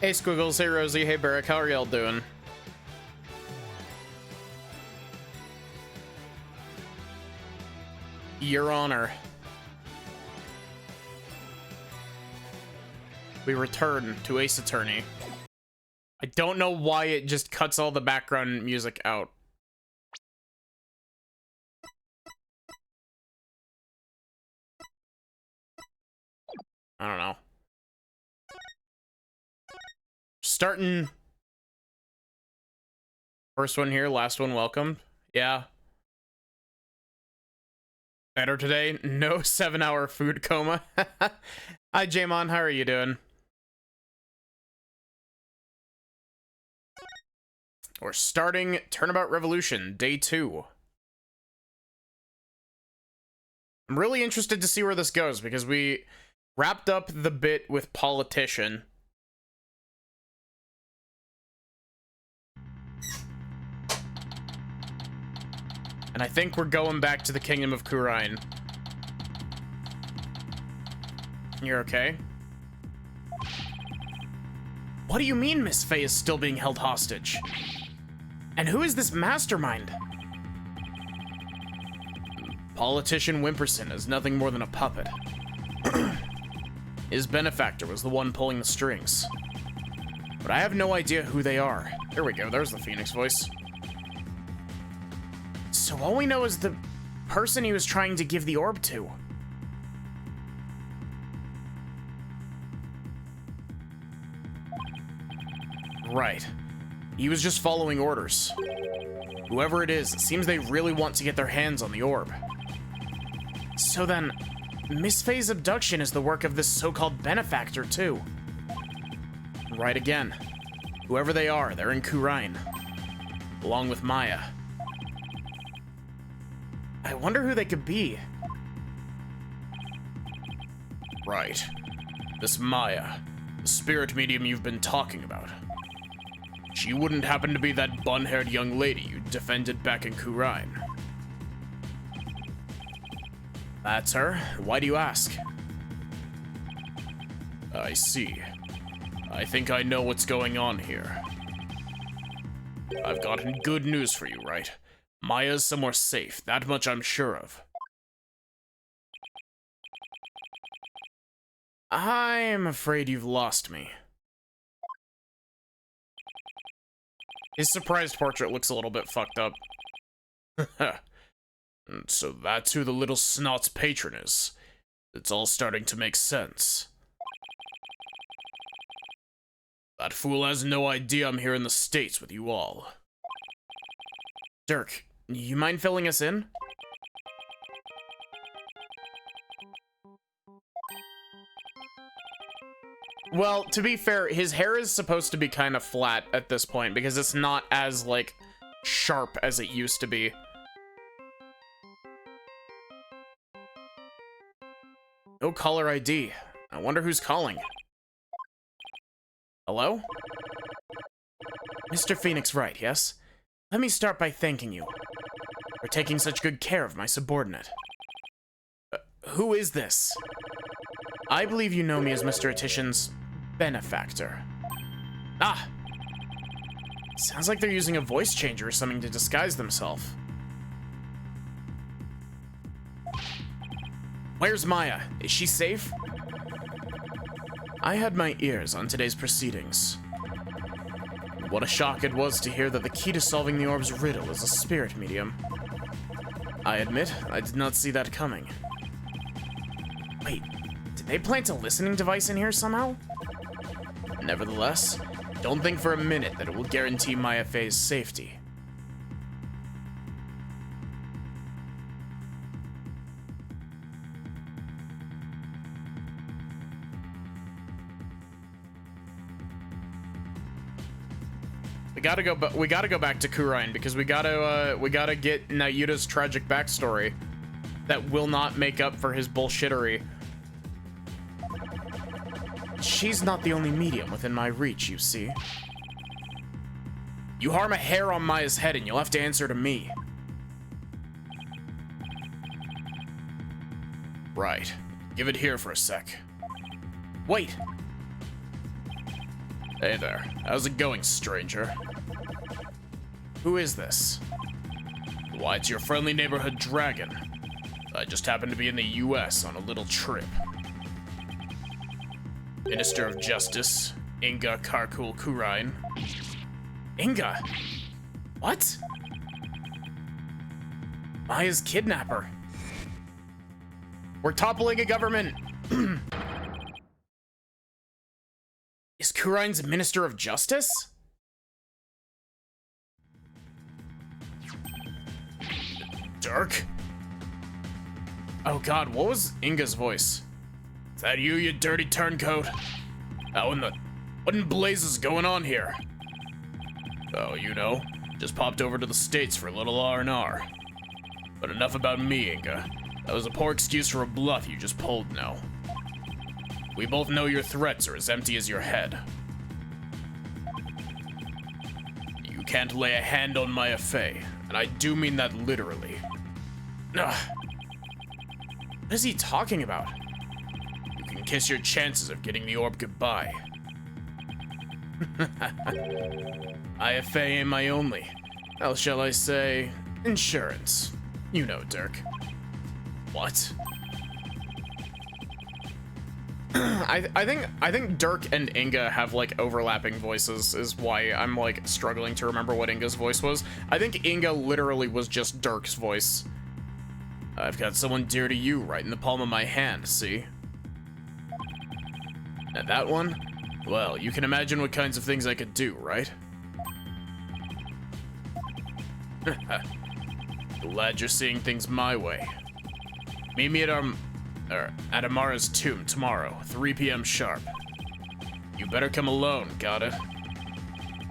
Hey Squiggles, hey Rosie, hey Barrick, how are y'all doing? Your Honor. We return to Ace Attorney. I don't know why it just cuts all the background music out. I don't know. Starting. First one here, last one welcome. Yeah. Better today? No 7-hour food coma. Hi, Jamon. How are you doing? We're starting Turnabout Revolution, Day 2. I'm really interested to see where this goes, because we wrapped up the bit with Politician. And I think we're going back to the Kingdom of Khura'in. You're okay? What do you mean Miss Faye is still being held hostage? And who is this mastermind? Politician Wimperson is nothing more than a puppet. His benefactor was the one pulling the strings. But I have no idea who they are. There we go, there's the Phoenix voice. So all we know is the person he was trying to give the orb to. Right. He was just following orders. Whoever it is, it seems they really want to get their hands on the orb. So then, Miss Faye's abduction is the work of this so-called benefactor, too. Right again. Whoever they are, they're in Khura'in. Along with Maya. I wonder who they could be. Right. This Maya, the spirit medium you've been talking about. She wouldn't happen to be that bun-haired young lady you defended back in Khura'in. That's her? Why do you ask? I see. I think I know what's going on here. I've got good news for you, right? Maya's somewhere safe, that much I'm sure of. I'm afraid you've lost me. His surprised portrait looks a little bit fucked up. So that's who the little snot's patron is. It's all starting to make sense. That fool has no idea I'm here in the States with you all. Dirk, you mind filling us in? Well, to be fair, his hair is supposed to be kind of flat at this point because it's not as, like, sharp as it used to be. No caller ID. I wonder who's calling. Hello? Mr. Phoenix Wright, yes? Let me start by thanking you for taking such good care of my subordinate. Who is this? I believe you know me as Mr. Attition's benefactor. Ah! Sounds like they're using a voice changer or something to disguise themselves. Where's Maya? Is she safe? I had my ears on today's proceedings. What a shock it was to hear that the key to solving the orb's riddle is a spirit medium. I admit, I did not see that coming. Wait, did they plant a listening device in here somehow? Nevertheless, don't think for a minute that it will guarantee Maya Faye's safety. We gotta go back to Khura'in because we gotta get Nayuta's tragic backstory that will not make up for his bullshittery. She's not the only medium within my reach, you see. You harm a hair on Maya's head and you'll have to answer to me. Right. Give it here for a sec. Wait. Hey there. How's it going, stranger? Who is this? Why, it's your friendly neighborhood dragon. I just happened to be in the US on a little trip. Minister of Justice, Inga Khura'in. Inga? What? Maya's kidnapper. We're toppling a government. Is Khura'in's Minister of Justice? Dirk? Oh god, what was Inga's voice? Is that you dirty turncoat? What in blazes going on here? Oh, you know, just popped over to the States for a little R&R. But enough about me, Inga. That was a poor excuse for a bluff you just pulled now. We both know your threats are as empty as your head. You can't lay a hand on Maya Fey, and I do mean that literally. Ugh. What is he talking about? You can kiss your chances of getting the orb goodbye. IFA ain't my only, how shall I say, insurance. You know, Dirk. What? I think Dirk and Inga have like overlapping voices is why I'm like struggling to remember what Inga's voice was. I think Inga literally was just Dirk's voice. I've got someone dear to you right in the palm of my hand, see? And that one? Well, you can imagine what kinds of things I could do, right? Glad you're seeing things my way. Meet me at Amara's tomb tomorrow, 3 p.m. sharp. You better come alone, got it?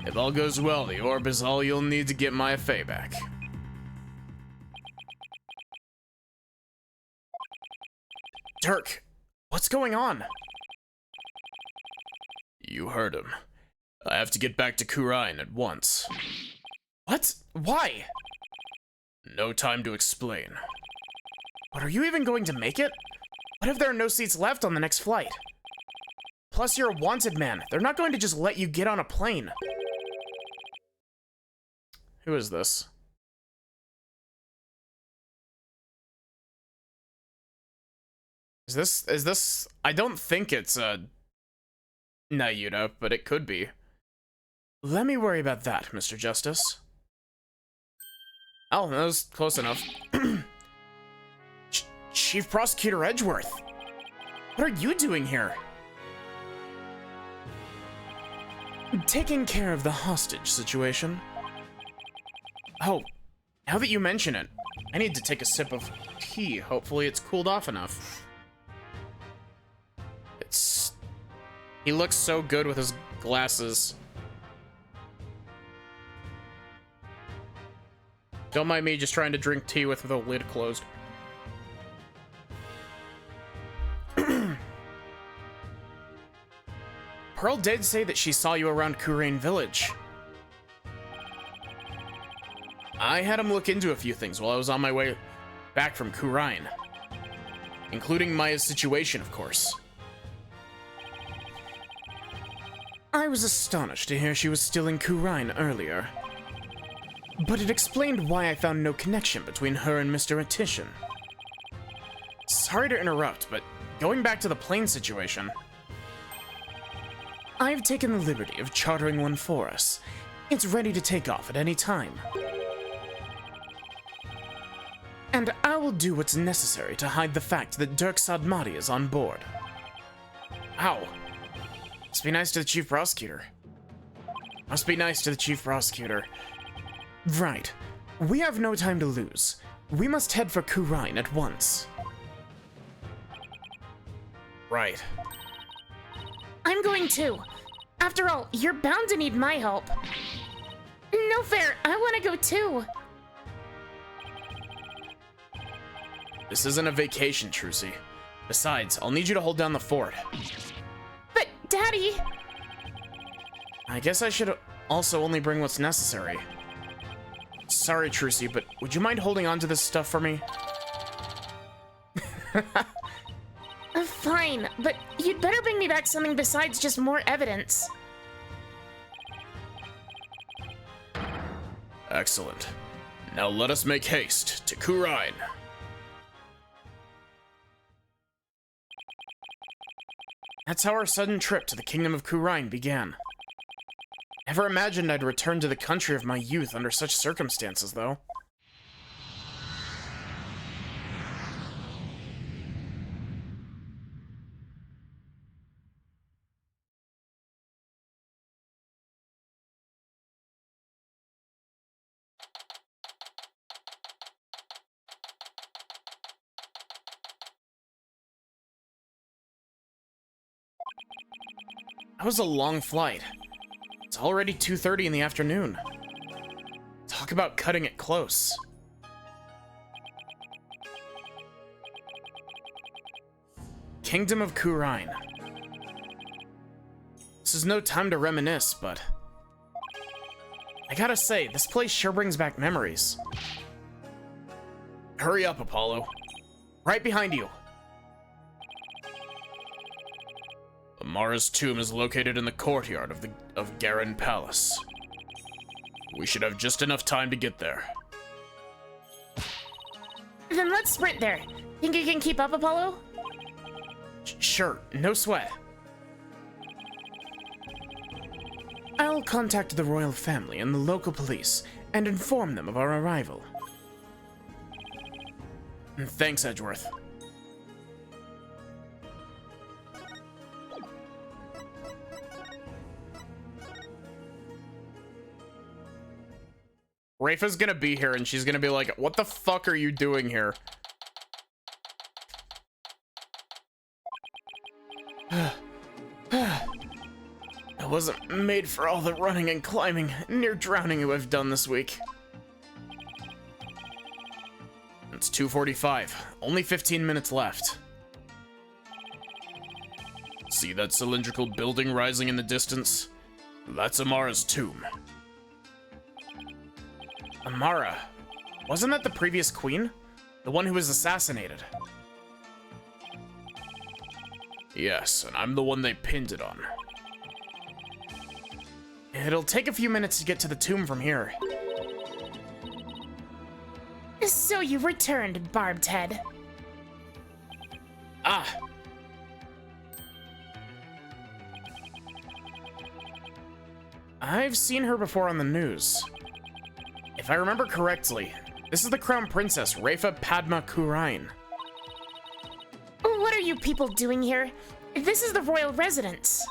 If all goes well, the orb is all you'll need to get Maya Fey back. Dirk, what's going on? You heard him. I have to get back to Khura'in at once. What? Why? No time to explain. But are you even going to make it? What if there are no seats left on the next flight? Plus, you're a wanted man. They're not going to just let you get on a plane. Who is this? Is this? I don't think it's, Nayuta, but it could be. Let me worry about that, Mr. Justice. Oh, that was close enough. Chief Prosecutor Edgeworth, what are you doing here? Taking care of the hostage situation. Oh, now that you mention it, I need to take a sip of tea. Hopefully it's cooled off enough. He looks so good with his glasses. Don't mind me just trying to drink tea with the lid closed. Pearl did say that she saw you around Khura'in Village. I had him look into a few things while I was on my way back from Khura'in, including Maya's situation, of course. I was astonished to hear she was still in Khura'in earlier, but it explained why I found no connection between her and Mr. Atishan. Sorry to interrupt, but going back to the plane situation, I've taken the liberty of chartering one for us. It's ready to take off at any time. And I will do what's necessary to hide the fact that Dirk Sadmati is on board. Ow. Must be nice to the Chief Prosecutor. Must be nice to the Chief Prosecutor. Right. We have no time to lose. We must head for Khura'in at once. Right. I'm going too. After all, you're bound to need my help. No fair, I want to go too. This isn't a vacation, Trucy. Besides, I'll need you to hold down the fort. But, Daddy... I guess I should also only bring what's necessary. Sorry, Trucy, but would you mind holding on to this stuff for me? Fine, but you'd better bring me back something besides just more evidence. Excellent. Now let us make haste to Khura'in. That's how our sudden trip to the kingdom of Khura'in began. Never imagined I'd return to the country of my youth under such circumstances, though. That was a long flight. It's already 2:30 in the afternoon. Talk about cutting it close. Kingdom of Khura'in. This is no time to reminisce, but I gotta say, this place sure brings back memories. Hurry up, Apollo. Right behind you. Amara's tomb is located in the courtyard of Khura'in Palace. We should have just enough time to get there. Then let's sprint there. Think you can keep up, Apollo? Sure, no sweat. I'll contact the royal family and the local police and inform them of our arrival. Thanks, Edgeworth. Rafa's gonna be here and she's gonna be like, what the fuck are you doing here? I wasn't made for all the running and climbing, near drowning I've done this week. It's 2:45, only 15 minutes left. See that cylindrical building rising in the distance? That's Amara's tomb. Amara? Wasn't that the previous queen? The one who was assassinated? Yes, and I'm the one they pinned it on. It'll take a few minutes to get to the tomb from here. So you returned, Barbed Head. Ah! I've seen her before on the news. If I remember correctly, this is the Crown Princess, Rafa Padma Khura'in. What are you people doing here? This is the royal residence.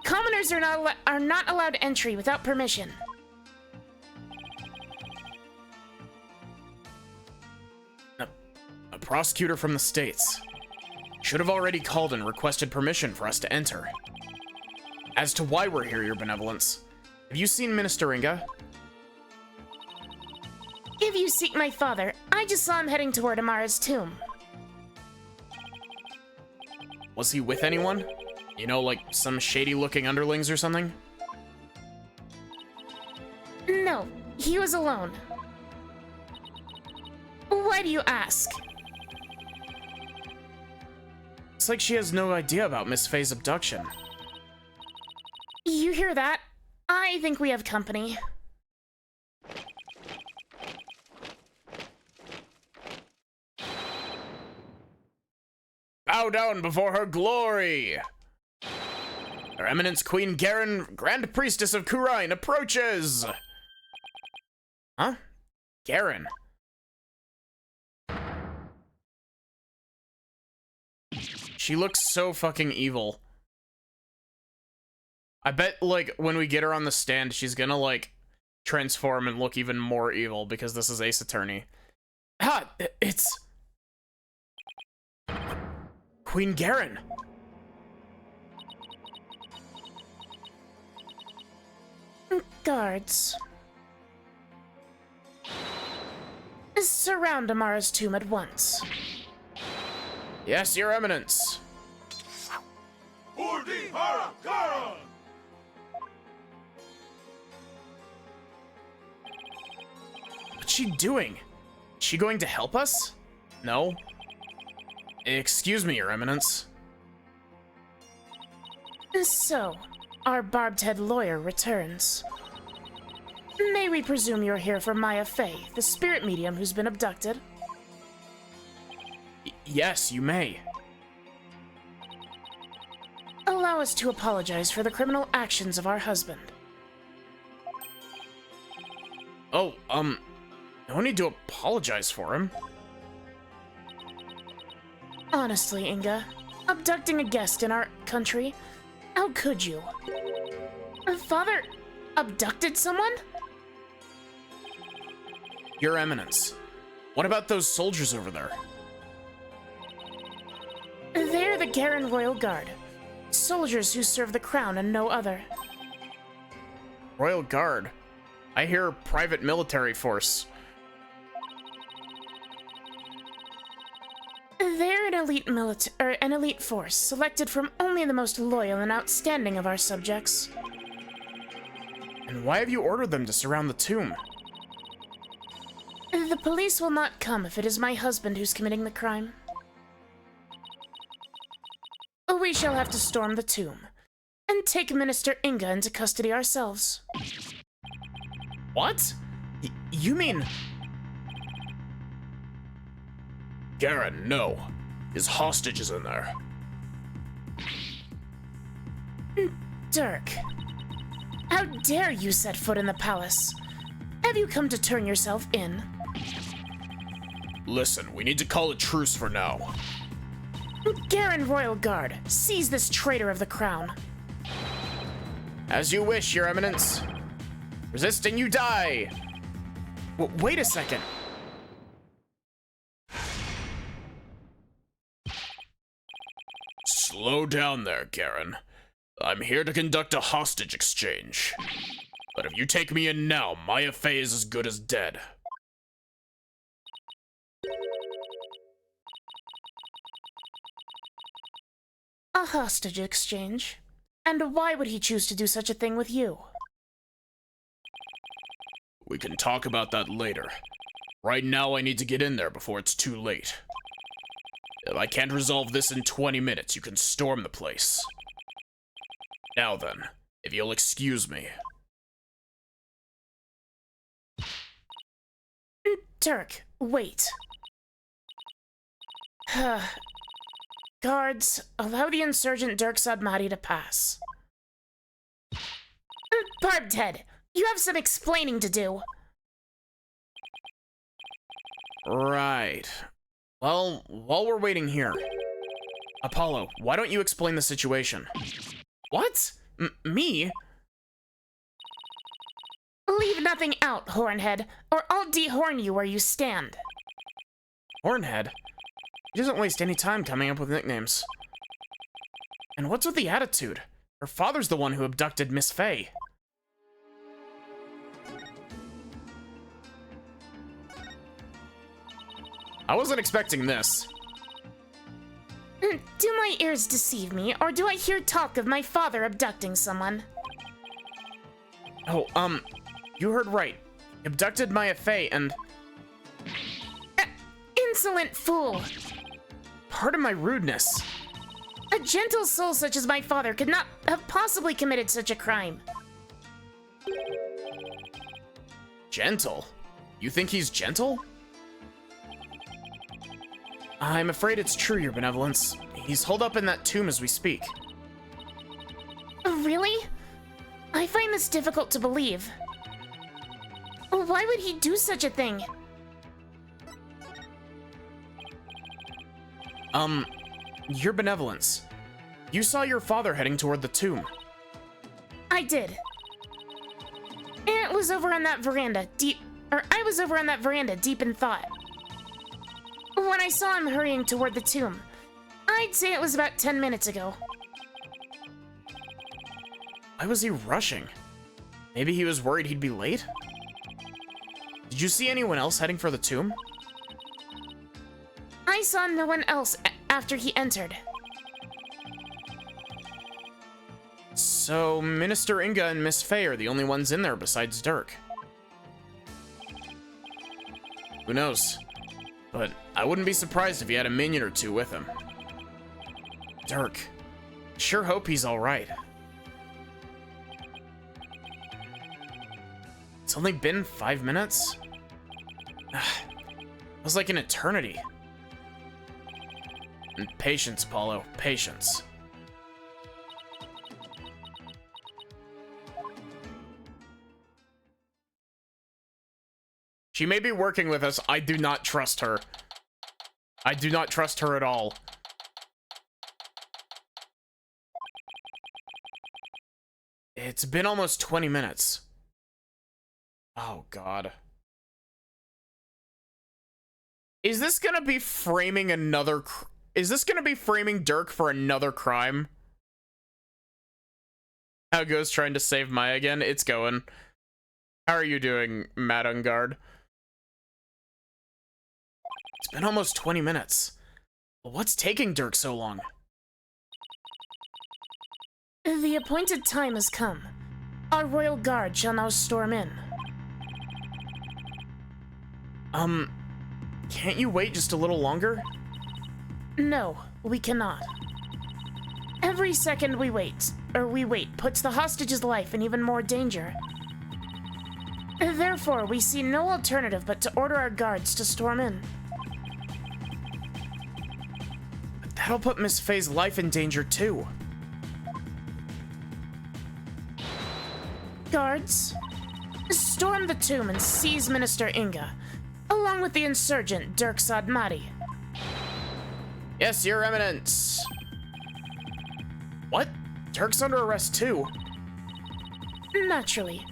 Commoners are not allowed entry without permission. A prosecutor from the States. Should have already called and requested permission for us to enter. As to why we're here, Your Benevolence, have you seen Minister Inga? If you seek my father, I just saw him heading toward Amara's tomb. Was he with anyone? You know, like some shady-looking underlings or something? No, he was alone. Why do you ask? It's like she has no idea about Miss Faye's abduction. You hear that? I think we have company. Bow down before her glory! Her Eminence Queen Khura'in, Grand Priestess of Khura'in, approaches! Huh? Khura'in. She looks so fucking evil. I bet, like, when we get her on the stand, she's gonna, like, transform and look even more evil because this is Ace Attorney. Ah, it's... Queen Khura'in. Guards. Surround Amara's tomb at once. Yes, Your Eminence. What's she doing? Is she going to help us? No. Excuse me, Your Eminence. So, our Barbed Head lawyer returns. May we presume you're here for Maya Fey, the spirit medium who's been abducted? Yes, you may. Allow us to apologize for the criminal actions of our husband. Oh, no need to apologize for him. Honestly, Inga, abducting a guest in our country, how could you? Father abducted someone? Your Eminence, what about those soldiers over there? They're the Khura'in Royal Guard. Soldiers who serve the crown and no other. Royal Guard? I hear private military force. They're an elite force, selected from only the most loyal and outstanding of our subjects. And why have you ordered them to surround the tomb? The police will not come if it is my husband who's committing the crime. We shall have to storm the tomb, and take Minister Inga into custody ourselves. What? You mean... Garen, no. His hostage is in there. Dirk, how dare you set foot in the palace? Have you come to turn yourself in? Listen, we need to call a truce for now. Khura'in Royal Guard, seize this traitor of the crown. As you wish, Your Eminence. Resist and you die! Wait a second. Slow down there, Garen. I'm here to conduct a hostage exchange. But if you take me in now, Maya Fey is as good as dead. A hostage exchange? And why would he choose to do such a thing with you? We can talk about that later. Right now, I need to get in there before it's too late. If I can't resolve this in 20 minutes, you can storm the place. Now then, if you'll excuse me. Dirk, wait. Guards, allow the insurgent Dirk Sadmati to pass. Barbed Head, you have some explaining to do. Right. Well, while we're waiting here, Apollo, why don't you explain the situation? What? Me? Leave nothing out, Hornhead, or I'll dehorn you where you stand. Hornhead? He doesn't waste any time coming up with nicknames. And what's with the attitude? Her father's the one who abducted Miss Fey. I wasn't expecting this. Do my ears deceive me, or do I hear talk of my father abducting someone? Oh, you heard right. He abducted Maya Fey and... Insolent fool! Pardon my rudeness. A gentle soul such as my father could not have possibly committed such a crime. Gentle? You think he's gentle? I'm afraid it's true, Your Benevolence. He's holed up in that tomb as we speak. Really? I find this difficult to believe. Why would he do such a thing? Your Benevolence. You saw your father heading toward the tomb. I did. It was over on that veranda, I was over on that veranda, deep in thought. When I saw him hurrying toward the tomb, I'd say it was about 10 minutes ago. Why was he rushing? Maybe he was worried he'd be late? Did you see anyone else heading for the tomb? I saw no one else after he entered. So, Minister Inga and Miss Fey are the only ones in there besides Dirk. Who knows? But I wouldn't be surprised if he had a minion or two with him. Dirk. Sure hope he's alright. It's only been 5 minutes? It was like an eternity. And patience, Apollo. Patience. She may be working with us. I do not trust her. I do not trust her at all. It's been almost 20 minutes. Oh, God. Is this gonna be framing another... Is this gonna be framing Dirk for another crime? How it goes trying to save Maya again? It's going. How are you doing, Madungard? It's been almost 20 minutes. What's taking Dirk so long? The appointed time has come. Our royal guard shall now storm in. Can't you wait just a little longer? No, we cannot. Every second we wait, puts the hostage's life in even more danger. Therefore, we see no alternative but to order our guards to storm in. But that'll put Miss Faye's life in danger too. Guards, storm the tomb and seize Minister Inga, along with the insurgent Dirk Sadmati. Yes, Your Eminence. What? Dirk's under arrest too? Naturally.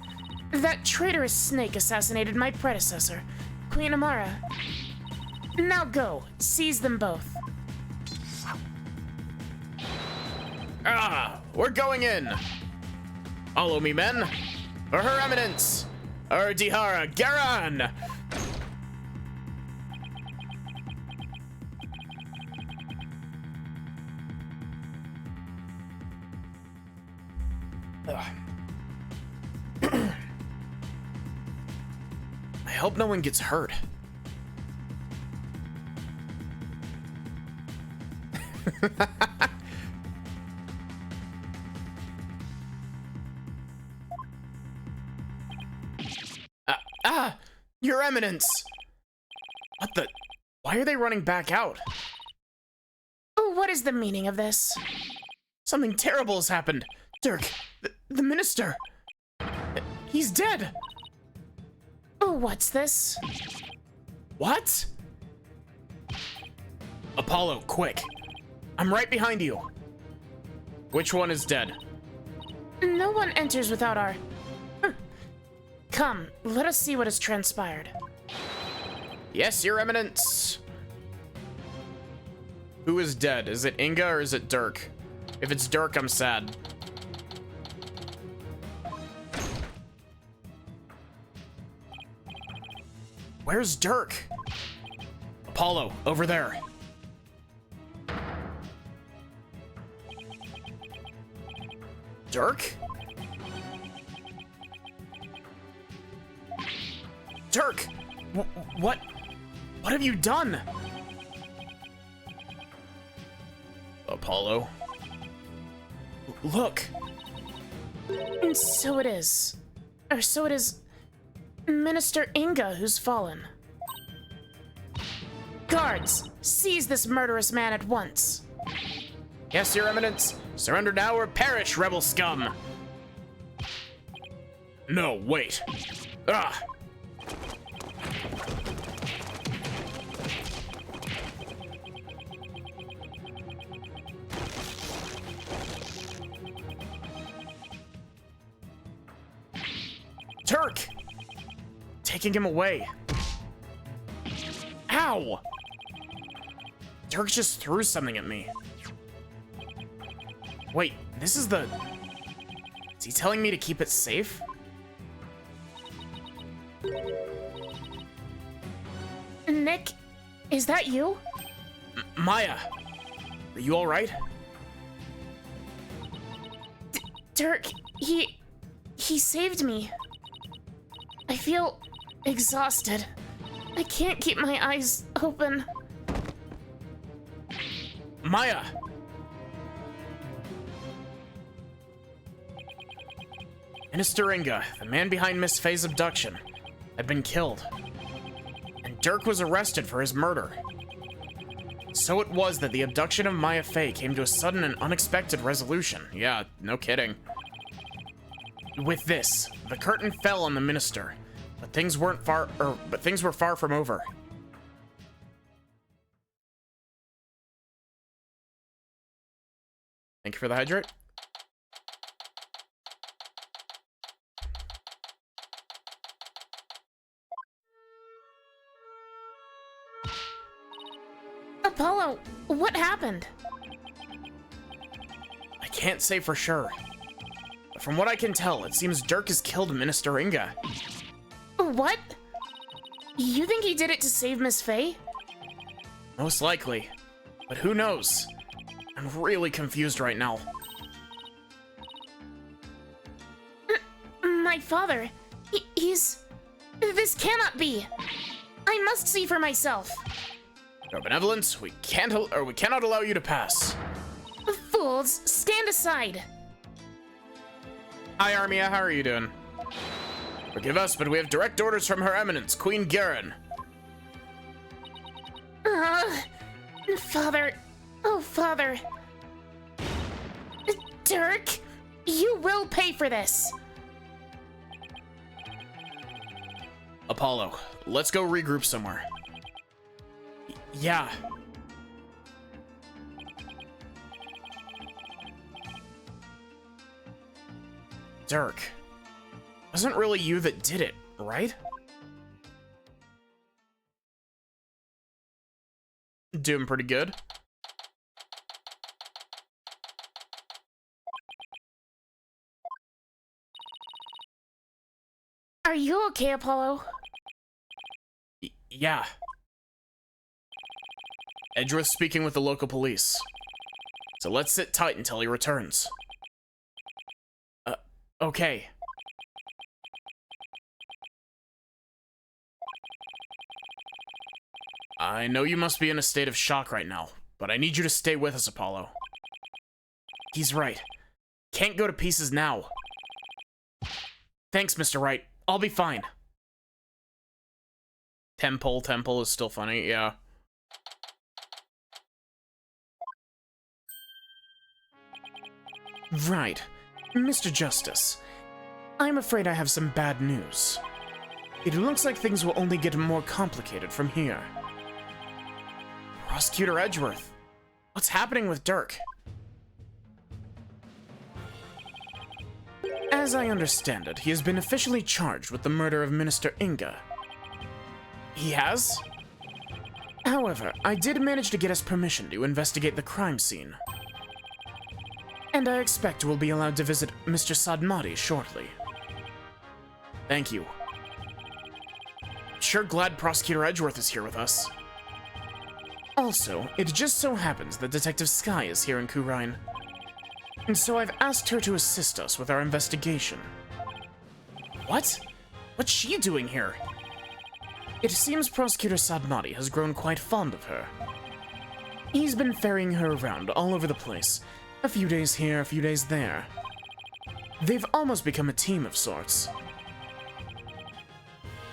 That traitorous snake assassinated my predecessor, Queen Amara. Now go, seize them both. We're going in. Follow me, men. For Her Eminence, Erdihara Garan. I hope no one gets hurt. Your Eminence! What the? Why are they running back out? Oh, what is the meaning of this? Something terrible has happened. Dirk, the minister. He's dead. Oh, what's this? What? Apollo, quick. I'm right behind you. Which one is dead? No one enters without our... Come, let us see what has transpired. Yes, Your Eminence. Who is dead? Is it Inga or is it Dirk? If it's Dirk, I'm sad. Where's Dirk? Apollo, over there. Dirk? Dirk! What have you done? Apollo? Look! And so it is. Or so it is... Minister Inga who's fallen. Guards, seize this murderous man at once. Yes, Your Eminence. Surrender now or perish, rebel scum! No, wait. Ah! Turk! Taking him away. Ow! Dirk just threw something at me. Wait, this is the... Is he telling me to keep it safe? Nick, is that you? Maya, are you alright? Dirk, he saved me. I feel exhausted. I can't keep my eyes open. Maya! Minister Inga, the man behind Miss Faye's abduction, had been killed. And Dirk was arrested for his murder. So it was that the abduction of Maya Faye came to a sudden and unexpected resolution. Yeah, no kidding. With this, the curtain fell on the minister, but things were far from over. Thank you for the hydrate. Apollo, what happened? I can't say for sure. But from what I can tell, it seems Dirk has killed Minister Inga. What? You think he did it to save Miss Faye? Most likely. But who knows? I'm really confused right now. My father, he's... This cannot be. I must see for myself. Your benevolence, we cannot allow you to pass. Fools, stand aside. Hi, Armia, how are you doing? Forgive us, but we have direct orders from Her Eminence, Queen Garen. Father. Oh, Father. Dirk, you will pay for this. Apollo, let's go regroup somewhere. Yeah. Dirk. It wasn't really you that did it, right? Doing pretty good. Are you okay, Apollo? Yeah. Edgeworth speaking with the local police. So let's sit tight until he returns. Okay. I know you must be in a state of shock right now, but I need you to stay with us, Apollo. He's right. Can't go to pieces now. Thanks, Mr. Wright. I'll be fine. Temple is still funny, yeah. Right. Mr. Justice, I'm afraid I have some bad news. It looks like things will only get more complicated from here. Prosecutor Edgeworth, what's happening with Dirk? As I understand it, he has been officially charged with the murder of Minister Inga. He has? However, I did manage to get us permission to investigate the crime scene. And I expect we'll be allowed to visit Mr. Sadmati shortly. Thank you. Sure glad Prosecutor Edgeworth is here with us. Also, it just so happens that Detective Sky is here in Khura'in. And so I've asked her to assist us with our investigation. What? What's she doing here? It seems Prosecutor Sadmati has grown quite fond of her. He's been ferrying her around all over the place. A few days here, a few days there. They've almost become a team of sorts.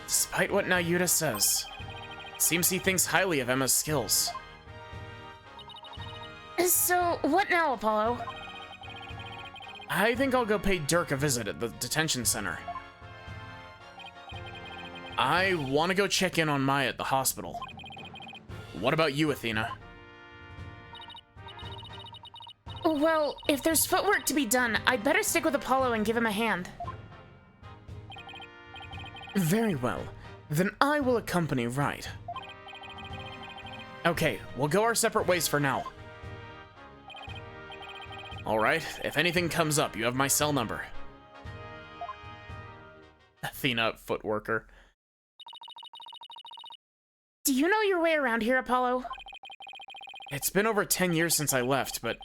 Despite what Nayuta says, it seems he thinks highly of Emma's skills. So, what now, Apollo? I think I'll go pay Dirk a visit at the detention center. I want to go check in on Maya at the hospital. What about you, Athena? Well, if there's footwork to be done, I'd better stick with Apollo and give him a hand. Very well. Then I will accompany Wright. Okay, we'll go our separate ways for now. Alright, if anything comes up, you have my cell number. Athena, footworker. Do you know your way around here, Apollo? It's been over 10 years since I left, but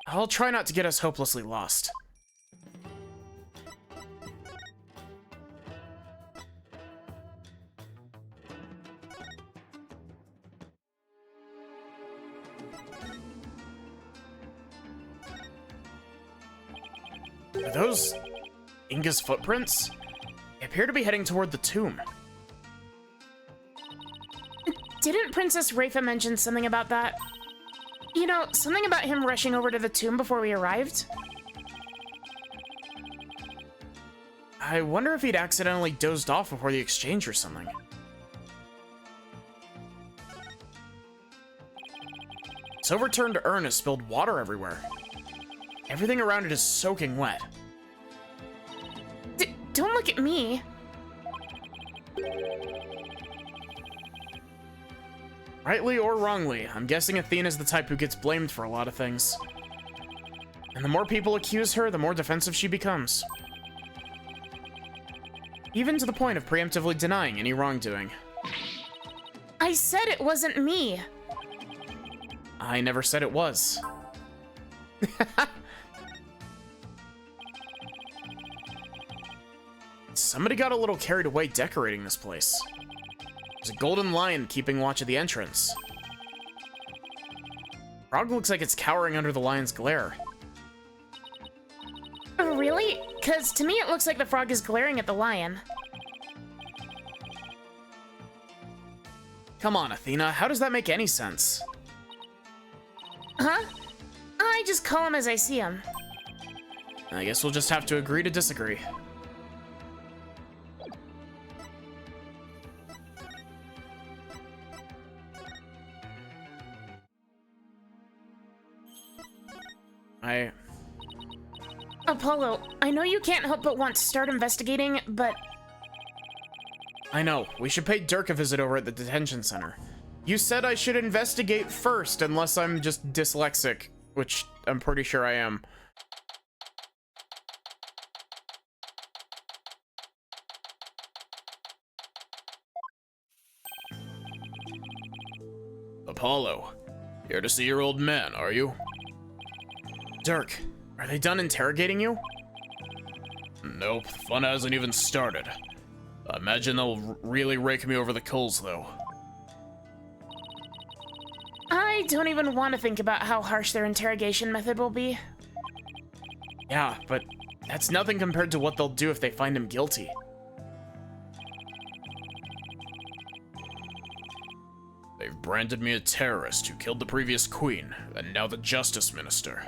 I'll try not to get us hopelessly lost. Are those Inga's footprints? They appear to be heading toward the tomb. Didn't Princess Rafa mention something about that? You know, something about him rushing over to the tomb before we arrived? I wonder if he'd accidentally dozed off before the exchange or something. This overturned urn has spilled water everywhere. Everything around it is soaking wet. Don't look at me. Rightly or wrongly, I'm guessing Athena's the type who gets blamed for a lot of things. And the more people accuse her, the more defensive she becomes. Even to the point of preemptively denying any wrongdoing. I said it wasn't me. I never said it was. Somebody got a little carried away decorating this place. There's a golden lion keeping watch at the entrance. Frog looks like it's cowering under the lion's glare. Oh, really? Because to me it looks like the frog is glaring at the lion. Come on, Athena, how does that make any sense? Huh? I just call him as I see him. I guess we'll just have to agree to disagree. Apollo, I know you can't help but want to start investigating, but... I know. We should pay Dirk a visit over at the detention center. You said I should investigate first, unless I'm just dyslexic, which I'm pretty sure I am. Apollo, here to see your old man, are you? Dirk, are they done interrogating you? Nope, the fun hasn't even started. I imagine they'll really rake me over the coals, though. I don't even want to think about how harsh their interrogation method will be. Yeah, but that's nothing compared to what they'll do if they find him guilty. They've branded me a terrorist who killed the previous queen, and now the justice minister.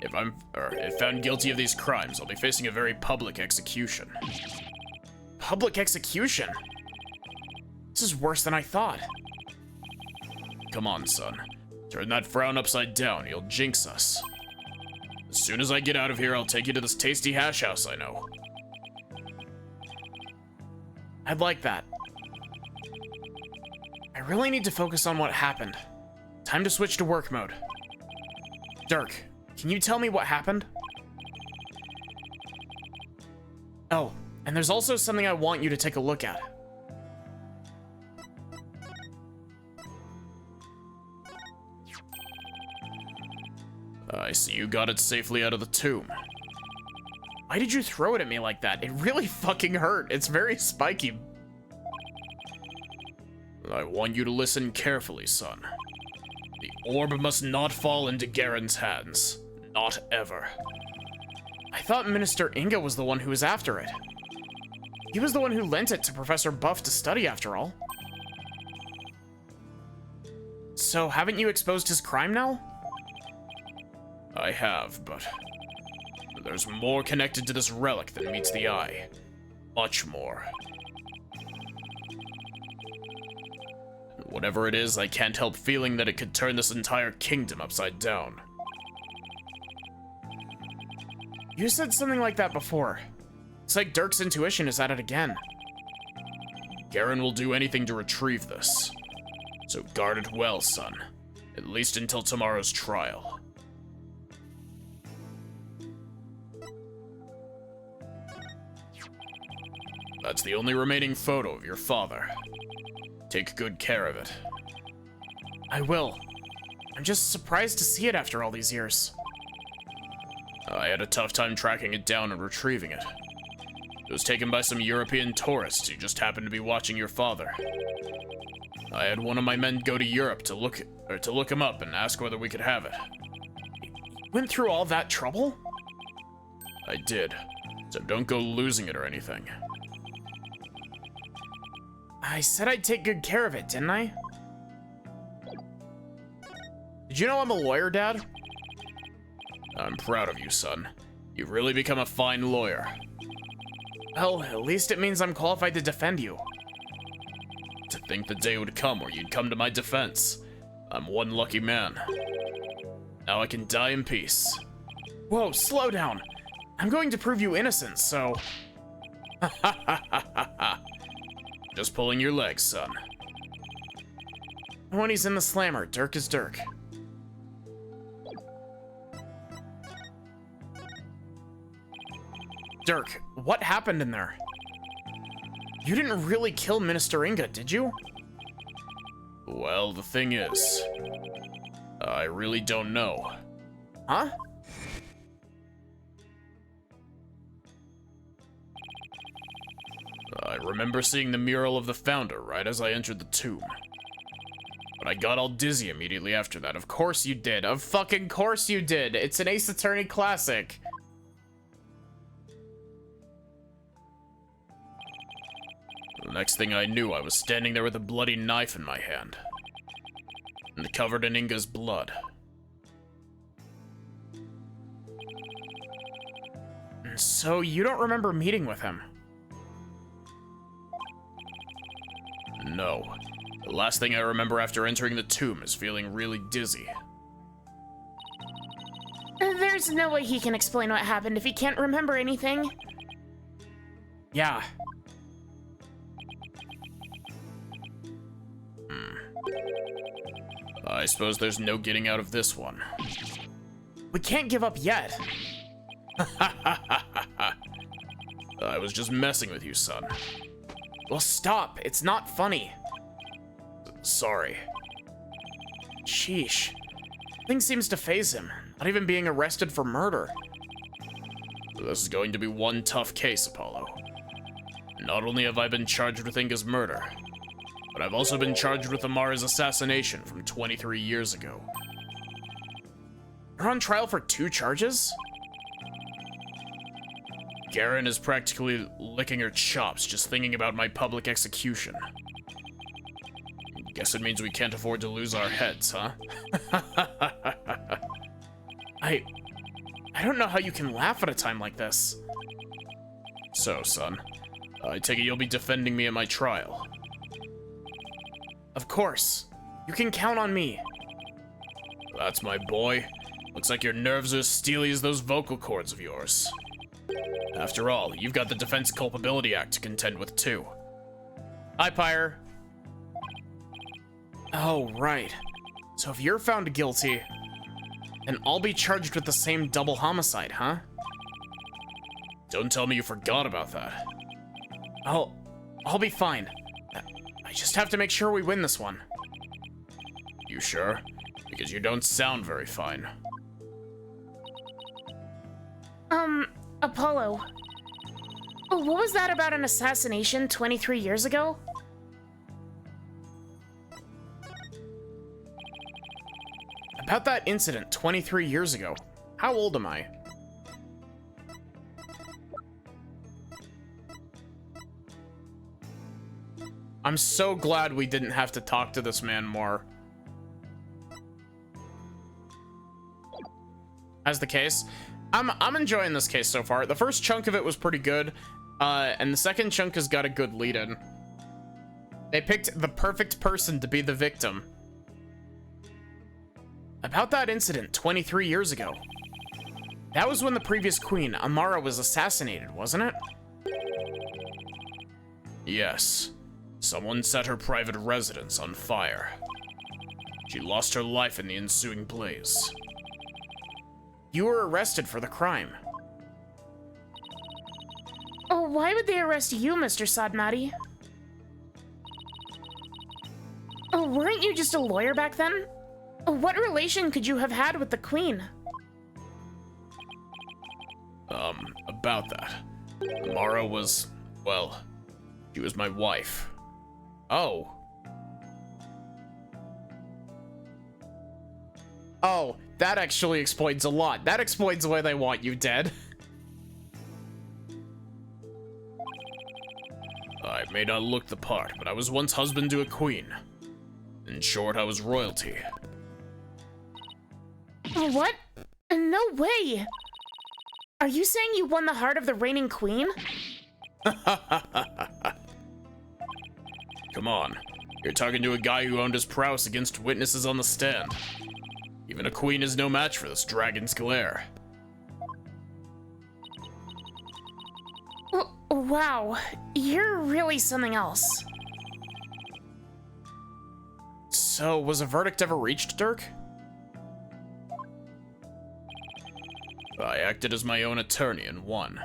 If found guilty of these crimes, I'll be facing a very public execution. Public execution? This is worse than I thought. Come on, son. Turn that frown upside down, you'll jinx us. As soon as I get out of here, I'll take you to this tasty hash house I know. I'd like that. I really need to focus on what happened. Time to switch to work mode. Dirk, can you tell me what happened? Oh, and there's also something I want you to take a look at. I see you got it safely out of the tomb. Why did you throw it at me like that? It really fucking hurt. It's very spiky. I want you to listen carefully, son. The orb must not fall into Garen's hands. Not ever. I thought Minister Inga was the one who was after it. He was the one who lent it to Professor Buff to study, after all. So, haven't you exposed his crime now? I have, but there's more connected to this relic than meets the eye. Much more. Whatever it is, I can't help feeling that it could turn this entire kingdom upside down. You said something like that before. It's like Dirk's intuition is at it again. Garen will do anything to retrieve this. So guard it well, son. At least until tomorrow's trial. That's the only remaining photo of your father. Take good care of it. I will. I'm just surprised to see it after all these years. I had a tough time tracking it down and retrieving it. It was taken by some European tourists who just happened to be watching your father. I had one of my men go to Europe to look him up and ask whether we could have it. You went through all that trouble? I did. So don't go losing it or anything. I said I'd take good care of it, didn't I? Did you know I'm a lawyer, Dad? I'm proud of you, son. You've really become a fine lawyer. Well, at least it means I'm qualified to defend you. To think the day would come where you'd come to my defense. I'm one lucky man. Now I can die in peace. Whoa, slow down. I'm going to prove you innocent, so... Just pulling your legs, son. When he's in the slammer, Dirk is Dirk. Dirk, what happened in there? You didn't really kill Minister Inga, did you? Well, the thing is, I really don't know. Huh? I remember seeing the mural of the founder right as I entered the tomb. But I got all dizzy immediately after that. Of course you did. Of fucking course you did. It's an Ace Attorney classic. The next thing I knew, I was standing there with a bloody knife in my hand. And covered in Inga's blood. So you don't remember meeting with him? No. The last thing I remember after entering the tomb is feeling really dizzy. There's no way he can explain what happened if he can't remember anything. Yeah. I suppose there's no getting out of this one. We can't give up yet. I was just messing with you, son. Well, stop. It's not funny. Sorry. Sheesh. Nothing seems to faze him. Not even being arrested for murder. This is going to be one tough case, Apollo. Not only have I been charged with Inga's murder, but I've also been charged with Amara's assassination from 23 years ago. You're on trial for 2 charges? Garen is practically licking her chops just thinking about my public execution. Guess it means we can't afford to lose our heads, huh? I don't know how you can laugh at a time like this. So, son, I take it you'll be defending me at my trial. Of course. You can count on me. That's my boy. Looks like your nerves are as steely as those vocal cords of yours. After all, you've got the Defense Culpability Act to contend with, too. Hi, Pyre. Oh, right. So if you're found guilty, then I'll be charged with the same double homicide, huh? Don't tell me you forgot about that. I'll be fine. I just have to make sure we win this one. You sure? Because you don't sound very fine. Apollo. What was that about an assassination 23 years ago? About that incident 23 years ago. How old am I? I'm so glad we didn't have to talk to this man more. As the case, I'm enjoying this case so far. The first chunk of it was pretty good, and the second chunk has got a good lead-in. They picked the perfect person to be the victim. About that incident 23 years ago. That was when the previous queen, Amara, was assassinated, wasn't it? Yes. Someone set her private residence on fire. She lost her life in the ensuing blaze. You were arrested for the crime. Oh, why would they arrest you, Mr. Sadmati? Oh, weren't you just a lawyer back then? Oh, what relation could you have had with the queen? About that. Amara was, well, she was my wife. Oh. Oh, that actually explains a lot. That explains why they want you dead. I may not look the part, but I was once husband to a queen. In short, I was royalty. What? No way! Are you saying you won the heart of the reigning queen? Come on. You're talking to a guy who owned his prowess against witnesses on the stand. Even a queen is no match for this dragon's glare. Wow, you're really something else. So, was a verdict ever reached, Dirk? I acted as my own attorney and won.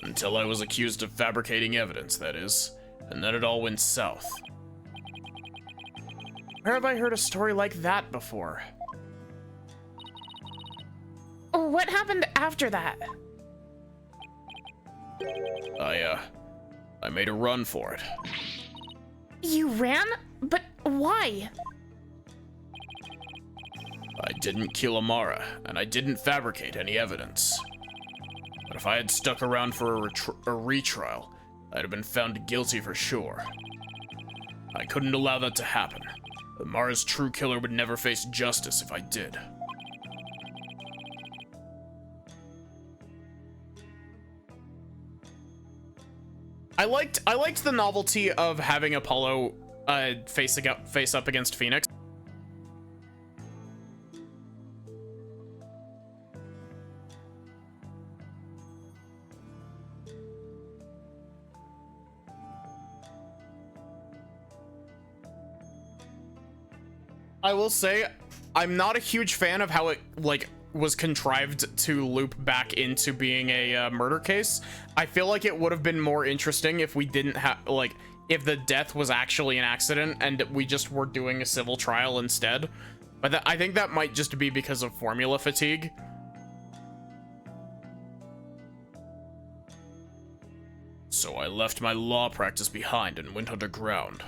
Until I was accused of fabricating evidence, that is. And then it all went south. Where have I heard a story like that before? What happened after that? I made a run for it. You ran? But why? I didn't kill Amara, and I didn't fabricate any evidence. But if I had stuck around for a retrial, I'd have been found guilty for sure. I couldn't allow that to happen. Amara's true killer would never face justice if I did. I liked the novelty of having Apollo face up against Phoenix. I will say, I'm not a huge fan of how it, like, was contrived to loop back into being a murder case. I feel like it would have been more interesting if we didn't have, like, if the death was actually an accident and we just were doing a civil trial instead. But I think that might just be because of formula fatigue. So I left my law practice behind and went underground.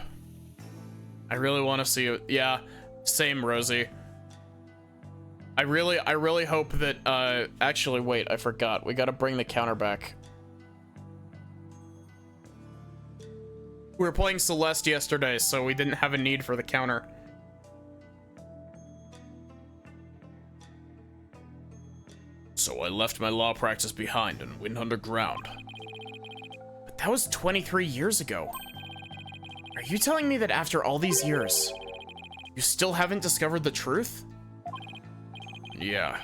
I really want to see it. Yeah, same, Rosie. I really hope that, actually, wait, I forgot. We gotta bring the counter back. We were playing Celeste yesterday, so we didn't have a need for the counter. So I left my law practice behind and went underground. But that was 23 years ago. Are you telling me that after all these years, you still haven't discovered the truth? Yeah.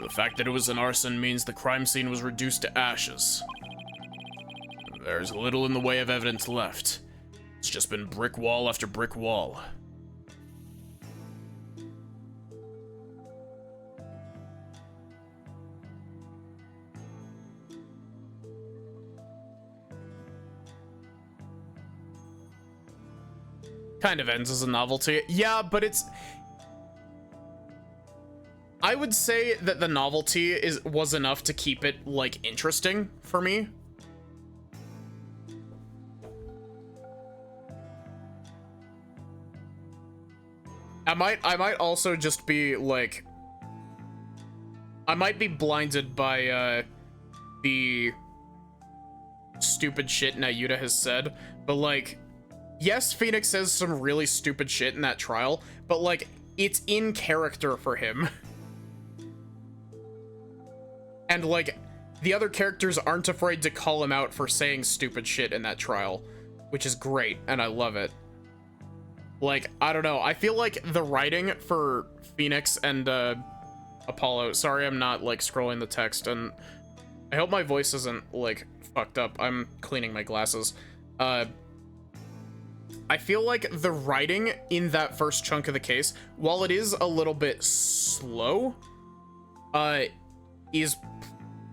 The fact that it was an arson means the crime scene was reduced to ashes. There's little in the way of evidence left. It's just been brick wall after brick wall. Kind of ends as a novelty. Yeah, but it's... I would say that the novelty was enough to keep it, like, interesting for me. I might also just be, like... I might be blinded by, the stupid shit Nayuta has said, but, like... Yes, Phoenix says some really stupid shit in that trial, but, like, it's in character for him. And, like, the other characters aren't afraid to call him out for saying stupid shit in that trial, which is great, and I love it. Like, I don't know, I feel like the writing for Phoenix and, Apollo... Sorry, I'm not, like, scrolling the text, and I hope my voice isn't, like, fucked up. I'm cleaning my glasses. I feel like the writing in that first chunk of the case, while it is a little bit slow, is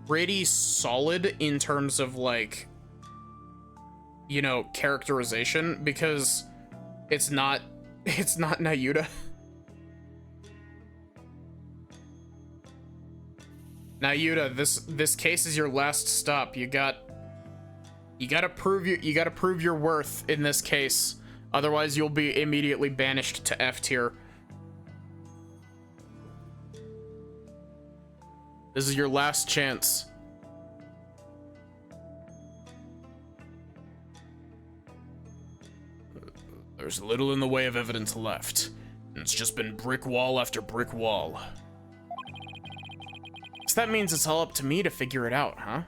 pretty solid in terms of, like, you know, characterization, because it's not Nayuta. Nayuta, this case is your last stop. You gotta prove your worth in this case. Otherwise, you'll be immediately banished to F tier. This is your last chance. There's little in the way of evidence left. It's just been brick wall after brick wall. So that means it's all up to me to figure it out, huh?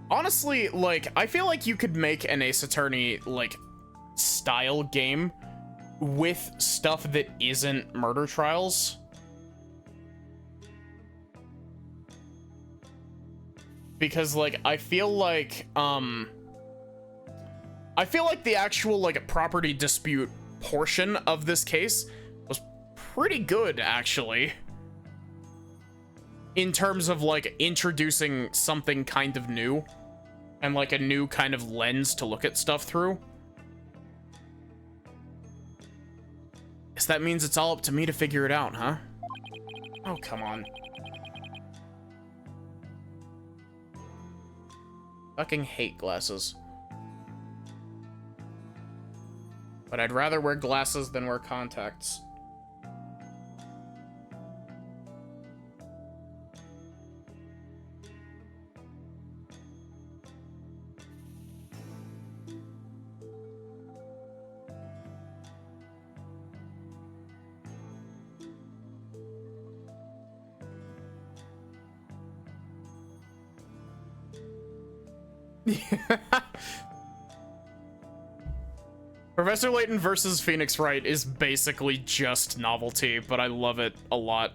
Honestly, like, I feel like you could make an Ace Attorney, like, style game with stuff that isn't murder trials. Because, like, I feel like the actual, like, property dispute portion of this case was pretty good, actually. In terms of, like, introducing something kind of new. And, like, a new kind of lens to look at stuff through. Guess that means it's all up to me to figure it out, huh? Oh, come on. Fucking hate glasses. But I'd rather wear glasses than wear contacts. Professor Layton versus Phoenix Wright is basically just novelty, but I love it a lot.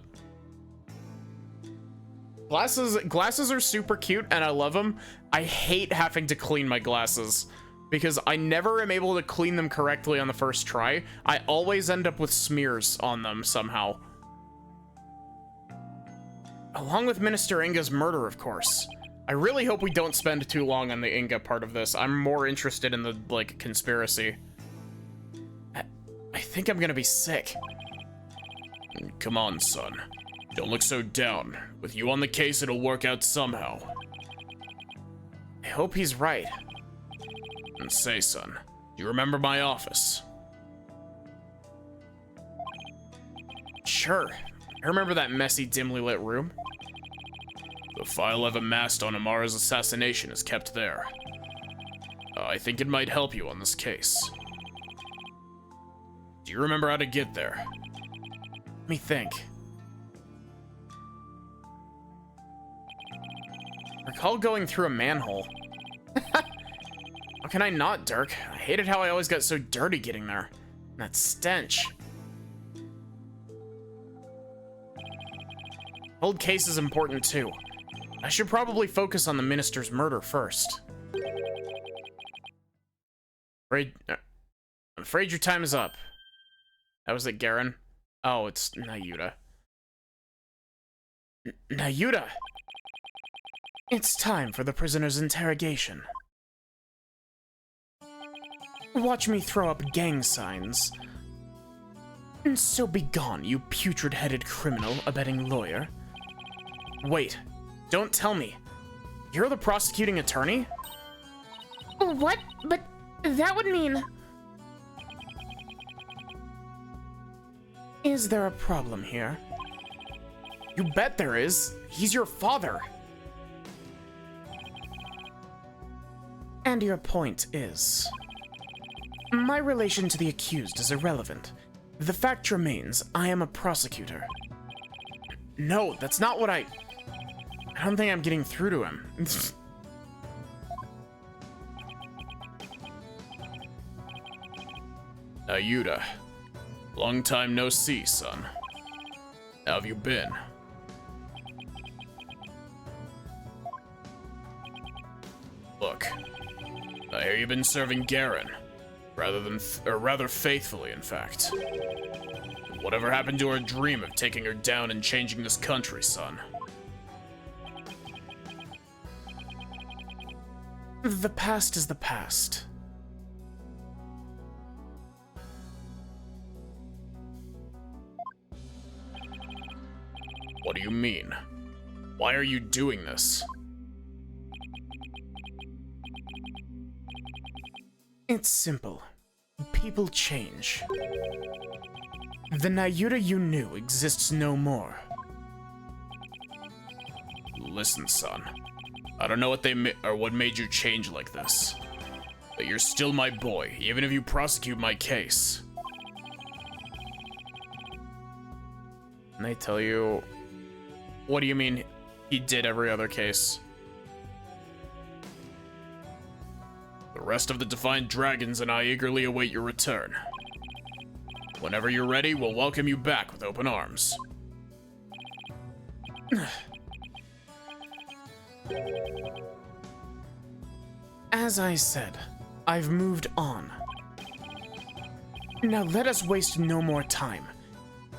Glasses are super cute, and I love them. I hate having to clean my glasses, because I never am able to clean them correctly on the first try. I always end up with smears on them somehow. Along with Minister Inga's murder, of course. I really hope we don't spend too long on the Inga part of this. I'm more interested in the, like, conspiracy. I think I'm gonna be sick. Come on, son. Don't look so down. With you on the case, it'll work out somehow. I hope he's right. And say, son, do you remember my office? Sure. I remember that messy, dimly lit room. The file I've amassed on Amara's assassination is kept there. I think it might help you on this case. Do you remember how to get there? Let me think. Recall going through a manhole. How can I not, Dirk? I hated how I always got so dirty getting there. And that stench. Old case is important too. I should probably focus on the minister's murder first. I'm afraid your time is up. That was it, Garen? Oh, it's Nayuta. Nayuta! It's time for the prisoner's interrogation. Watch me throw up gang signs. And so be gone, you putrid-headed criminal abetting lawyer. Wait, don't tell me. You're the prosecuting attorney? What? But that would mean... Is there a problem here? You bet there is. He's your father. And your point is... My relation to the accused is irrelevant. The fact remains, I am a prosecutor. No, that's not what I don't think I'm getting through to him. Yuta. Long time no see, son. How have you been? Look, I hear you've been serving Garen, rather faithfully, in fact. Whatever happened to our dream of taking her down and changing this country, son? The past is the past. What do you mean? Why are you doing this? It's simple. People change. The Nayuta you knew exists no more. Listen, son. I don't know what what made you change like this. But you're still my boy, even if you prosecute my case. And they tell you... What do you mean he did every other case? The rest of the Defiant Dragons and I eagerly await your return. Whenever you're ready, we'll welcome you back with open arms. As I said, I've moved on. Now let us waste no more time,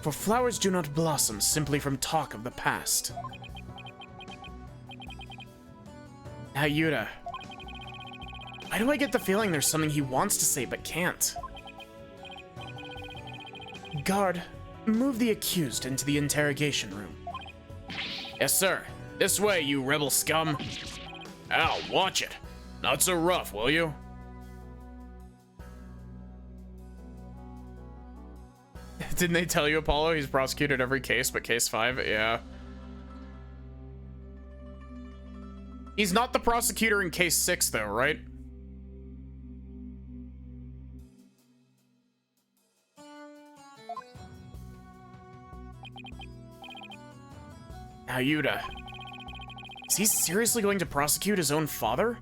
for flowers do not blossom simply from talk of the past. Now, Yuta, why do I get the feeling there's something he wants to say but can't? Guard, move the accused into the interrogation room. Yes, sir. This way, you rebel scum. Ow, watch it. Not so rough, will you? Didn't they tell you, Apollo? He's prosecuted every case but case 5? Yeah. He's not the prosecutor in case 6, though, right? Now, Yuta, is he seriously going to prosecute his own father?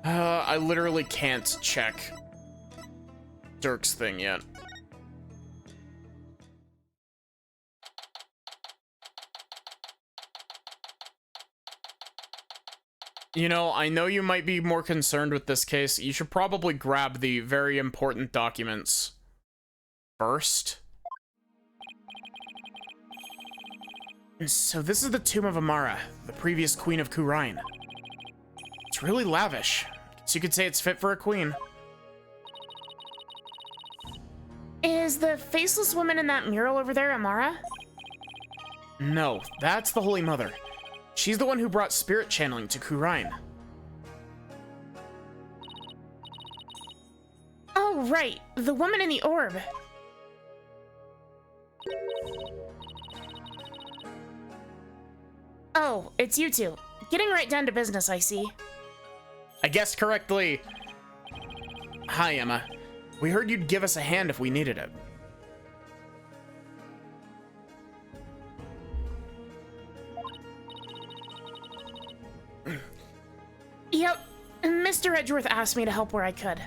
I literally can't check Dirk's thing yet. You know, I know you might be more concerned with this case. You should probably grab the very important documents first. So this is the tomb of Amara, the previous queen of Khura'in. It's really lavish. So you could say it's fit for a queen. Is the faceless woman in that mural over there Amara? No, that's the Holy Mother. She's the one who brought spirit channeling to Khura'in. Oh, right. The woman in the orb. Oh, it's you two. Getting right down to business, I see. I guessed correctly. Hi, Emma. We heard you'd give us a hand if we needed it. Yep, Mr. Edgeworth asked me to help where I could.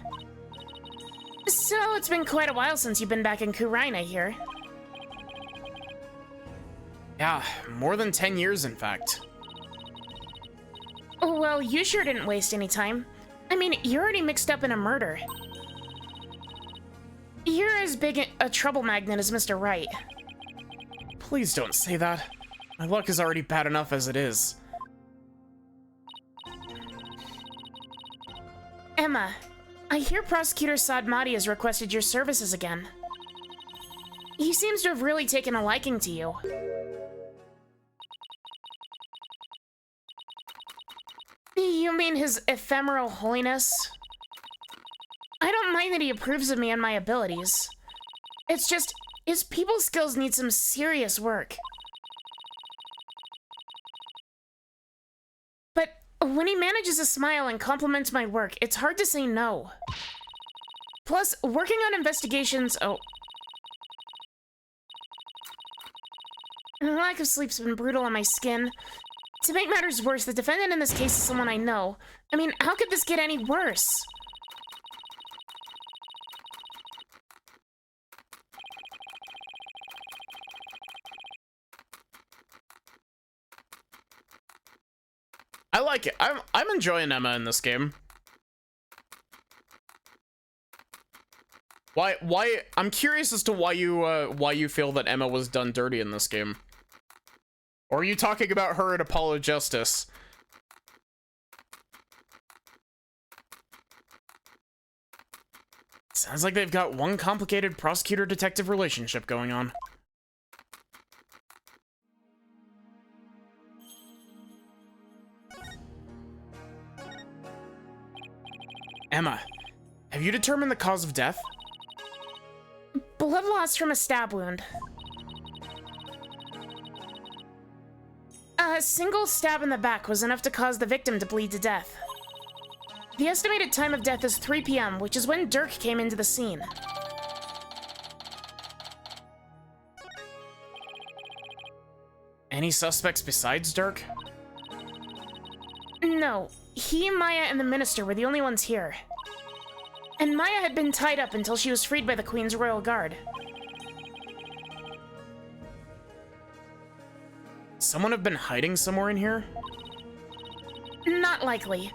So, it's been quite a while since you've been back in Khura'in, I hear. Yeah, more than 10 years, in fact. Well, you sure didn't waste any time. I mean, you're already mixed up in a murder. You're as big a trouble magnet as Mr. Wright. Please don't say that. My luck is already bad enough as it is. Emma, I hear Prosecutor Sadmati has requested your services again. He seems to have really taken a liking to you. You mean his ephemeral holiness? I don't mind that he approves of me and my abilities. It's just, his people skills need some serious work. But when he manages to smile and compliments my work, it's hard to say no. Plus, working on investigations, lack of sleep's been brutal on my skin. To make matters worse, the defendant in this case is someone I know. I mean, how could this get any worse? I like it. I'm enjoying Emma in this game. Why I'm curious as to why you feel that Emma was done dirty in this game. Or are you talking about her at Apollo Justice? Sounds like they've got one complicated prosecutor-detective relationship going on. Emma, have you determined the cause of death? Blood loss from a stab wound. A single stab in the back was enough to cause the victim to bleed to death. The estimated time of death is 3 p.m., which is when Dirk came into the scene. Any suspects besides Dirk? No, he, Maya, and the minister were the only ones here. And Maya had been tied up until she was freed by the Queen's Royal Guard. Someone have been hiding somewhere in here? Not likely.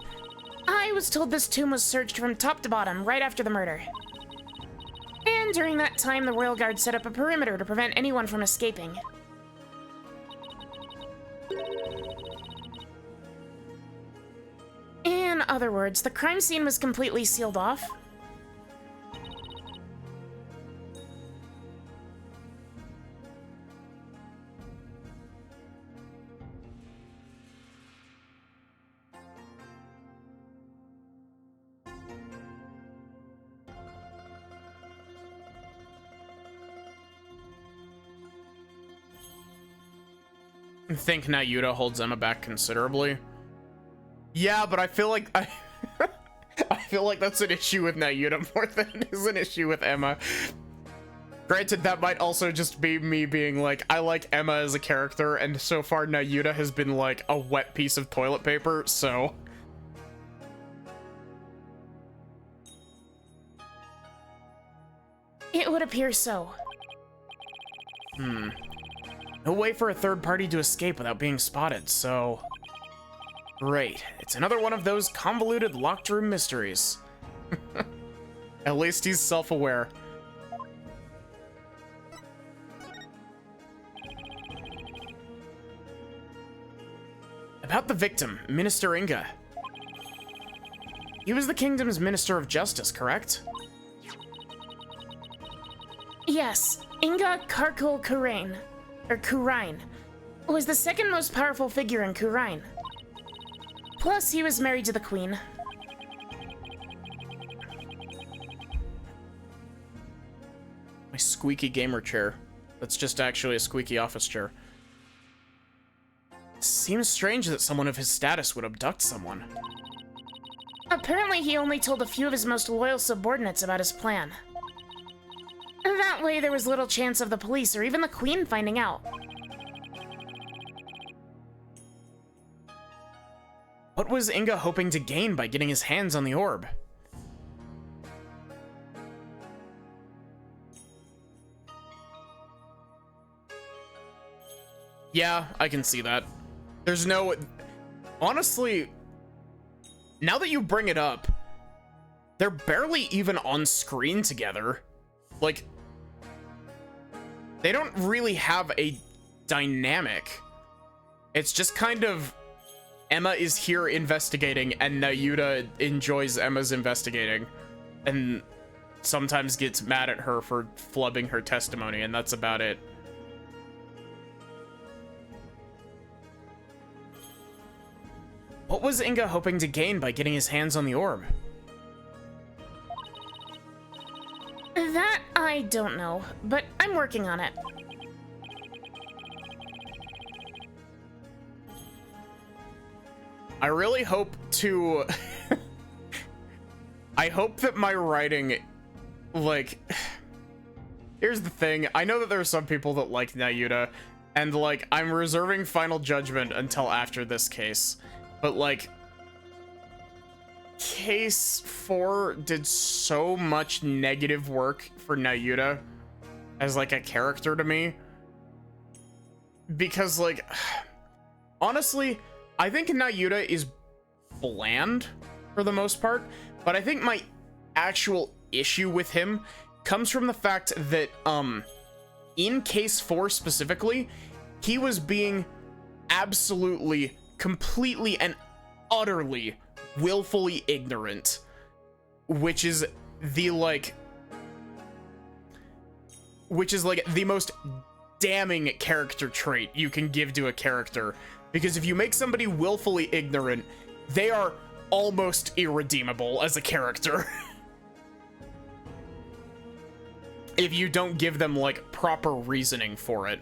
I was told this tomb was searched from top to bottom right after the murder. And during that time, the Royal Guard set up a perimeter to prevent anyone from escaping. In other words, the crime scene was completely sealed off. I think Nayuta holds Emma back considerably. Yeah, but I feel like I feel like that's an issue with Nayuta more than it is an issue with Emma. Granted, that might also just be me being like, I like Emma as a character, and so far Nayuta has been like a wet piece of toilet paper, so... It would appear so. No way for a third party to escape without being spotted, so... Great. It's another one of those convoluted locked room mysteries. At least he's self-aware. About the victim, Minister Inga. He was the kingdom's Minister of Justice, correct? Yes, Inga Karkul Khura'in, or Khura'in, was the second most powerful figure in Khura'in. Plus, he was married to the Queen. My squeaky gamer chair. That's just actually a squeaky office chair. Seems strange that someone of his status would abduct someone. Apparently, he only told a few of his most loyal subordinates about his plan. That way, there was little chance of the police or even the Queen finding out. What was Inga hoping to gain by getting his hands on the orb? Yeah, I can see that. There's no... Honestly, now that you bring it up, they're barely even on screen together. Like, they don't really have a dynamic. It's just kind of... Emma is here investigating, and Nayuta enjoys Emma's investigating, and sometimes gets mad at her for flubbing her testimony, and that's about it. What was Inga hoping to gain by getting his hands on the orb? That I don't know, but I'm working on it. I really hope to... I hope that my writing, like... Here's the thing, I know that there are some people that like Nayuta, and, like, I'm reserving final judgment until after this case. But, like... Case 4 did so much negative work for Nayuta as, like, a character to me. Because, like... Honestly... I think Nayuta is bland for the most part, but I think my actual issue with him comes from the fact that, in case 4 specifically, he was being absolutely, completely, and utterly willfully ignorant, which is the, like, the most damning character trait you can give to a character. Because if you make somebody willfully ignorant, they are almost irredeemable as a character. If you don't give them, like, proper reasoning for it.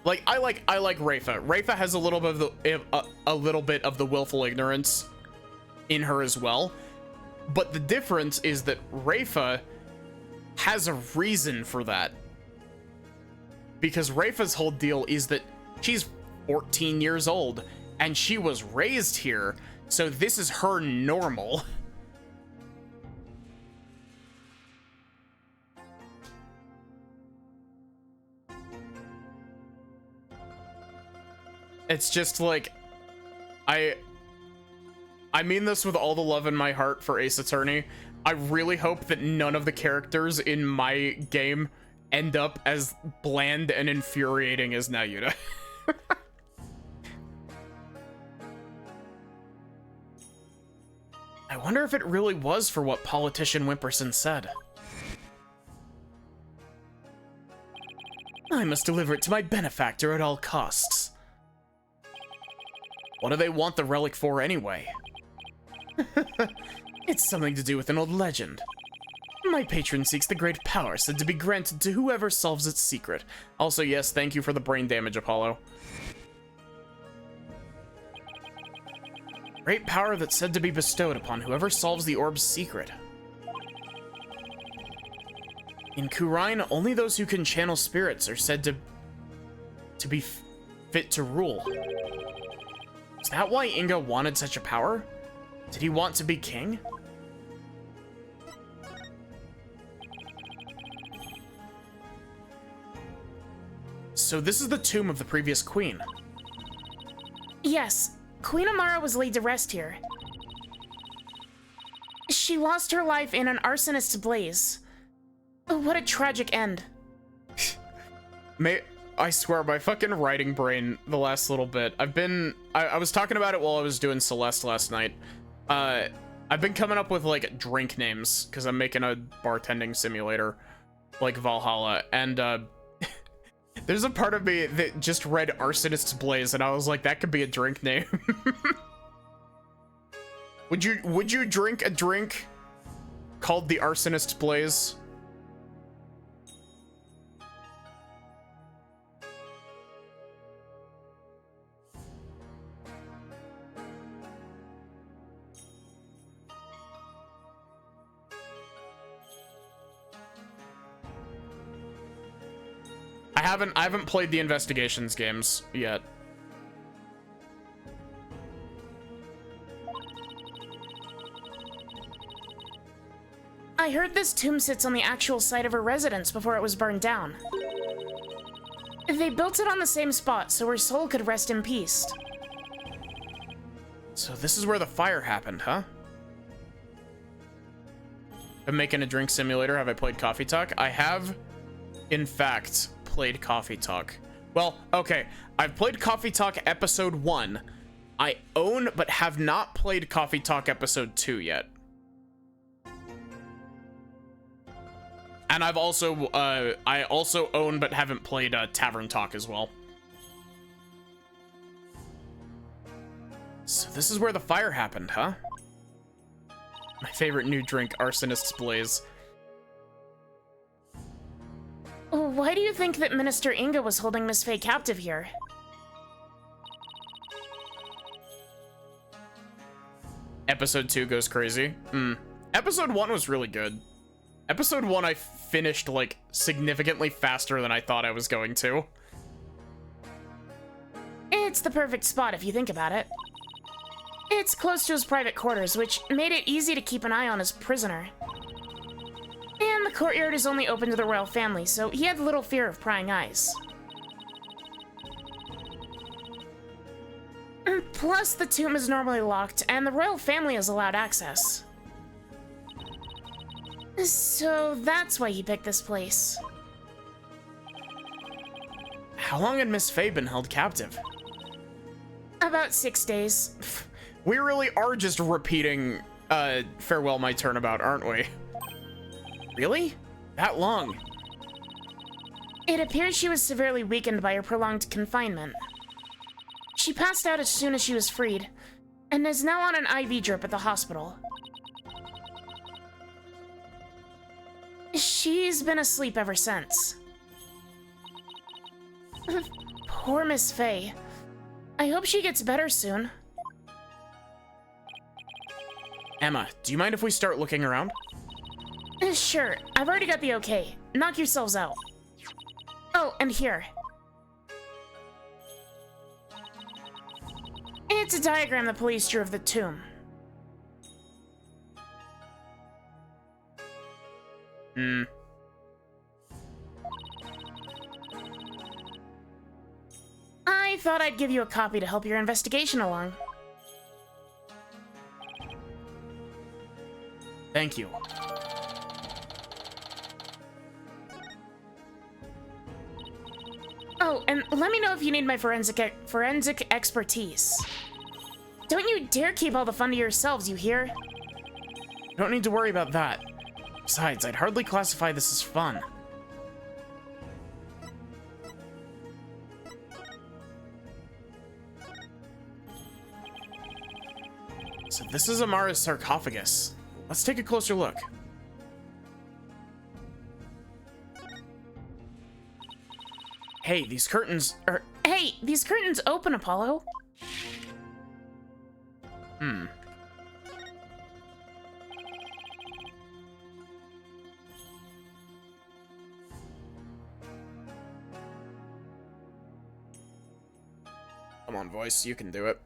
Like, I like Rayfa. Rayfa has a little bit of the willful ignorance in her as well. But the difference is that Rayfa has a reason for that. Because Rayfa's whole deal is that she's 14 years old and she was raised here, so this is her normal. It's just like, I mean this with all the love in my heart for Ace Attorney. I really hope that none of the characters in my game end up as bland and infuriating as Nayuta. I wonder if it really was for what politician Wimperson said. I must deliver it to my benefactor at all costs. What do they want the relic for anyway? It's something to do with an old legend. My patron seeks the great power said to be granted to whoever solves its secret. Also, yes, thank you for the brain damage, Apollo. Great power that's said to be bestowed upon whoever solves the orb's secret. In Khura'in, only those who can channel spirits are said to be fit to rule. Is that why Inga wanted such a power? Did he want to be king? So this is the tomb of the previous queen. Yes, Queen Amara was laid to rest here. She lost her life in an arsonist's blaze. What a tragic end. I swear, my fucking writing brain the last little bit. I was talking about it while I was doing Celeste last night. I've been coming up with, like, drink names, because I'm making a bartending simulator, like Valhalla, and, there's a part of me that just read Arsonist's Blaze, and I was like, that could be a drink name. Would you drink a drink called the Arsonist's Blaze? I haven't played the investigations games yet. I heard this tomb sits on the actual site of her residence before it was burned down. They built it on the same spot so her soul could rest in peace. So this is where the fire happened, huh? I'm making a drink simulator. Have I played Coffee Talk? I have, in fact, played Coffee Talk. Well, okay, I've played Coffee Talk episode 1. I own but have not played Coffee Talk episode 2 yet. And I also own but haven't played Tavern Talk as well. So this is where the fire happened, huh? My favorite new drink, Arsonist's Blaze. Why do you think that Minister Inga was holding Miss Faye captive here? Episode 2 goes crazy. Episode 1 was really good. Episode 1 I finished, like, significantly faster than I thought I was going to. It's the perfect spot if you think about it. It's close to his private quarters, which made it easy to keep an eye on his prisoner. And the courtyard is only open to the royal family, so he had little fear of prying eyes. Plus, the tomb is normally locked, and the royal family is allowed access. So that's why he picked this place. How long had Miss Faye been held captive? About 6 days. We really are just repeating Farewell My Turnabout, aren't we? Really? That long? It appears she was severely weakened by her prolonged confinement. She passed out as soon as she was freed, and is now on an IV drip at the hospital. She's been asleep ever since. Poor Miss Faye. I hope she gets better soon. Emma, do you mind if we start looking around? Sure, I've already got the okay. Knock yourselves out. Oh, and here. It's a diagram the police drew of the tomb. I thought I'd give you a copy to help your investigation along. Thank you. Oh, and let me know if you need my forensic expertise. Don't you dare keep all the fun to yourselves, you hear? Don't need to worry about that. Besides, I'd hardly classify this as fun. So this is Amara's sarcophagus. Let's take a closer look. Hey, these curtains are... Hey, these curtains open, Apollo. Come on, voice, you can do it.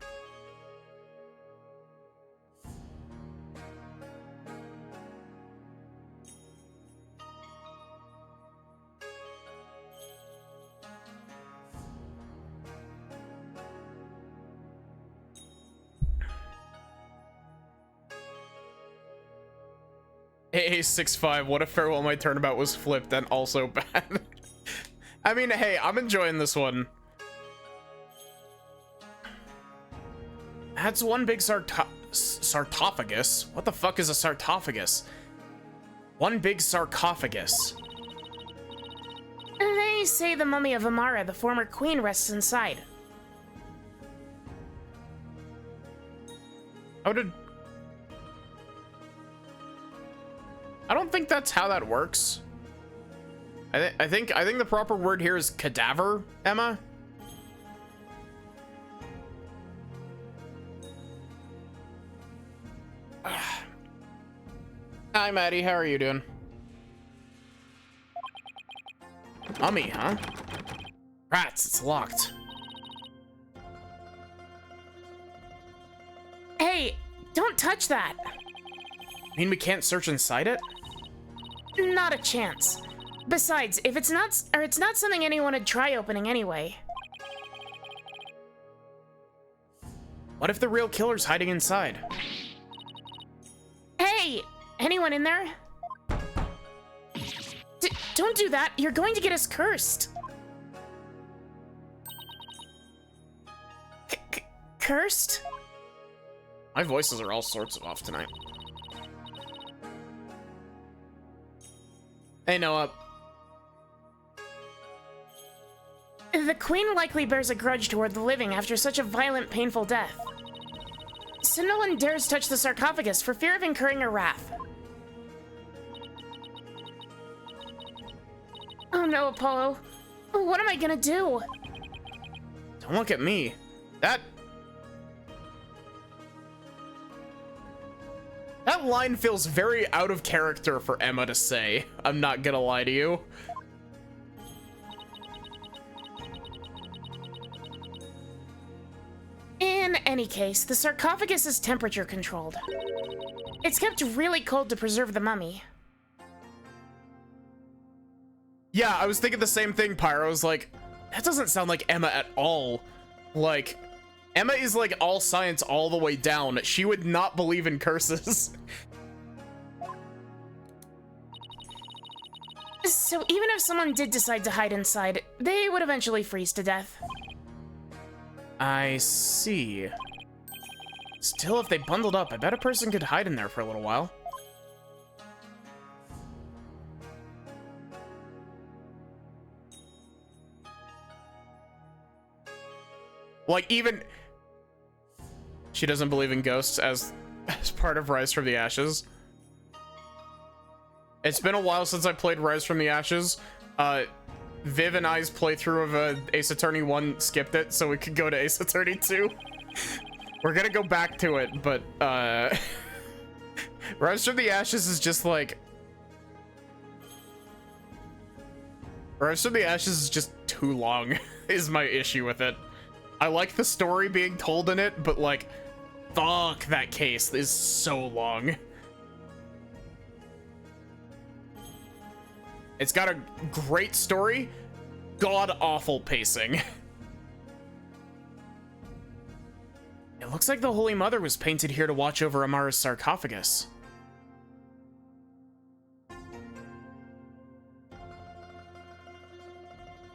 AA65, what if Farewell My Turnabout was flipped and also bad? I mean, hey, I'm enjoying this one. That's one big sarcophagus. What the fuck is a sarcophagus? One big sarcophagus. They say the mummy of Amara, the former queen, rests inside. How did... I don't think that's how that works. I think the proper word here is cadaver, Emma. Hi, Maddie. How are you doing? Mummy, huh? Rats, it's locked. Hey, don't touch that. Mean we can't search inside it? Not a chance. Besides, if it's not something anyone would try opening anyway. What if the real killer's hiding inside? Hey, anyone in there? Don't do that. You're going to get us cursed. Cursed? My voices are all sorts of off tonight. Hey, Noah. The queen likely bears a grudge toward the living after such a violent, painful death. So no one dares touch the sarcophagus for fear of incurring her wrath. Oh no, Apollo. What am I gonna do? Don't look at me. That line feels very out of character for Emma to say. I'm not gonna lie to you. In any case, the sarcophagus is temperature controlled. It's kept really cold to preserve the mummy. Yeah, I was thinking the same thing, Pyro. I was like, that doesn't sound like Emma at all. Like, Emma is like all science all the way down. She would not believe in curses. So even if someone did decide to hide inside, they would eventually freeze to death. I see. Still, if they bundled up, I bet a person could hide in there for a little while. Like, even... She doesn't believe in ghosts as part of Rise from the Ashes. It's been a while since I played Rise from the Ashes. Viv and I's playthrough of Ace Attorney 1 skipped it, so we could go to Ace Attorney 2. We're gonna go back to it, but Rise from the Ashes is just like... Rise from the Ashes is just too long, is my issue with it. I like the story being told in it, but like, fuck, that case is so long. It's got a great story, god-awful pacing. It looks like the Holy Mother was painted here to watch over Amara's sarcophagus.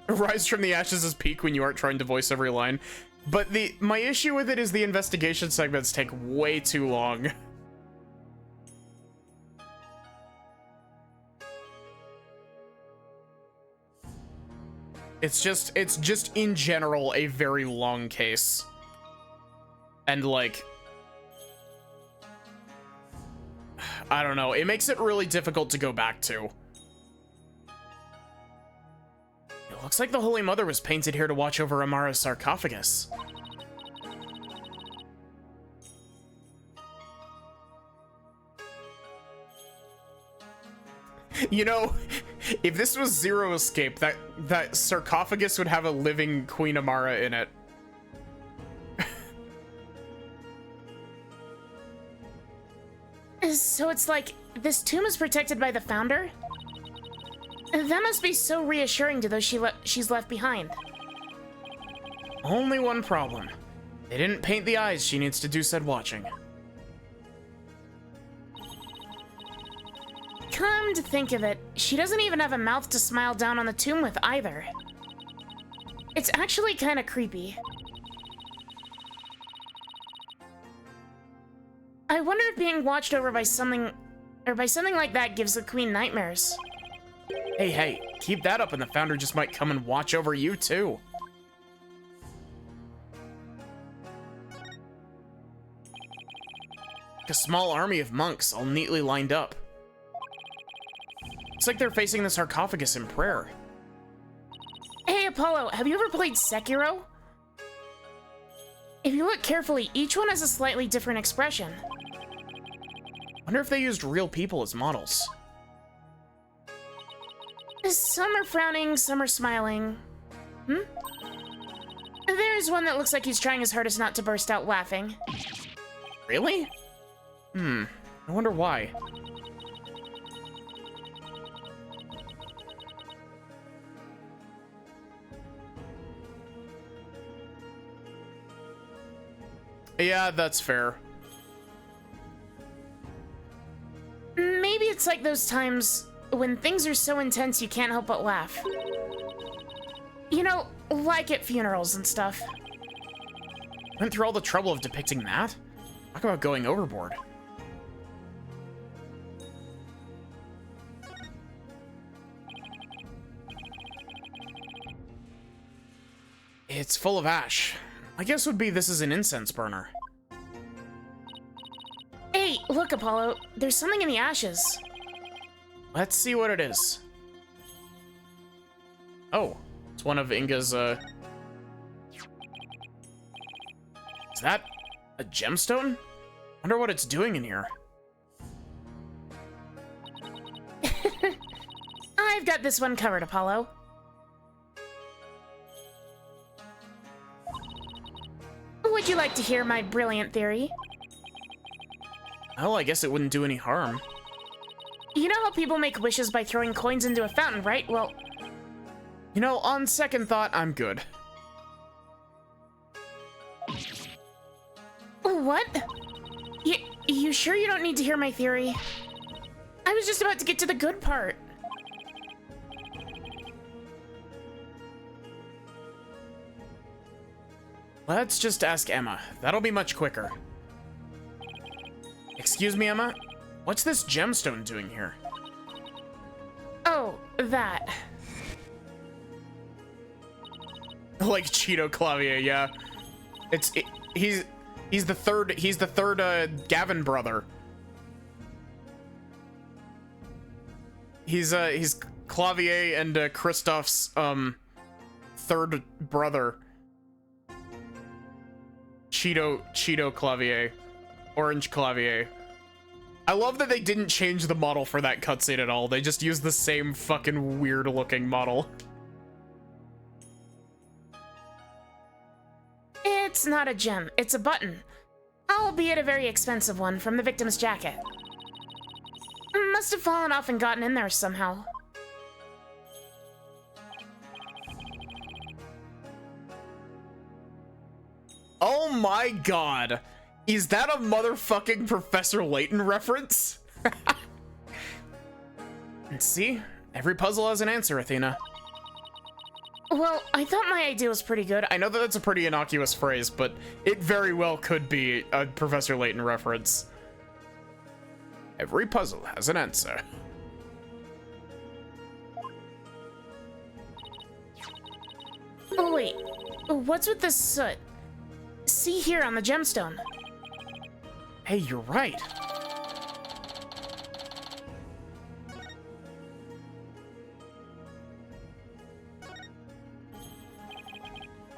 Rise from the Ashes is peak when you aren't trying to voice every line. But my issue with it is the investigation segments take way too long. It's just in general a very long case. And like, I don't know, it makes it really difficult to go back to. It looks like the Holy Mother was painted here to watch over Amara's sarcophagus. You know, if this was Zero Escape, that sarcophagus would have a living Queen Amara in it. So it's like, this tomb is protected by the founder? That must be so reassuring to those she's left behind. Only one problem. They didn't paint the eyes she needs to do said watching. Come to think of it, she doesn't even have a mouth to smile down on the tomb with either. It's actually kind of creepy. I wonder if being watched over by something like that gives the queen nightmares. Hey, keep that up and the founder just might come and watch over you too. Like a small army of monks all neatly lined up. It's like they're facing the sarcophagus in prayer. Hey Apollo, have you ever played Sekiro? If you look carefully, each one has a slightly different expression. Wonder if they used real people as models. Some are frowning, some are smiling. There's one that looks like he's trying his hardest not to burst out laughing. Really? I wonder why. Yeah, that's fair. Maybe it's like those times when things are so intense you can't help but laugh. You know, like at funerals and stuff. Went through all the trouble of depicting that? Talk about going overboard. It's full of ash. My guess would be this is an incense burner. Hey, look Apollo, there's something in the ashes. Let's see what it is. Oh, it's one of Inga's, Is that a gemstone? Wonder what it's doing in here. I've got this one covered, Apollo. Would you like to hear my brilliant theory? Well, I guess it wouldn't do any harm. You know how people make wishes by throwing coins into a fountain, right? Well, You know, on second thought, I'm good. what? You sure you don't need to hear my theory? I was just about to get to the good part. Let's just ask Emma. That'll be much quicker. Excuse me, Emma? What's this gemstone doing here? Oh, that. Like Cheeto Clavier, yeah. He's the third Gavin brother. He's Clavier and Kristoff's third brother. Cheeto Clavier. Orange Clavier. I love that they didn't change the model for that cutscene at all. They just used the same fucking weird looking model. It's not a gem, it's a button. Albeit a very expensive one from the victim's jacket. Must have fallen off and gotten in there somehow. Oh my god. Is that a motherfucking Professor Layton reference? See? Every puzzle has an answer, Athena. Well, I thought my idea was pretty good. I know that that's a pretty innocuous phrase, but it very well could be a Professor Layton reference. Every puzzle has an answer. Oh wait, what's with this soot? See here on the gemstone. Hey, you're right.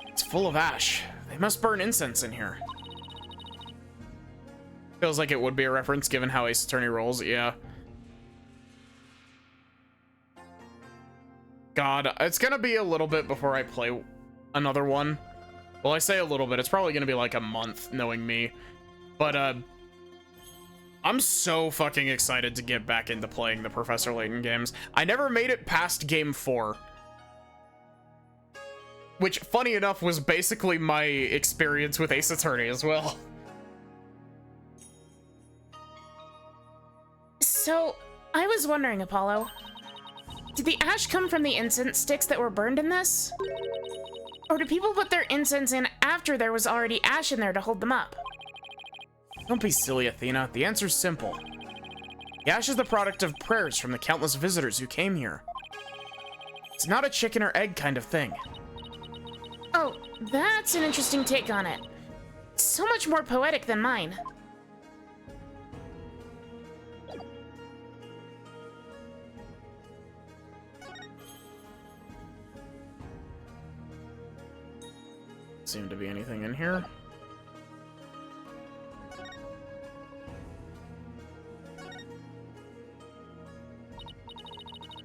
It's full of ash. They must burn incense in here. Feels like it would be a reference given how Ace Attorney rolls, yeah. God, it's gonna be a little bit before I play another one. Well, I say a little bit, it's probably gonna be like a month, knowing me. But, I'm so fucking excited to get back into playing the Professor Layton games. I never made it past Game 4. Which, funny enough, was basically my experience with Ace Attorney as well. So, I was wondering, Apollo. Did the ash come from the incense sticks that were burned in this? Or do people put their incense in after there was already ash in there to hold them up? Don't be silly, Athena. The answer's simple. The ash is the product of prayers from the countless visitors who came here. It's not a chicken or egg kind of thing. Oh, that's an interesting take on it. So much more poetic than mine. Seem to be anything in here.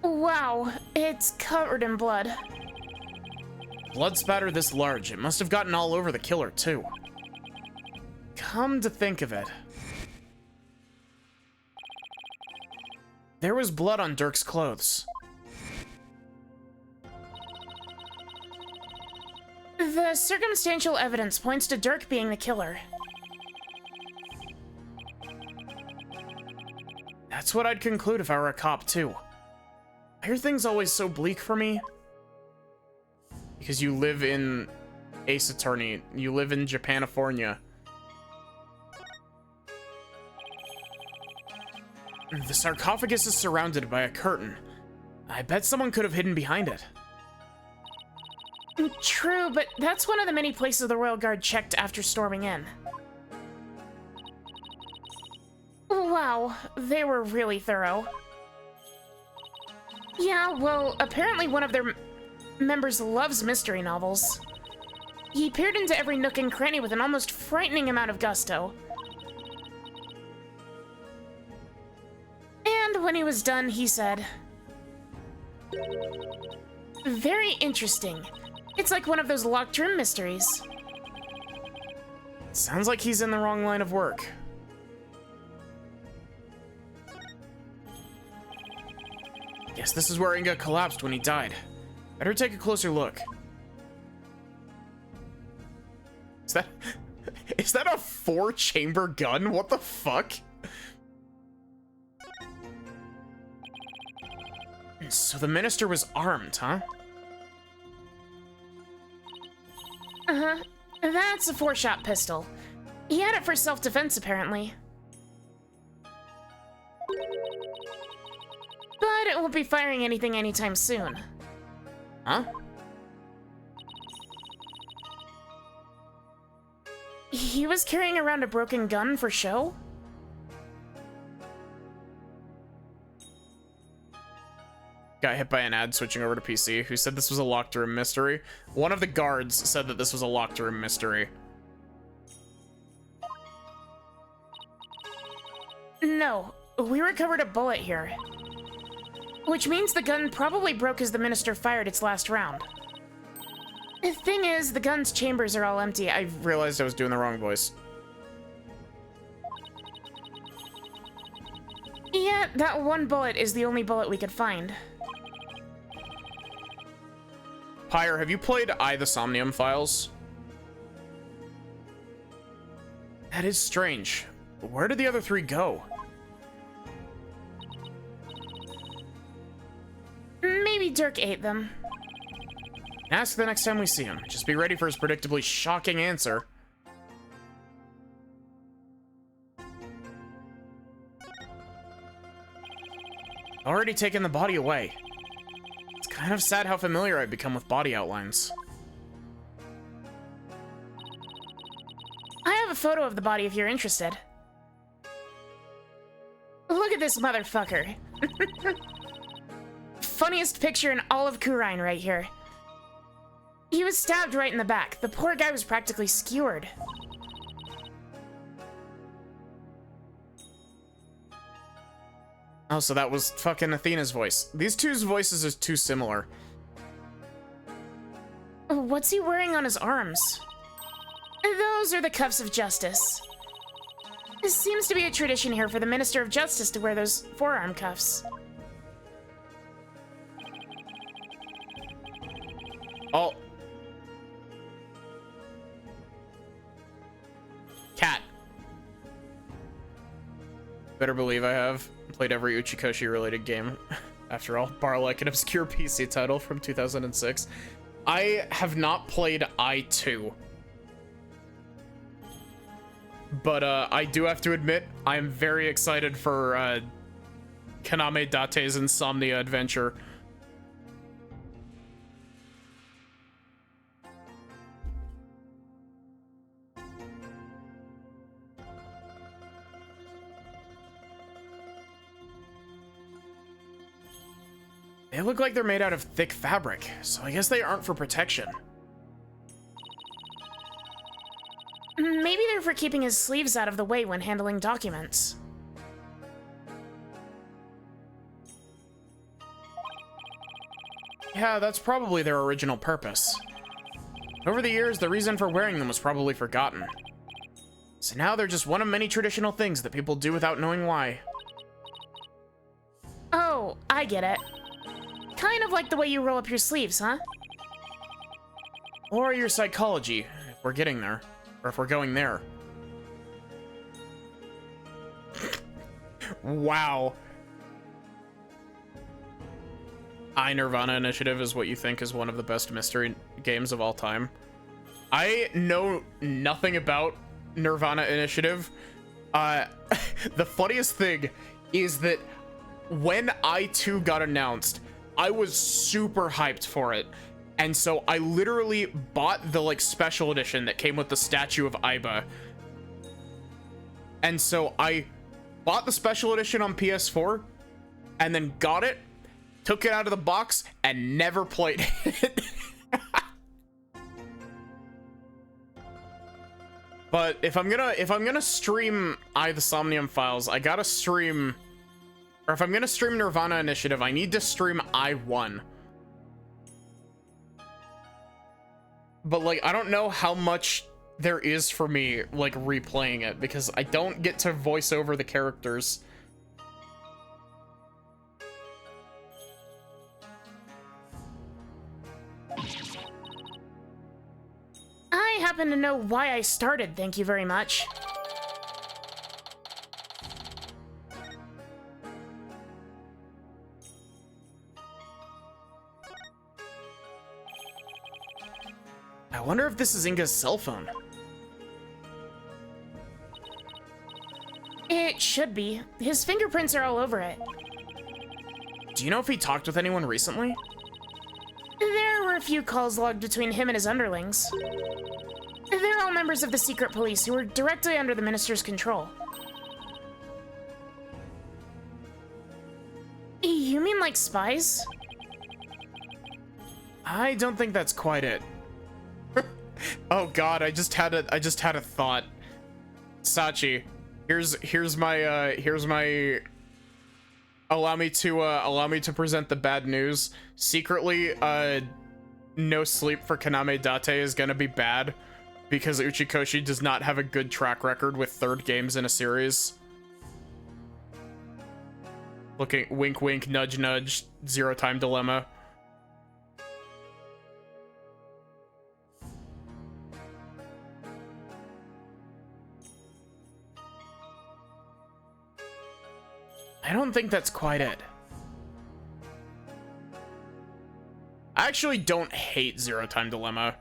Wow, it's covered in blood. Blood spatter this large. It must have gotten all over the killer, too. Come to think of it. There was blood on Dirk's clothes. The circumstantial evidence points to Dirk being the killer. That's what I'd conclude if I were a cop, too. Why are things always so bleak for me? Because you live in Ace Attorney. You live in Japanifornia. The sarcophagus is surrounded by a curtain. I bet someone could have hidden behind it. True, but that's one of the many places the Royal Guard checked after storming in. Wow, they were really thorough. Yeah, well, apparently one of their members loves mystery novels. He peered into every nook and cranny with an almost frightening amount of gusto. And when he was done, he said, "Very interesting. It's like one of those locked room mysteries." Sounds like he's in the wrong line of work. Guess this is where Inga collapsed when he died. Better take a closer look. Is that a 4-chamber gun? What the fuck? So the minister was armed, huh? Uh-huh. That's a 4-shot pistol. He had it for self-defense, apparently. But it won't be firing anything anytime soon. Huh? He was carrying around a broken gun for show? Got hit by an ad switching over to PC who said this was a locked room mystery. One of the guards said that this was a locked room mystery. No, we recovered a bullet here. Which means the gun probably broke as the minister fired its last round. The thing is, the gun's chambers are all empty. I realized I was doing the wrong voice. Yeah, that one bullet is the only bullet we could find. Pyre, have you played The Somnium Files? That is strange. Where did the other three go? Maybe Dirk ate them. Ask the next time we see him. Just be ready for his predictably shocking answer. Already taken the body away. It's kind of sad how familiar I've become with body outlines. I have a photo of the body if you're interested. Look at this motherfucker. Funniest picture in all of Khura'in right here. He was stabbed right in the back. The poor guy was practically skewered. Oh, so that was fucking Athena's voice. These two's voices are too similar. What's he wearing on his arms? Those are the cuffs of justice. This seems to be a tradition here for the Minister of Justice to wear those forearm cuffs. Oh. Cat. Better believe I have played every Uchikoshi related game. After all, bar like an obscure PC title from 2006. I have not played I2. But I do have to admit, I am very excited for Kaname Date's Insomnia adventure. They look like they're made out of thick fabric, so I guess they aren't for protection. Maybe they're for keeping his sleeves out of the way when handling documents. Yeah, that's probably their original purpose. Over the years, the reason for wearing them was probably forgotten. So now they're just one of many traditional things that people do without knowing why. Oh, I get it. Kind of like the way you roll up your sleeves, huh? Or your psychology, if we're getting there. Or if we're going there. Wow. Nirvana Initiative is what you think is one of the best mystery games of all time. I know nothing about Nirvana Initiative. The funniest thing is that when I2 got announced, I was super hyped for it. And so I literally bought the like special edition that came with the statue of Aiba. And so I bought the special edition on PS4 and then got it, took it out of the box, and never played it. But if I'm gonna stream The Somnium Files, I gotta stream, or if I'm gonna stream Nirvana Initiative, I need to stream I1. But like, I don't know how much there is for me like replaying it because I don't get to voice over the characters. I happen to know why I started, thank you very much. I wonder if this is Inga's cell phone. It should be. His fingerprints are all over it. Do you know if he talked with anyone recently? There were a few calls logged between him and his underlings. They're all members of the secret police who are directly under the minister's control. You mean like spies? I don't think that's quite it. Oh god, I just had a thought. Sachi, here's my allow me to present the bad news. Secretly, no sleep for Kaname Date is gonna be bad because Uchikoshi does not have a good track record with third games in a series. Looking, wink wink, nudge nudge, Zero Time Dilemma. I don't think that's quite it. I actually don't hate Zero Time Dilemma.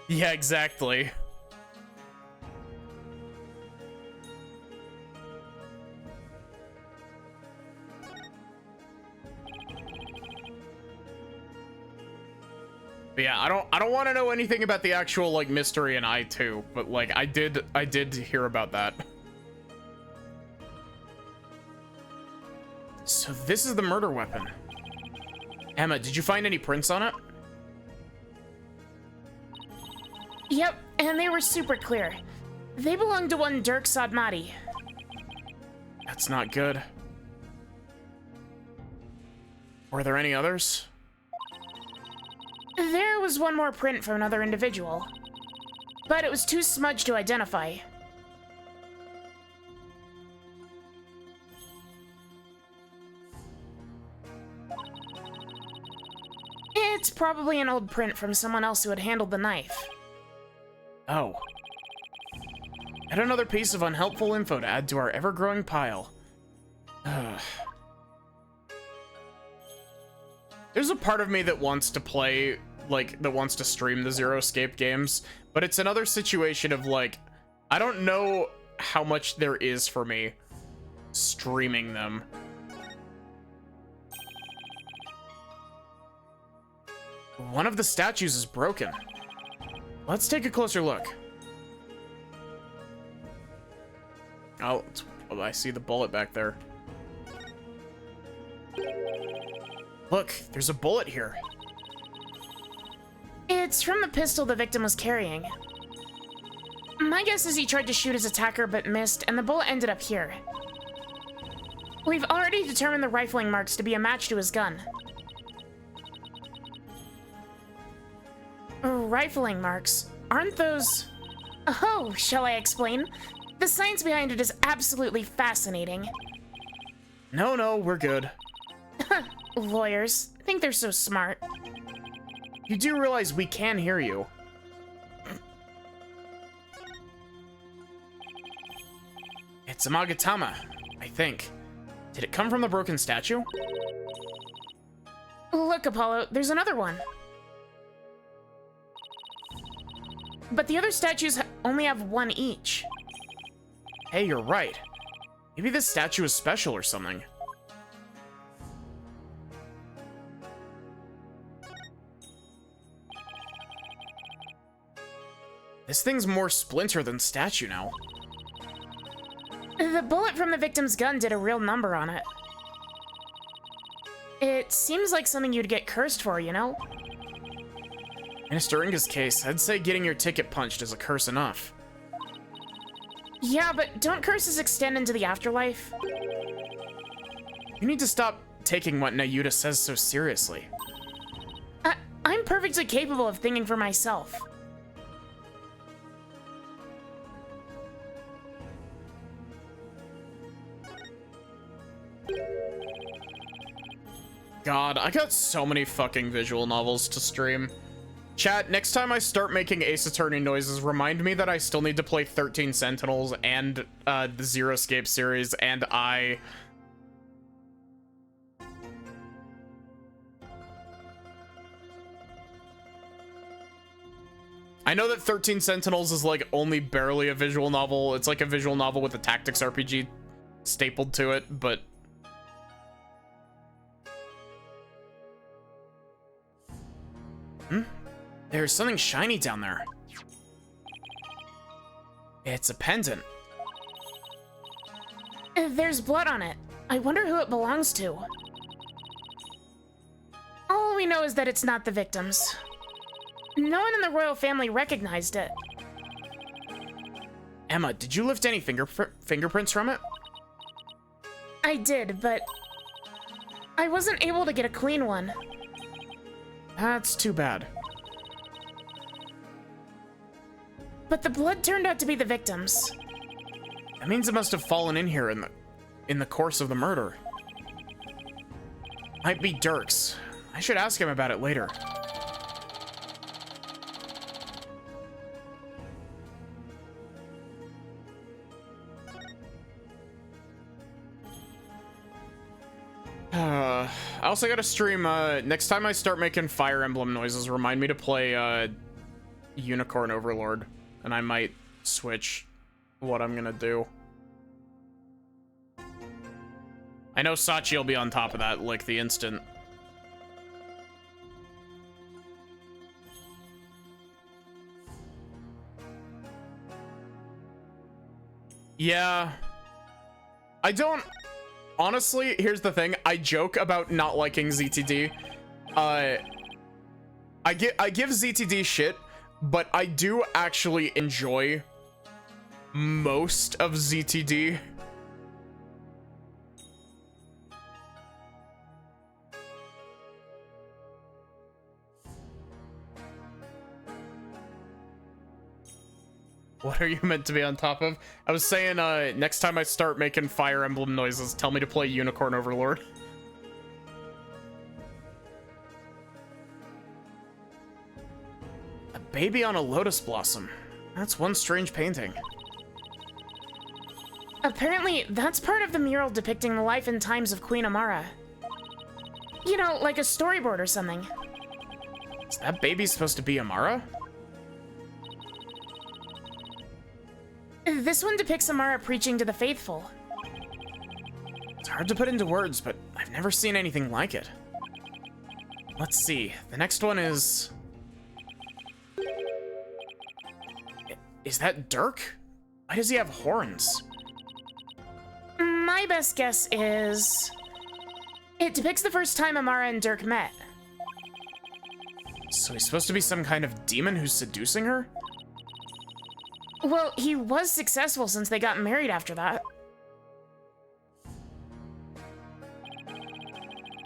Yeah, exactly. But yeah, I don't want to know anything about the actual like mystery in I2, but like I did hear about that. So this is the murder weapon. Emma, did you find any prints on it? Yep, and they were super clear. They belong to one Dirk Sadmati. That's not good. Were there any others? There was one more print from another individual, but it was too smudged to identify. It's probably an old print from someone else who had handled the knife. Oh. Yet another piece of unhelpful info to add to our ever-growing pile. There's a part of me that wants to play, like, that wants to stream the Zero Escape games, but it's another situation of, like, I don't know how much there is for me streaming them. One of the statues is broken. Let's take a closer look. Oh, I see the bullet back there. Look, there's a bullet here. It's from the pistol the victim was carrying. My guess is he tried to shoot his attacker but missed, and the bullet ended up here. We've already determined the rifling marks to be a match to his gun. Rifling marks? Aren't those... Oh, shall I explain? The science behind it is absolutely fascinating. No, we're good. Lawyers think they're so smart. You do realize we can hear you. It's a Magatama, I think. Did it come from the broken statue? Look, Apollo, there's another one. But the other statues only have one each. Hey, you're right. Maybe this statue is special or something. This thing's more splinter than statue now. The bullet from the victim's gun did a real number on it. It seems like something you'd get cursed for, you know? In Astaringa's case, I'd say getting your ticket punched is a curse enough. Yeah, but don't curses extend into the afterlife? You need to stop taking what Nayuta says so seriously. I'm perfectly capable of thinking for myself. God, I got so many fucking visual novels to stream. Chat, next time I start making Ace Attorney noises, remind me that I still need to play 13 Sentinels and the Zero Escape series, and I know that 13 Sentinels is like only barely a visual novel. It's like a visual novel with a tactics RPG stapled to it, but... There's something shiny down there. It's a pendant. There's blood on it. I wonder who it belongs to. All we know is that it's not the victims. No one in the royal family recognized it. Emma, did you lift any fingerprints from it? I did, but I wasn't able to get a clean one. That's too bad. But the blood turned out to be the victims. That means it must have fallen in here in the course of the murder. Might be Dirk's. I should ask him about it later. I also gotta stream, next time I start making Fire Emblem noises, remind me to play, Unicorn Overlord, and I might switch what I'm gonna do. I know Sachi will be on top of that, like, the instant. Yeah. I don't... Honestly, here's the thing. I joke about not liking ZTD. I give ZTD shit, but I do actually enjoy most of ZTD. What are you meant to be on top of? I was saying, next time I start making Fire Emblem noises, tell me to play Unicorn Overlord. A baby on a lotus blossom. That's one strange painting. Apparently, that's part of the mural depicting the life and times of Queen Amara. You know, like a storyboard or something. Is that baby supposed to be Amara? This one depicts Amara preaching to the faithful. It's hard to put into words, but I've never seen anything like it. Let's see. The next one is... Is that Dirk? Why does he have horns? My best guess is... it depicts the first time Amara and Dirk met. So he's supposed to be some kind of demon who's seducing her? Well, he was successful since they got married after that.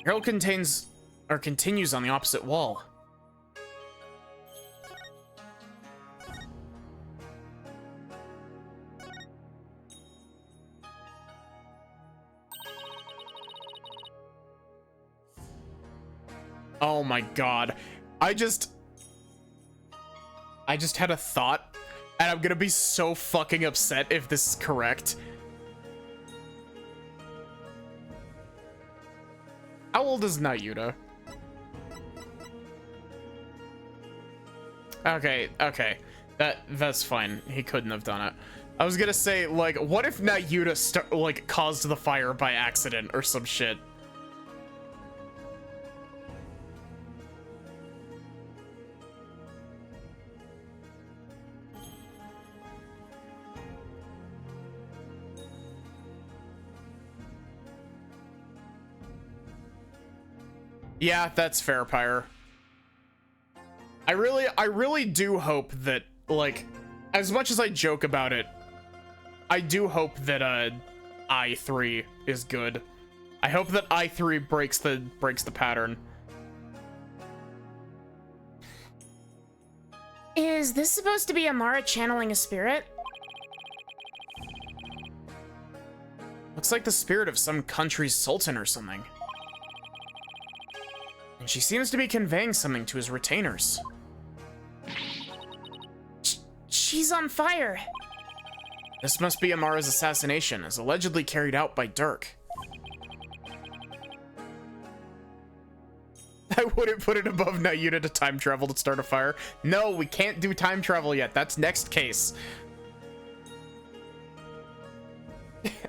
Mural continues on the opposite wall. Oh my god. I just had a thought. And I'm gonna be so fucking upset if this is correct. How old is Nayuta? Okay. That's fine. He couldn't have done it. I was gonna say, like, what if Nayuta caused the fire by accident or some shit? Yeah, that's fair, Pyre. I really do hope that, like, as much as I joke about it, I do hope that I3 is good. I hope that I3 breaks the pattern. Is this supposed to be Amara channeling a spirit? Looks like the spirit of some country's sultan or something. And she seems to be conveying something to his retainers. She's on fire. This must be Amara's assassination, as allegedly carried out by Dirk. I wouldn't put it above Nayuta to time travel to start a fire. No, we can't do time travel yet. That's next case.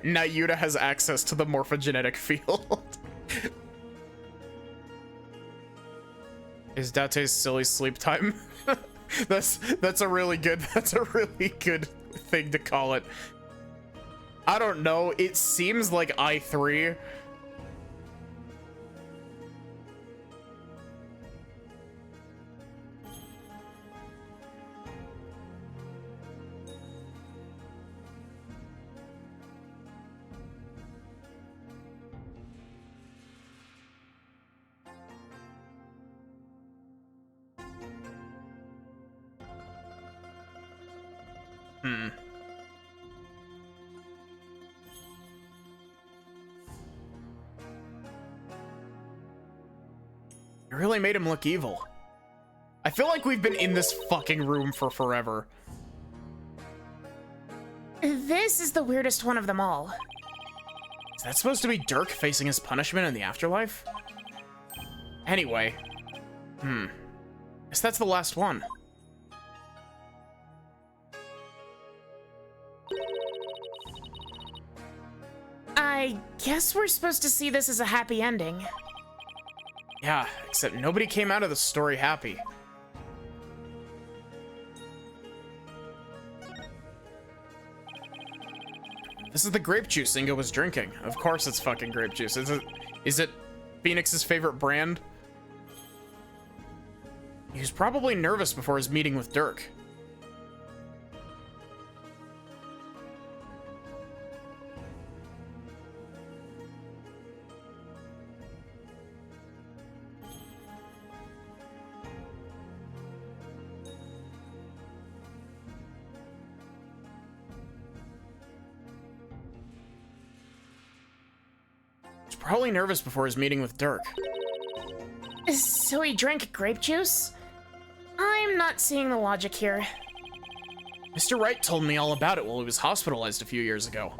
Nayuta has access to the morphogenetic field. Is Date's silly sleep time? that's a really good thing to call it. I don't know, it seems like I3. You really made him look evil. I feel like we've been in this fucking room for forever. This is the weirdest one of them all. Is that supposed to be Dirk facing his punishment in the afterlife? Anyway. Guess that's the last one. I guess we're supposed to see this as a happy ending. Yeah, except nobody came out of the story happy. This is the grape juice Inga was drinking. Of course it's fucking grape juice. Is it Phoenix's favorite brand? He was probably nervous before his meeting with Dirk. Probably nervous before his meeting with Dirk. So he drank grape juice? I'm not seeing the logic here. Mr. Wright told me all about it while he was hospitalized a few years ago.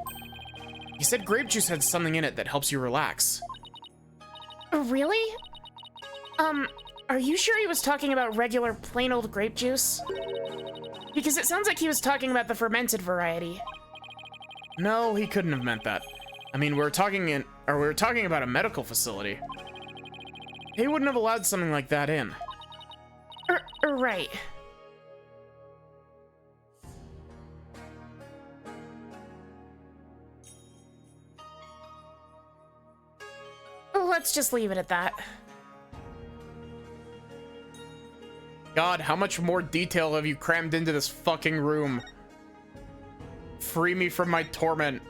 He said grape juice had something in it that helps you relax. Really? Are you sure he was talking about regular plain old grape juice? Because it sounds like he was talking about the fermented variety. No, he couldn't have meant that. I mean, we were talking about a medical facility. He wouldn't have allowed something like that in. Right. Let's just leave it at that. God, how much more detail have you crammed into this fucking room? Free me from my torment.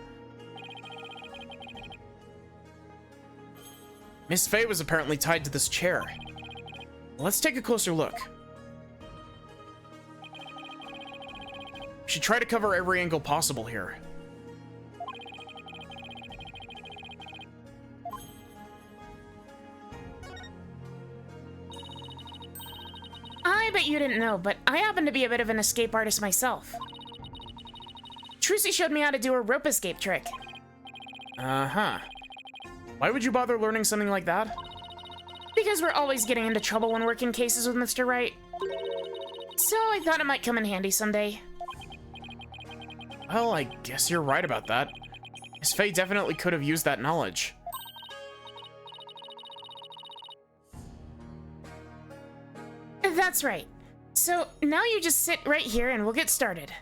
Miss Faye was apparently tied to this chair. Let's take a closer look. We should try to cover every angle possible here. I bet you didn't know, but I happen to be a bit of an escape artist myself. Trucy showed me how to do a rope escape trick. Uh-huh. Why would you bother learning something like that? Because we're always getting into trouble when working cases with Mr. Wright. So I thought it might come in handy someday. Well, I guess you're right about that. Miss Faye definitely could have used that knowledge. That's right. So now you just sit right here and we'll get started.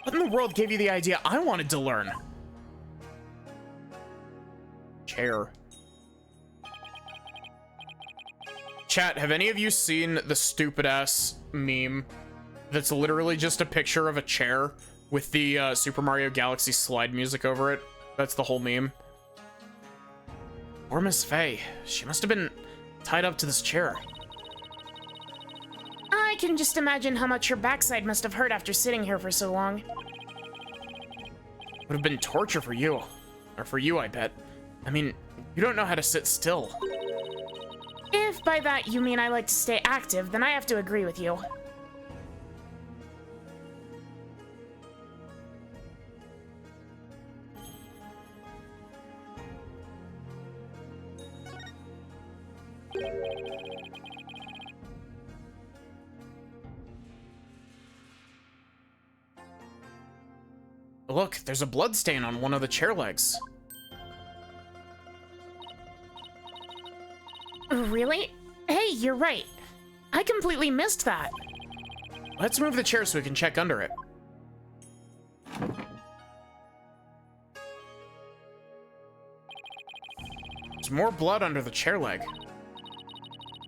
What in the world gave you the idea I wanted to learn? Chair. Chat, have any of you seen the stupid-ass meme that's literally just a picture of a chair with the Super Mario Galaxy slide music over it? That's the whole meme. Poor Miss Faye. She must have been tied up to this chair. I can just imagine how much her backside must have hurt after sitting here for so long. Would have been torture for you. Or for you, I bet. I mean, you don't know how to sit still. If by that you mean I like to stay active, then I have to agree with you. Look, there's a blood stain on one of the chair legs. Really? Hey, you're right. I completely missed that. Let's move the chair so we can check under it. There's more blood under the chair leg.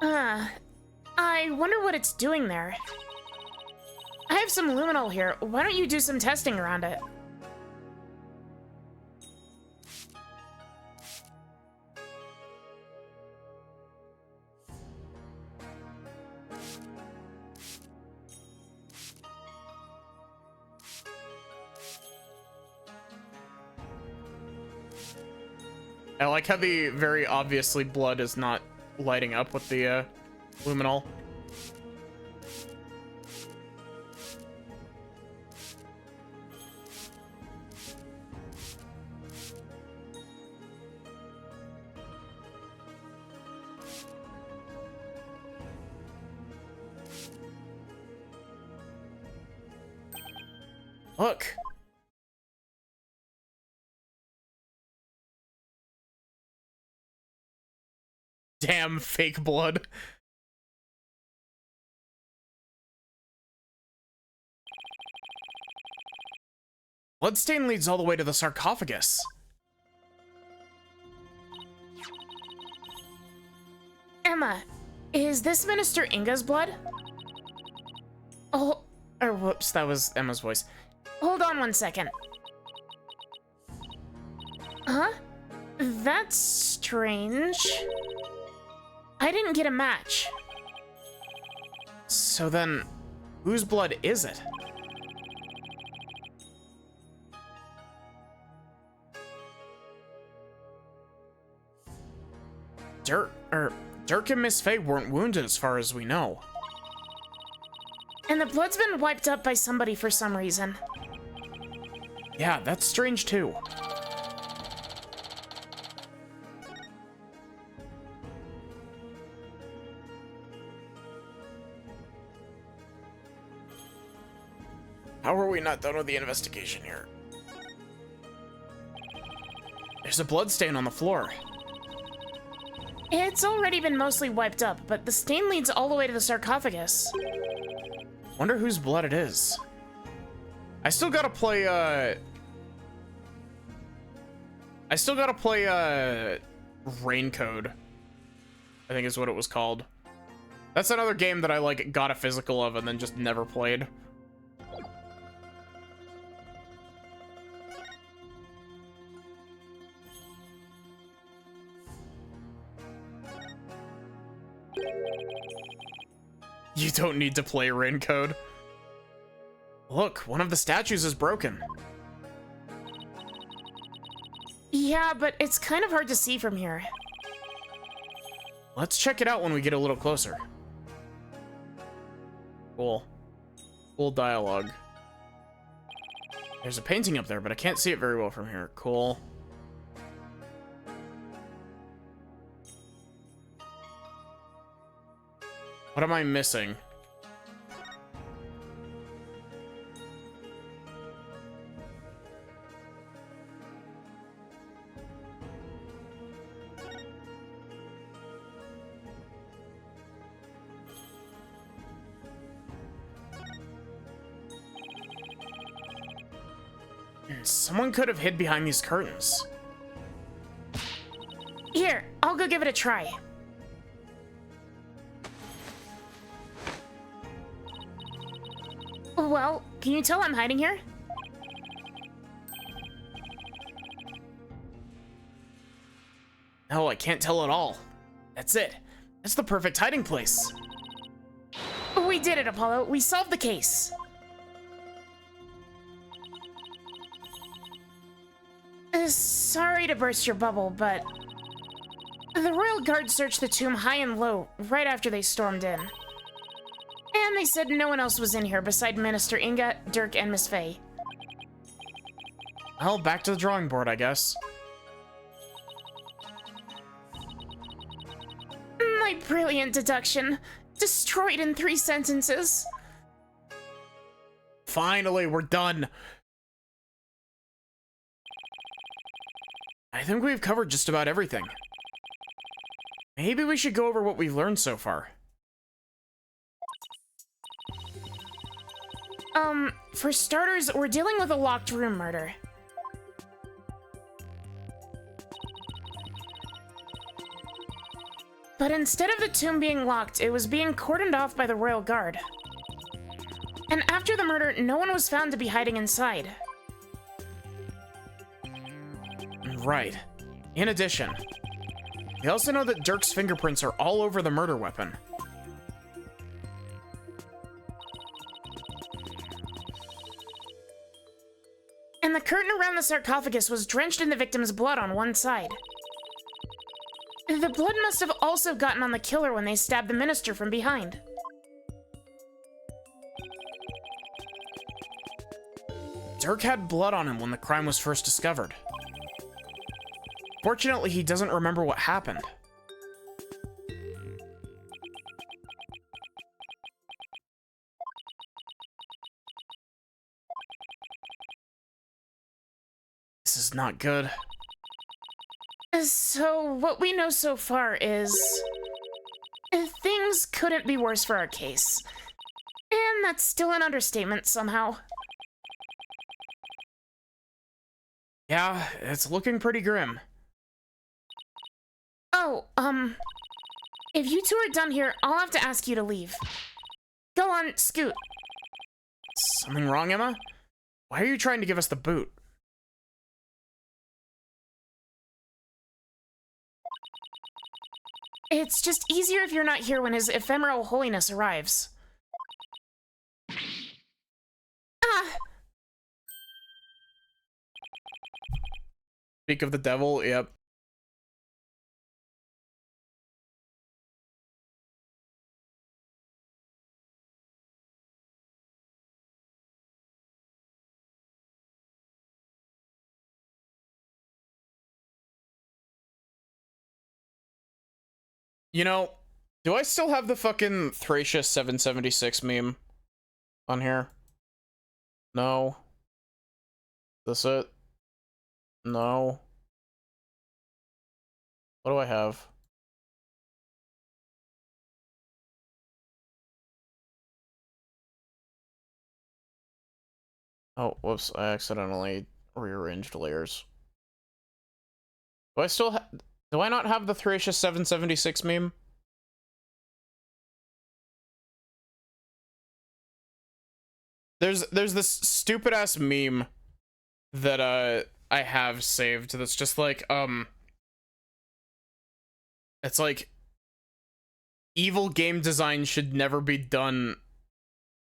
I wonder what it's doing there. I have some luminol here. Why don't you do some testing around it? I like how the very obviously blood is not lighting up with the luminol. Look. Damn fake blood. Bloodstain leads all the way to the sarcophagus. Emma, is this Minister Inga's blood? Oh, Or whoops, that was Emma's voice. hold on one second. Huh? That's strange. I didn't get a match. So then, whose blood is it? Dirk and Miss Faye weren't wounded as far as we know. And the blood's been wiped up by somebody for some reason. Yeah, that's strange too. How are we not done with the investigation here? There's a blood stain on the floor. It's already been mostly wiped up, but the stain leads all the way to the sarcophagus. Wonder whose blood it is. I still gotta play, Raincode, I think is what it was called. That's another game that I, like, got a physical of and then just never played. You don't need to play Raincode. Look, one of the statues is broken. Yeah, but it's kind of hard to see from here. Let's check it out when we get a little closer. Cool. Cool dialogue. There's a painting up there, but I can't see it very well from here. Cool. What am I missing? Someone could have hid behind these curtains. Here, I'll go give it a try. Well, can you tell I'm hiding here? No, I can't tell at all. That's it. That's the perfect hiding place. We did it, Apollo. We solved the case. Sorry to burst your bubble, but the Royal Guard searched the tomb high and low right after they stormed in. And they said no one else was in here beside Minister Inga, Dirk, and Miss Faye. Well, back to the drawing board, I guess. My brilliant deduction. Destroyed in 3 sentences. Finally, we're done. I think we've covered just about everything. Maybe we should go over what we've learned so far. For starters, we're dealing with a locked room murder. But instead of the tomb being locked, it was being cordoned off by the Royal Guard. And after the murder, no one was found to be hiding inside. Right. In addition, we also know that Dirk's fingerprints are all over the murder weapon. And the curtain around the sarcophagus was drenched in the victim's blood on one side. The blood must have also gotten on the killer when they stabbed the minister from behind. Dirk had blood on him when the crime was first discovered. Fortunately, he doesn't remember what happened. This is not good. So, what we know so far is... things couldn't be worse for our case. And that's still an understatement somehow. Yeah, it's looking pretty grim. Oh, if you two are done here, I'll have to ask you to leave. Go on, scoot. Something wrong, Emma? Why are you trying to give us the boot? It's just easier if you're not here when His Ephemeral Holiness arrives. Ah! Speak of the devil, yep. You know, do I still have the fucking Thracia 776 meme on here? No. This it? No. What do I have? Oh, whoops, I accidentally rearranged layers. Do I still do I not have the Thracia 776 meme? There's this stupid ass meme that I have saved that's just like it's like evil game design should never be done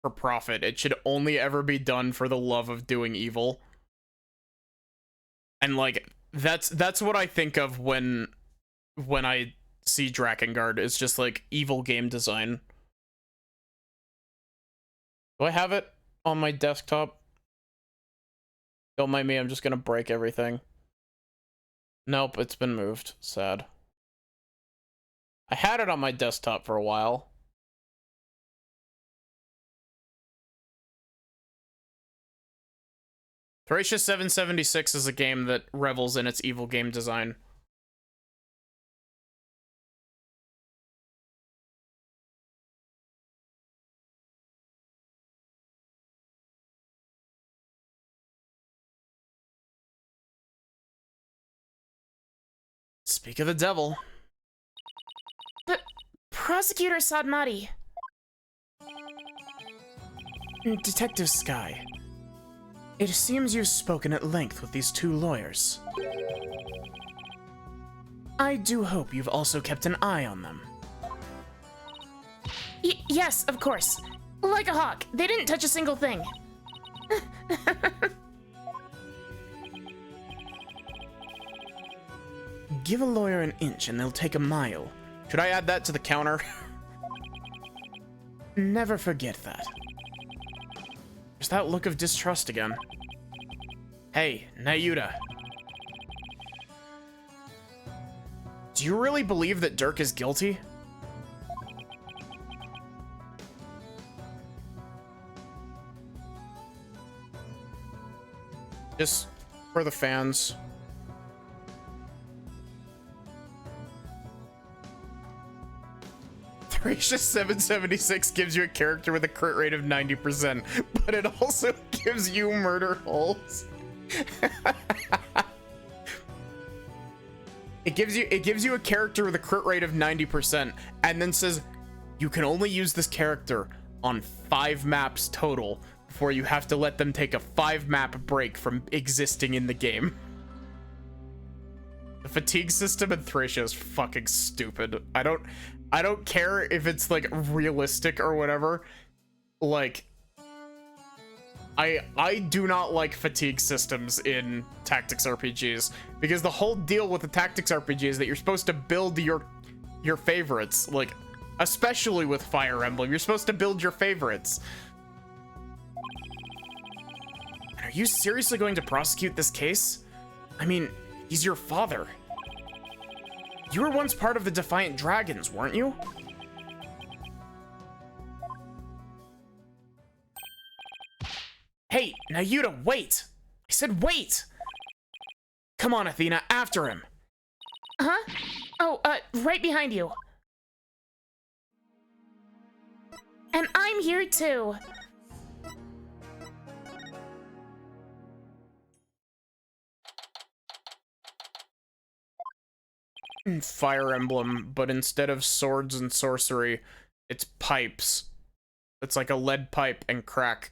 for profit. It should only ever be done for the love of doing evil. And like that's what I think of when I see Drakengard. It's just like evil game design. Do I have it on my desktop? Don't mind me, I'm just gonna break everything. Nope, it's been moved. Sad. I had it on my desktop for a while. Thracia 776 is a game that revels in its evil game design. Speak of the devil. But Prosecutor Sadmati. Detective Sky. It seems you've spoken at length with these two lawyers. I do hope you've also kept an eye on them. Yes, of course. Like a hawk. They didn't touch a single thing. Give a lawyer an inch and they'll take a mile. Should I add that to the counter? Never forget that. There's that look of distrust again. Hey, Nayuta. Do you really believe that Dirk is guilty? Just for the fans. Thracia 776 gives you a character with a crit rate of 90%, but it also gives you murder holes. It gives you a character with a crit rate of 90% and then says you can only use this character on 5 maps total before you have to let them take a 5-map break from existing in the game. The fatigue system in Thracia is fucking stupid. I don't care if it's like realistic or whatever. Like I do not like fatigue systems in tactics RPGs because the whole deal with the tactics RPG is that you're supposed to build your favorites, like especially with Fire Emblem, you're supposed to build your favorites. Are you seriously going to prosecute this case? I mean, he's your father. You were once part of the Defiant Dragons, weren't you? Hey, Nayuta, wait! I said wait! Come on, Athena, after him! Huh? Oh, right behind you. And I'm here too. Fire Emblem, but instead of swords and sorcery, it's pipes. It's like a lead pipe and crack.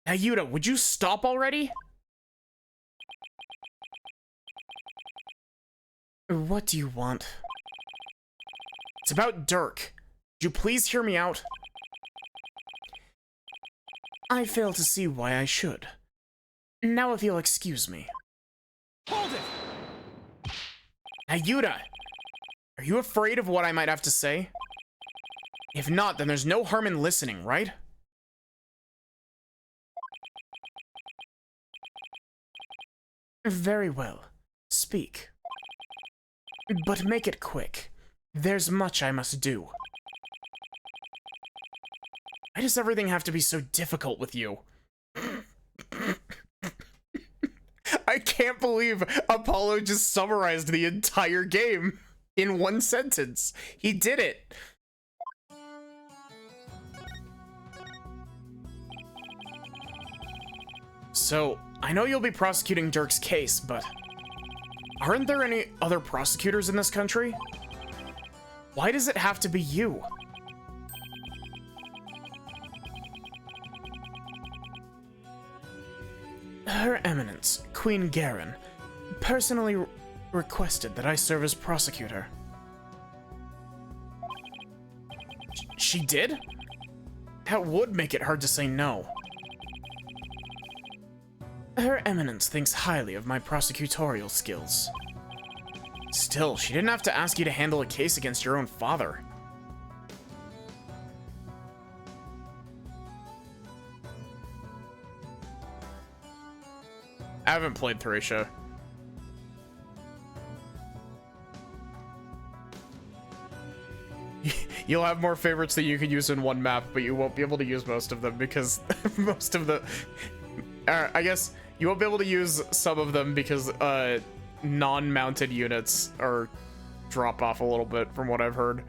Nayuta, would you stop already? What do you want? It's about Dirk. Would you please hear me out? I fail to see why I should. Now if you'll excuse me. Hold it! Nayuta! Are you afraid of what I might have to say? If not, then there's no harm in listening, right? Very well. Speak. But make it quick. There's much I must do. Why does everything have to be so difficult with you? I can't believe Apollo just summarized the entire game in one sentence. He did it. So, I know you'll be prosecuting Dirk's case, but aren't there any other prosecutors in this country? Why does it have to be you? Her Eminence, Queen Garen, personally requested that I serve as prosecutor. She did? That would make it hard to say no. Her Eminence thinks highly of my prosecutorial skills. Still, she didn't have to ask you to handle a case against your own father. I haven't played Thracia. You'll have more favorites that you can use in one map, but you won't be able to use most of them because most of the... I guess you won't be able to use some of them because non-mounted units are drop off a little bit from what I've heard.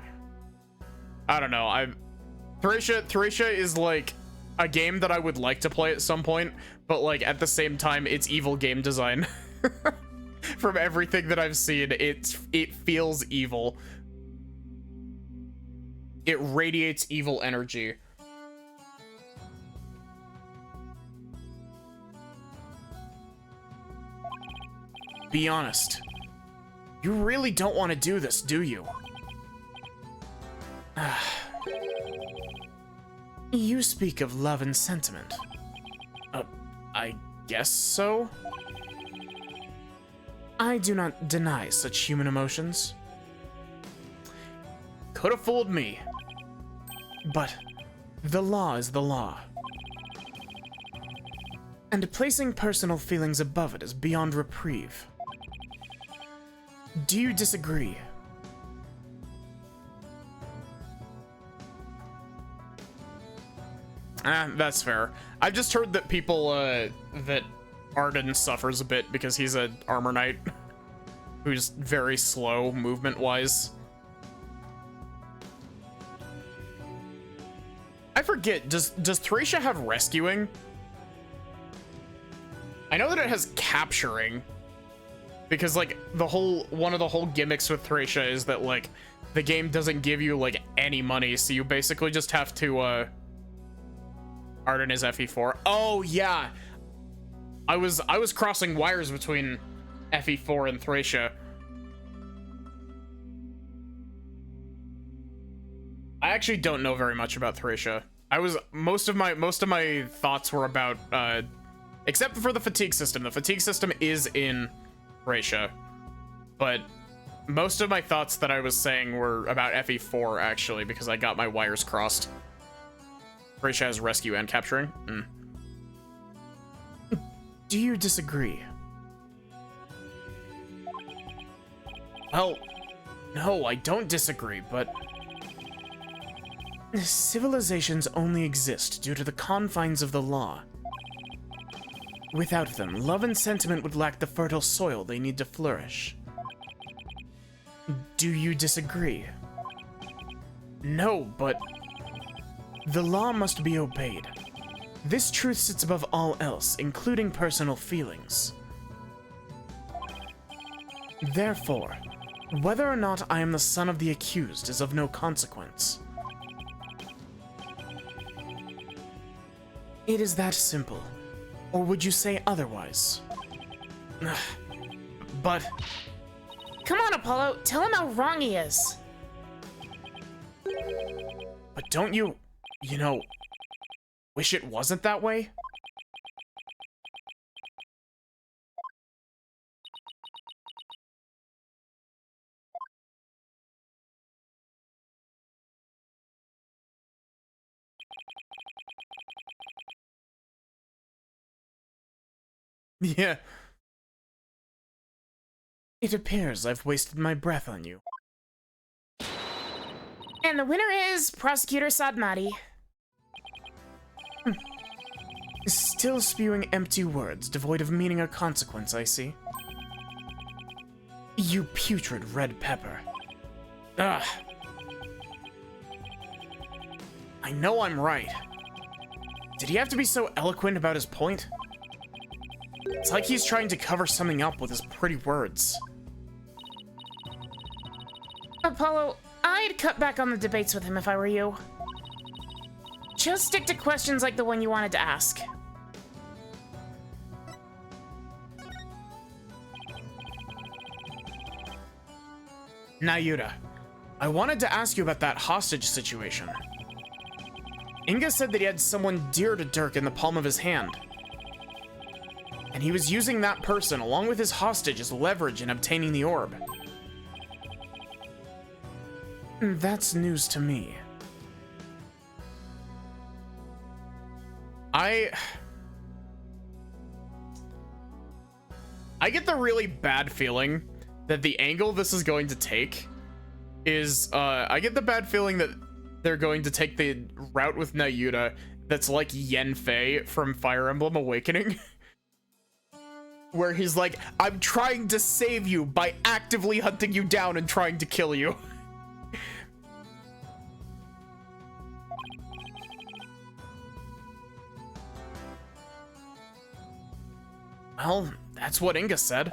I don't know. Thracia is like a game that I would like to play at some point, but like at the same time, it's evil game design. From everything that I've seen, it feels evil. It radiates evil energy. Be honest. You really don't want to do this, do you? You speak of love and sentiment. I guess so? I do not deny such human emotions. Could have fooled me. But the law is the law. And placing personal feelings above it is beyond reprieve. Do you disagree? That's fair. I've just heard that people, that Arden suffers a bit because he's an armor knight who's very slow movement-wise. I forget, does Thracia have rescuing? I know that it has capturing. Because, like, one of the whole gimmicks with Thracia is that, like, the game doesn't give you, like, any money, so you basically just have to, Arden is FE4. Oh, yeah! I was crossing wires between FE4 and Thracia. I actually don't know very much about Thracia. Most of my thoughts were about, except for the fatigue system. The fatigue system is in Thracia, but most of my thoughts that I was saying were about FE4 actually, because I got my wires crossed. Thracia has rescue and capturing. Do you disagree? Well, no, I don't disagree, but civilizations only exist due to the confines of the law. Without them, love and sentiment would lack the fertile soil they need to flourish. Do you disagree? no, but The law must be obeyed. This truth sits above all else, including personal feelings. Therefore, whether or not I am the son of the accused is of no consequence. It is that simple. Or would you say otherwise? but Come on, Apollo, tell him how wrong he is. but don't you know, wish it wasn't that way? Yeah. It appears I've wasted my breath on you. And the winner is Prosecutor Sadmati. Still spewing empty words, devoid of meaning or consequence, I see. You putrid red pepper. Ugh. I know I'm right. Did he have to be so eloquent about his point? It's like he's trying to cover something up with his pretty words. Apollo, I'd cut back on the debates with him if I were you. Just stick to questions like the one you wanted to ask. Nayuta, I wanted to ask you about that hostage situation. Inga said that he had someone dear to Dirk in the palm of his hand. And he was using that person, along with his hostage, as leverage in obtaining the orb. That's news to me. I get the really bad feeling that the angle this is going to take is, I get the bad feeling that they're going to take the route with Nayuta that's like Yanfei from Fire Emblem Awakening. Where he's like, I'm trying to save you by actively hunting you down and trying to kill you. Well, that's what Inga said.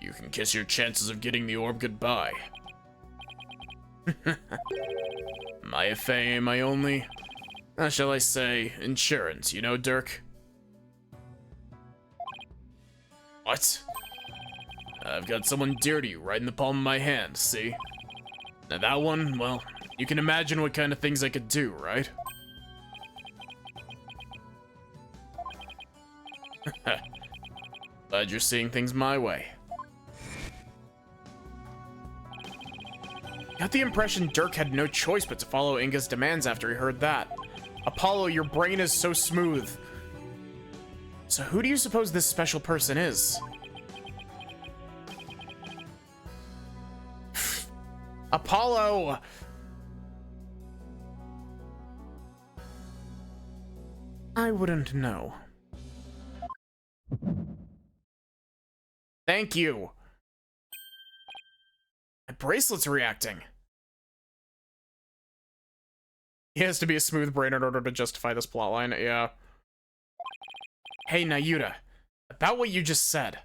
You can kiss your chances of getting the orb goodbye. My fame, my only, how shall I say, insurance, you know, Dirk? What? I've got someone dear to you right in the palm of my hand, see? Now that one, well, you can imagine what kind of things I could do, right? Glad you're seeing things my way. Got the impression Dirk had no choice but to follow Inga's demands after he heard that. Apollo, your brain is so smooth. So who do you suppose this special person is? Apollo! I wouldn't know. Thank you. bracelet's reacting. He has to be a smooth brain in order to justify this plotline, yeah. Hey, Nayuta, about what you just said.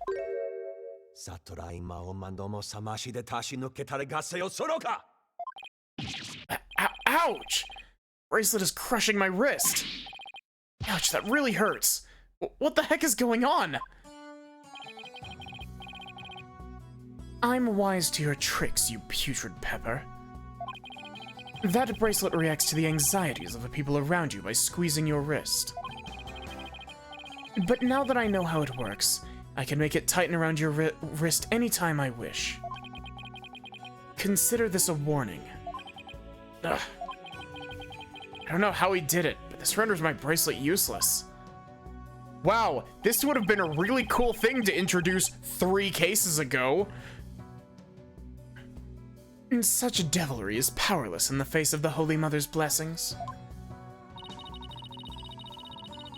Ouch! Bracelet is crushing my wrist. Ouch, that really hurts. What the heck is going on? I'm wise to your tricks, you putrid pepper. That bracelet reacts to the anxieties of the people around you by squeezing your wrist. But now that I know how it works, I can make it tighten around your wrist anytime I wish. Consider this a warning. Ugh. I don't know how he did it, but this renders my bracelet useless. Wow, this would have been a really cool thing to introduce 3 cases ago. And such devilry is powerless in the face of the Holy Mother's blessings.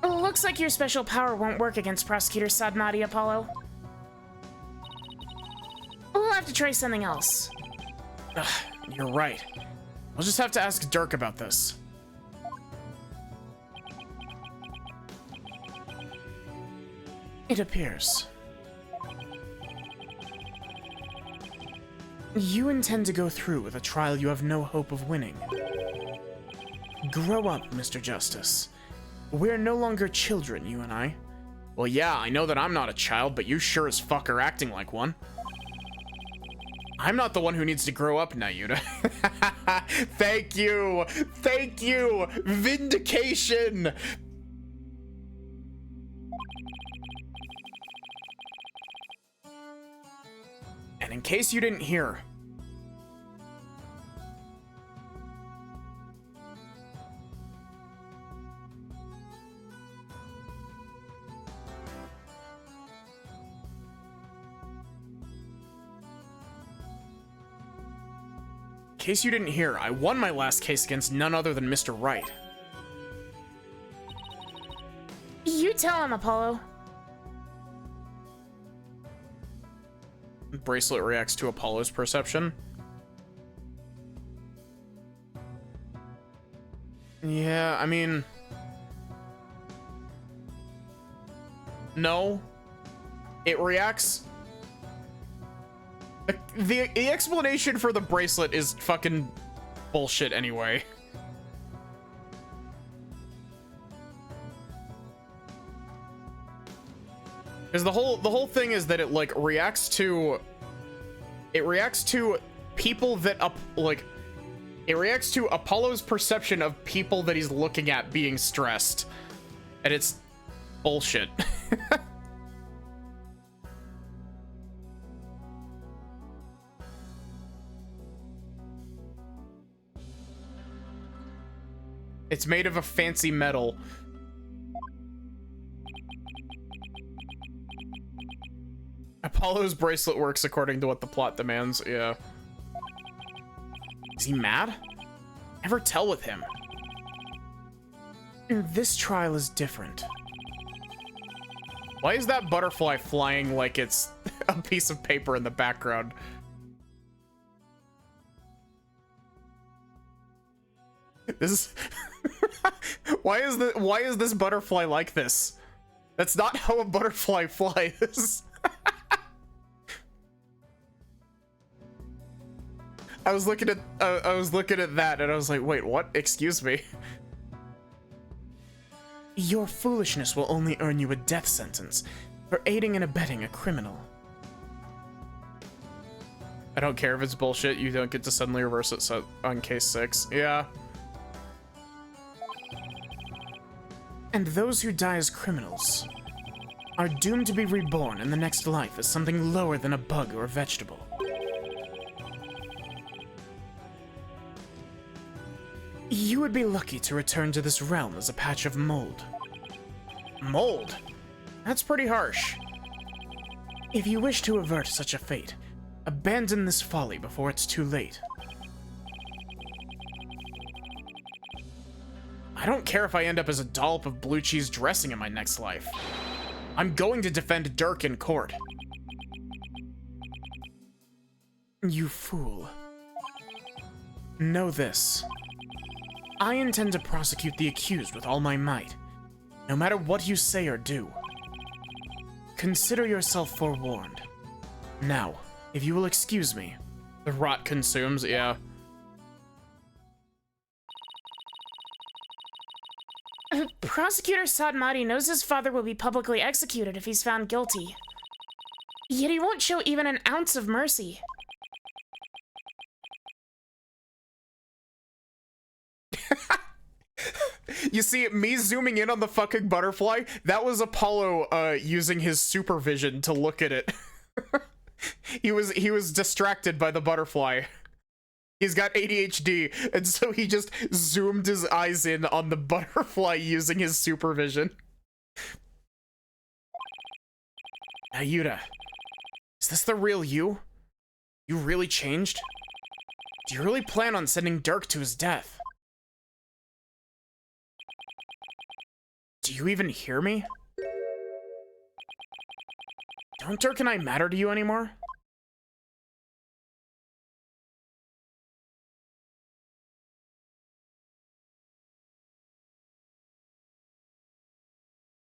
Looks like your special power won't work against Prosecutor Sadmati, Apollo. We'll have to try something else. Ugh, you're right. I'll just have to ask Dirk about this. It appears you intend to go through with a trial you have no hope of winning. Grow up, Mr. Justice. We're no longer children, you and I. Well, yeah, I know that I'm not a child, but you sure as fuck are acting like one. I'm not the one who needs to grow up, Nayuta. Thank you! Thank you! Vindication! And in case you didn't hear, I won my last case against none other than Mr. Wright. You tell him, Apollo. Bracelet reacts to Apollo's perception. Yeah, I mean... No. It reacts... The explanation for the bracelet is fucking bullshit anyway. Because the whole thing is that it like reacts to people that it reacts to Apollo's perception of people that he's looking at being stressed. And it's bullshit. It's made of a fancy metal. Apollo's bracelet works according to what the plot demands, yeah. Is he mad? Never tell with him. This trial is different. Why is that butterfly flying like it's a piece of paper in the background? This is why is this butterfly like this? That's not how a butterfly flies. I was looking at that and I was like, wait, what? Excuse me. Your foolishness will only earn you a death sentence for aiding and abetting a criminal. I don't care if it's bullshit, you don't get to suddenly reverse it on case 6. Yeah. And those who die as criminals are doomed to be reborn in the next life as something lower than a bug or a vegetable. You would be lucky to return to this realm as a patch of mold. Mold? That's pretty harsh. If you wish to avert such a fate, abandon this folly before it's too late. I don't care if I end up as a dollop of blue cheese dressing in my next life. I'm going to defend Dirk in court. You fool. Know this. I intend to prosecute the accused with all my might, no matter what you say or do. Consider yourself forewarned. Now, if you will excuse me. The rot consumes, yeah. Prosecutor Sadmati knows his father will be publicly executed if he's found guilty. Yet he won't show even an ounce of mercy. You see, me zooming in on the fucking butterfly, that was Apollo using his supervision to look at it. he was distracted by the butterfly. He's got ADHD, and so he just zoomed his eyes in on the butterfly using his supervision. Ayuda, is this the real you? You really changed? Do you really plan on sending Dirk to his death? Do you even hear me? Don't Dirk and I matter to you anymore?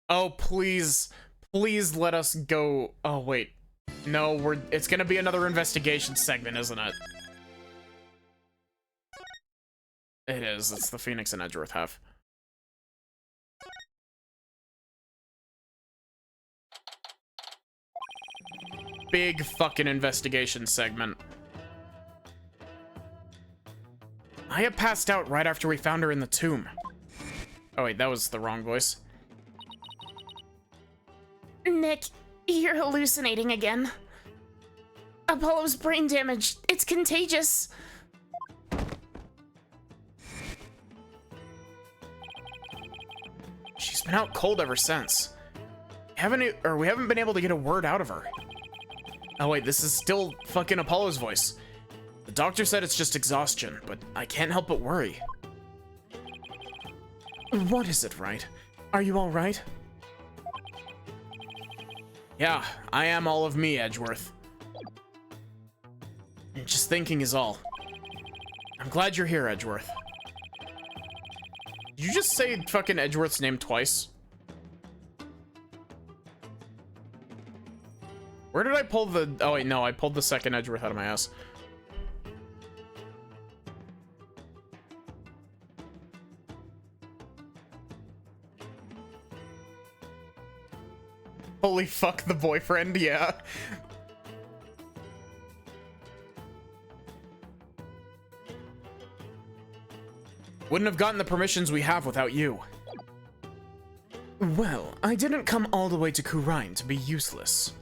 Oh, please. Please let us go. Oh, wait. No, it's gonna be another investigation segment, isn't it? It is. It's the Phoenix and Edgeworth have. Big fucking investigation segment. Maya passed out right after we found her in the tomb. Oh wait, that was the wrong voice. Nick, you're hallucinating again. Apollo's brain damage. It's contagious. She's been out cold ever since. We haven't been able to get a word out of her. Oh wait, this is still fucking Apollo's voice. The doctor said it's just exhaustion, but I can't help but worry. What is it, right? Are you alright? Yeah, I am all of me, Edgeworth. Just thinking is all. I'm glad you're here, Edgeworth. Did you just say fucking Edgeworth's name twice? Where did I pull the... Oh wait, no, I pulled the second Edgeworth out of my ass. Holy fuck, the boyfriend, yeah. Wouldn't have gotten the permissions we have without you. Well, I didn't come all the way to Khura'in to be useless.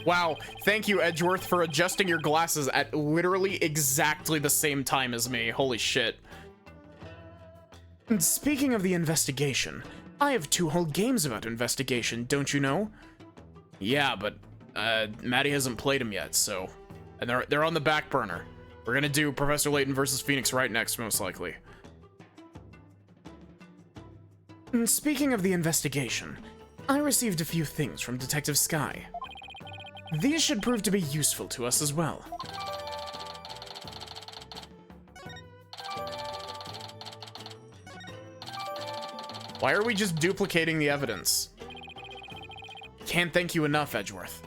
Wow, thank you, Edgeworth, for adjusting your glasses at literally exactly the same time as me. Holy shit. And speaking of the investigation, I have 2 whole games about investigation, don't you know? Yeah, but Maddie hasn't played them yet, so... And they're on the back burner. We're gonna do Professor Layton versus Phoenix right next, most likely. And speaking of the investigation, I received a few things from Detective Sky. These should prove to be useful to us as well. Why are we just duplicating the evidence? Can't thank you enough, Edgeworth.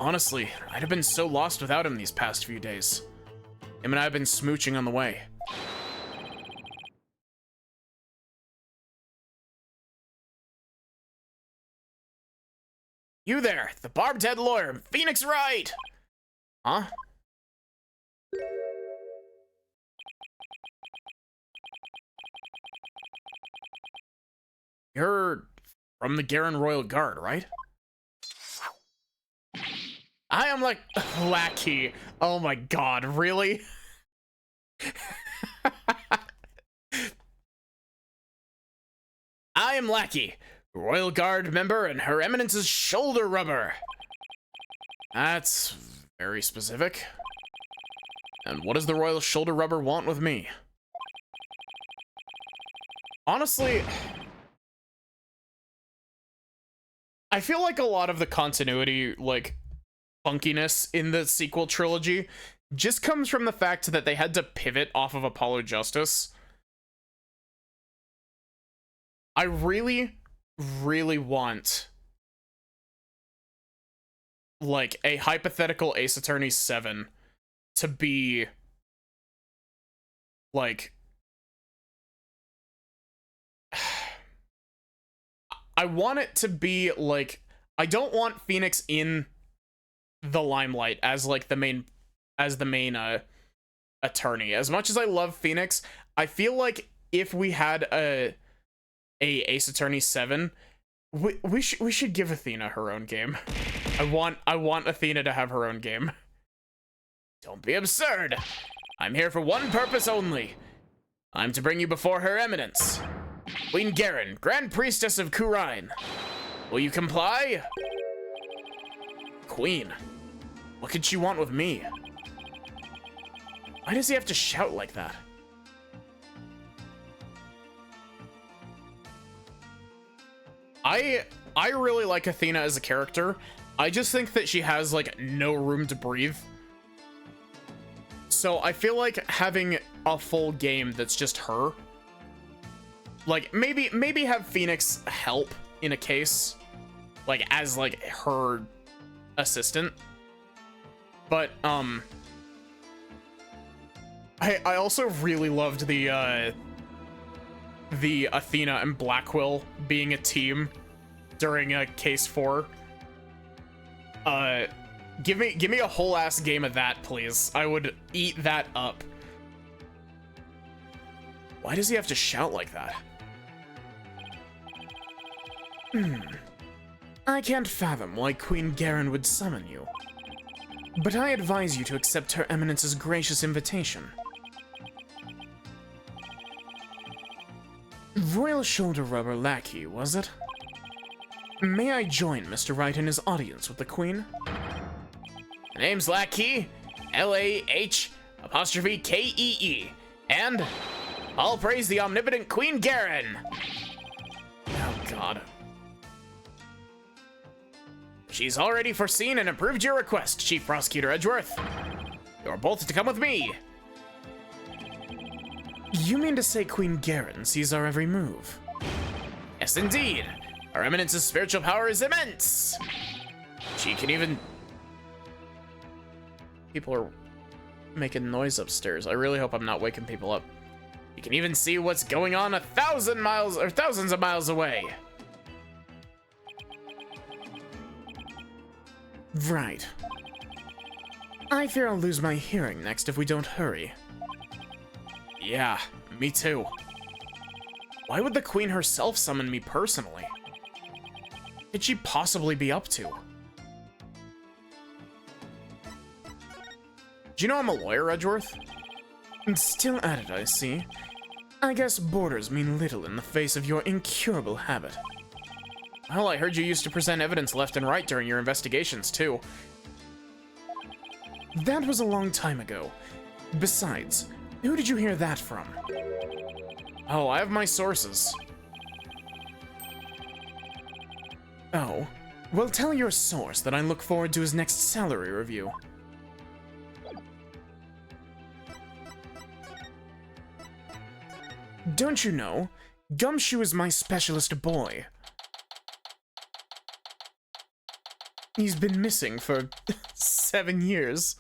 Honestly, I'd have been so lost without him these past few days. Him and I have been smooching on the way. You there, the barbed head lawyer, Phoenix Wright! Huh? You're from the Garen Royal Guard, right? I am like Lackey. Oh my god, really? I am Lackey, Royal Guard member and Her Eminence's shoulder rubber. That's very specific. And what does the Royal Shoulder Rubber want with me? Honestly, I feel like a lot of the continuity, like, funkiness in the sequel trilogy just comes from the fact that they had to pivot off of Apollo Justice. I really, really want, like, a hypothetical Ace Attorney 7 to be, like, I want it to be, like, I don't want Phoenix in the limelight as, like, the main attorney. As much as I love Phoenix, I feel like if we had a Ace Attorney 7, we should give Athena her own game. I want Athena to have her own game. Don't be absurd. I'm here for one purpose only. I'm to bring you before Her Eminence, Queen Garen, Grand Priestess of Khura'in. Will you comply? Queen, what could she want with me? Why does he have to shout like that? I really like Athena as a character. I just think that she has, like, no room to breathe. So I feel like having a full game that's just her, like, maybe have Phoenix help in a case, like, as, like, her assistant. But I also really loved the Athena and Blackwell being a team during case 4. Give me a whole ass game of that, please. I would eat that up. Why does he have to shout like that? I can't fathom why Queen Garen would summon you, but I advise you to accept Her Eminence's gracious invitation. Royal shoulder rubber lackey, was it? May I join Mr. Wright in his audience with the Queen? The name's Lackey, L-A-H''K-E-E, and I'll praise the omnipotent Queen Garen. Oh, God. She's already foreseen and approved your request, Chief Prosecutor Edgeworth. You're both to come with me. You mean to say Queen Garen sees our every move? Yes, indeed. Her Eminence's spiritual power is immense. She can even... People are making noise upstairs. I really hope I'm not waking people up. You can even see what's going on 1,000 miles or thousands of miles away. Right. I fear I'll lose my hearing next if we don't hurry. Yeah, me too. Why would the Queen herself summon me personally? What could she possibly be up to? Do you know I'm a lawyer, Edgeworth? Still at it, I see. I guess borders mean little in the face of your incurable habit. Well, I heard you used to present evidence left and right during your investigations, too. That was a long time ago. Besides, who did you hear that from? Oh, I have my sources. Oh, well, tell your source that I look forward to his next salary review. Don't you know? Gumshoe is my specialist boy. He's been missing for 7 years.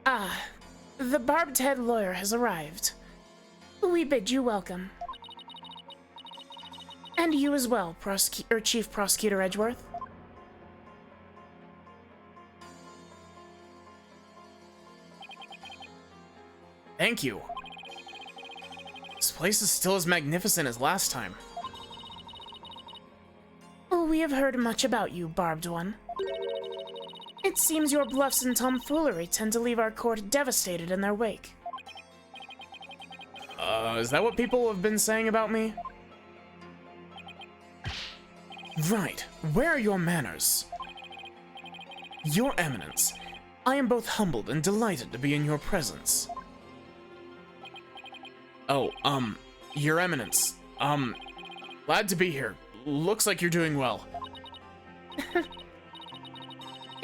Ah, the barbed head lawyer has arrived. We bid you welcome. And you as well, Chief Prosecutor Edgeworth. Thank you. This place is still as magnificent as last time. We have heard much about you, Barbed One. It seems your bluffs and tomfoolery tend to leave our court devastated in their wake. Is that what people have been saying about me? Right. Where are your manners? Your Eminence, I am both humbled and delighted to be in your presence. Oh, Your Eminence, glad to be here. Looks like you're doing well.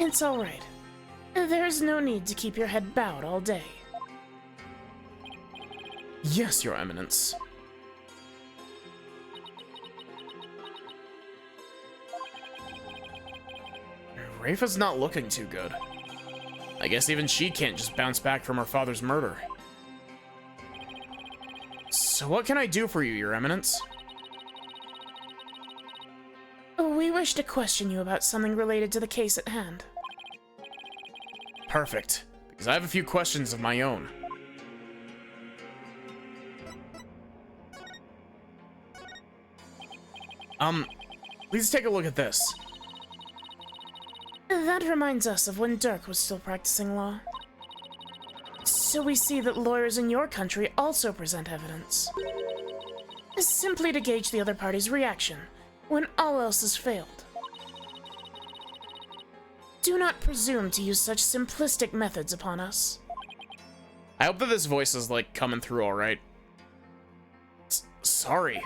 It's all right. There's no need to keep your head bowed all day. Yes, Your Eminence. Rafa's not looking too good. I guess even she can't just bounce back from her father's murder. So what can I do for you, Your Eminence? We wish to question you about something related to the case at hand. Perfect, because I have a few questions of my own. Please take a look at this. That reminds us of when Dirk was still practicing law. So we see that lawyers in your country also present evidence. Simply to gauge the other party's reaction when all else has failed. Do not presume to use such simplistic methods upon us. I hope that this voice is, like, coming through alright. Sorry.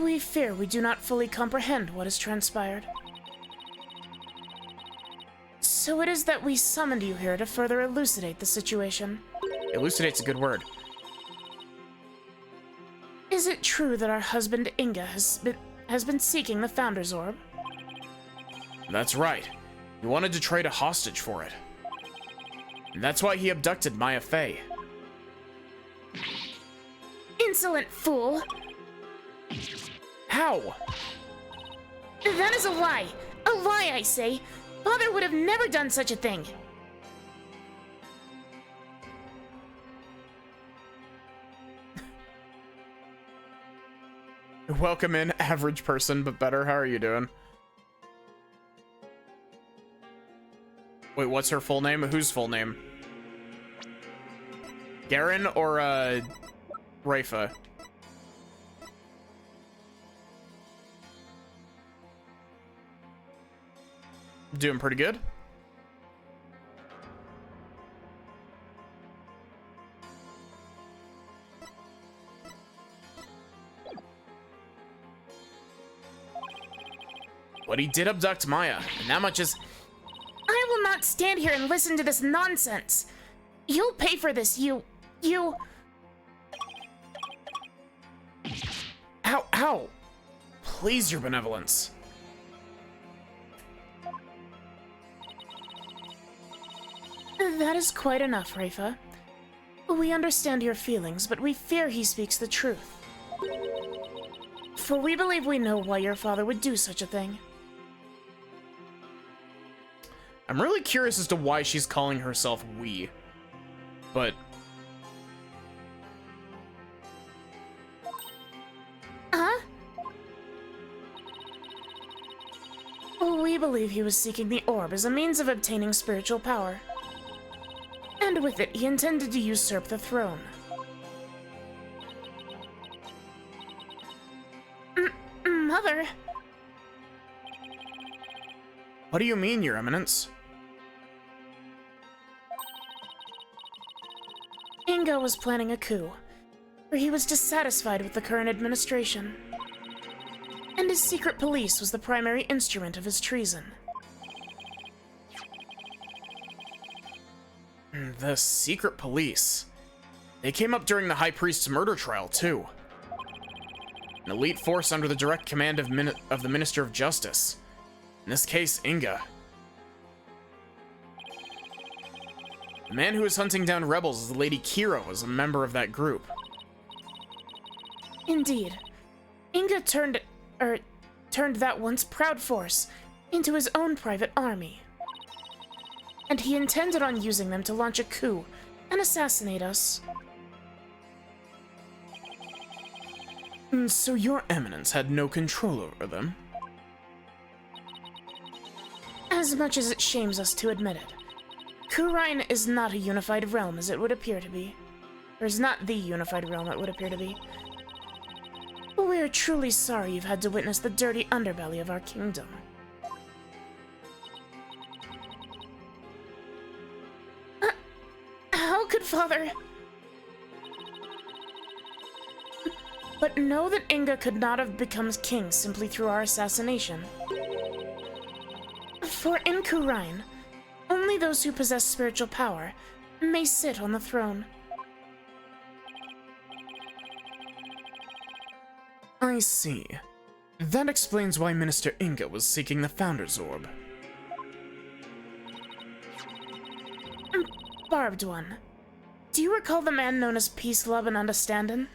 We fear we do not fully comprehend what has transpired. So it is that we summoned you here to further elucidate the situation. Elucidate's a good word. Is it true that our husband Inga has been seeking the Founder's Orb? That's right. He wanted to trade a hostage for it. And that's why he abducted Maya Fey. Insolent fool! How? That is a lie! A lie, I say! Father would have never done such a thing! Welcome in, average person, but better. How are you doing? Wait, what's her full name? Whose full name? Garen or, Rafa? Doing pretty good. But he did abduct Maya, and that much is... I will not stand here and listen to this nonsense! You'll pay for this, you... Ow! Please, your benevolence. That is quite enough, Rafa. We understand your feelings, but we fear he speaks the truth. For we believe we know why your father would do such a thing. I'm really curious as to why she's calling herself we. But... Huh? We believe he was seeking the orb as a means of obtaining spiritual power. And with it, he intended to usurp the throne. Mother? What do you mean, Your Eminence? Inga was planning a coup, for he was dissatisfied with the current administration. And his secret police was the primary instrument of his treason. The secret police. They came up during the High Priest's murder trial, too. An elite force under the direct command of the Minister of Justice. In this case, Inga. The man who was hunting down rebels is Lady Kira, was a member of that group. Indeed. Inga turned that once proud force into his own private army. And he intended on using them to launch a coup and assassinate us. So your Eminence had no control over them? As much as it shames us to admit it, Khura'in is not a unified realm as it would appear to be. Or is not the unified realm it would appear to be. We are truly sorry you've had to witness the dirty underbelly of our kingdom. How could Father... But know that Inga could not have become king simply through our assassination. For in Khura'in, only those who possess spiritual power may sit on the throne. I see. That explains why Minister Inga was seeking the Founder's Orb. Barbed one. Do you recall the man known as Peace, Love, and Understanding?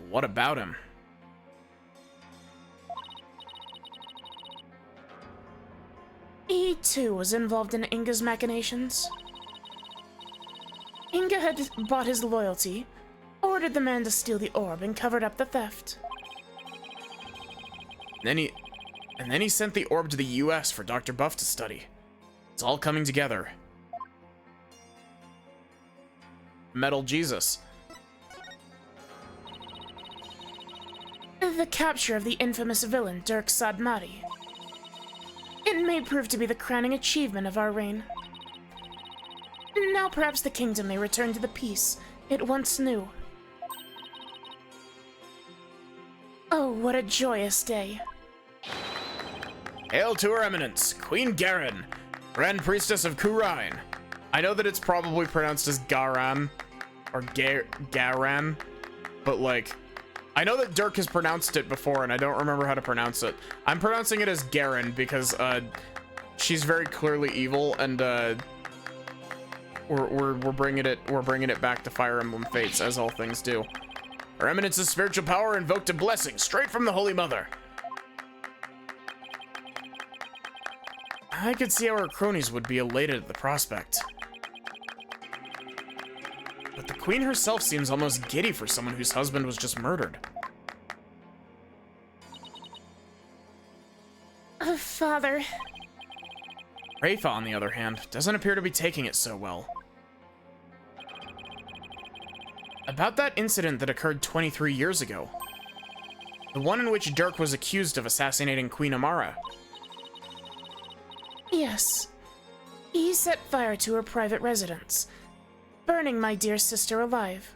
What about him? He too was involved in Inga's machinations. Inga had bought his loyalty, ordered the man to steal the orb, and covered up the theft. Then he sent the orb to the US for Dr. Buff to study. It's all coming together. Metal Jesus. The capture of the infamous villain Dirk Sadmati. It may prove to be the crowning achievement of our reign. Now perhaps the kingdom may return to the peace it once knew. Oh, what a joyous day. Hail to Her Eminence, Queen Garen, Grand Priestess of Khura'in. I know that it's probably pronounced as Garan, or Garan, but like, I know that Dirk has pronounced it before, and I don't remember how to pronounce it. I'm pronouncing it as Garen because she's very clearly evil, and we're bringing it back to Fire Emblem Fates, as all things do. Her Eminence's spiritual power invoked a blessing straight from the Holy Mother. I could see how her cronies would be elated at the prospect. But the Queen herself seems almost giddy for someone whose husband was just murdered. Father... Rafa, on the other hand, doesn't appear to be taking it so well. About that incident that occurred 23 years ago. The one in which Dirk was accused of assassinating Queen Amara. Yes. He set fire to her private residence, burning my dear sister alive.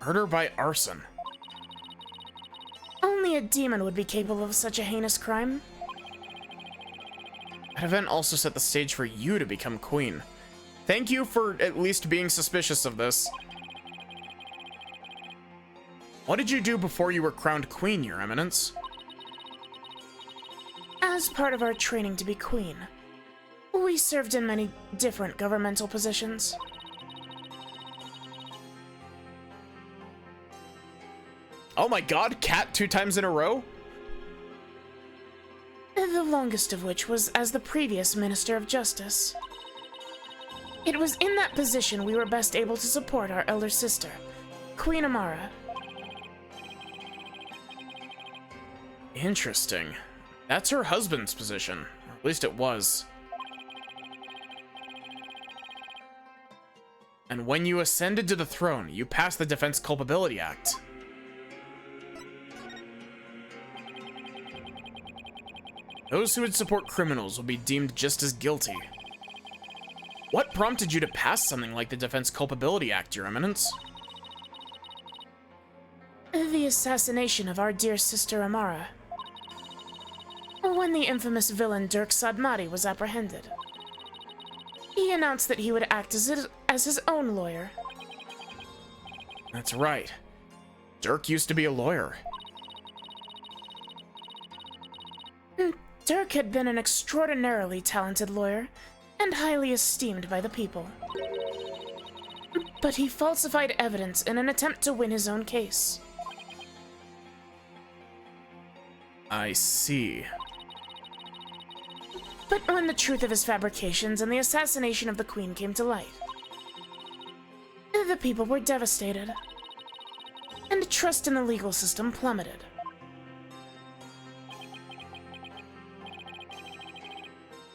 Murder by arson. Only a demon would be capable of such a heinous crime. That event also set the stage for you to become queen. Thank you for at least being suspicious of this. What did you do before you were crowned queen, Your Eminence? As part of our training to be queen, we served in many different governmental positions. Oh my god, cat 2 times in a row? The longest of which was as the previous Minister of Justice. It was in that position we were best able to support our elder sister, Queen Amara. Interesting. That's her husband's position. Or at least it was. And when you ascended to the throne, you passed the Defense Culpability Act. Those who would support criminals will be deemed just as guilty. What prompted you to pass something like the Defense Culpability Act, Your Eminence? The assassination of our dear sister Amara. When the infamous villain Dirk Sadmati was apprehended, he announced that he would act as his own lawyer. That's right. Dirk used to be a lawyer. Dirk had been an extraordinarily talented lawyer and highly esteemed by the people. But he falsified evidence in an attempt to win his own case. I see. But when the truth of his fabrications and the assassination of the Queen came to light, the people were devastated, and trust in the legal system plummeted.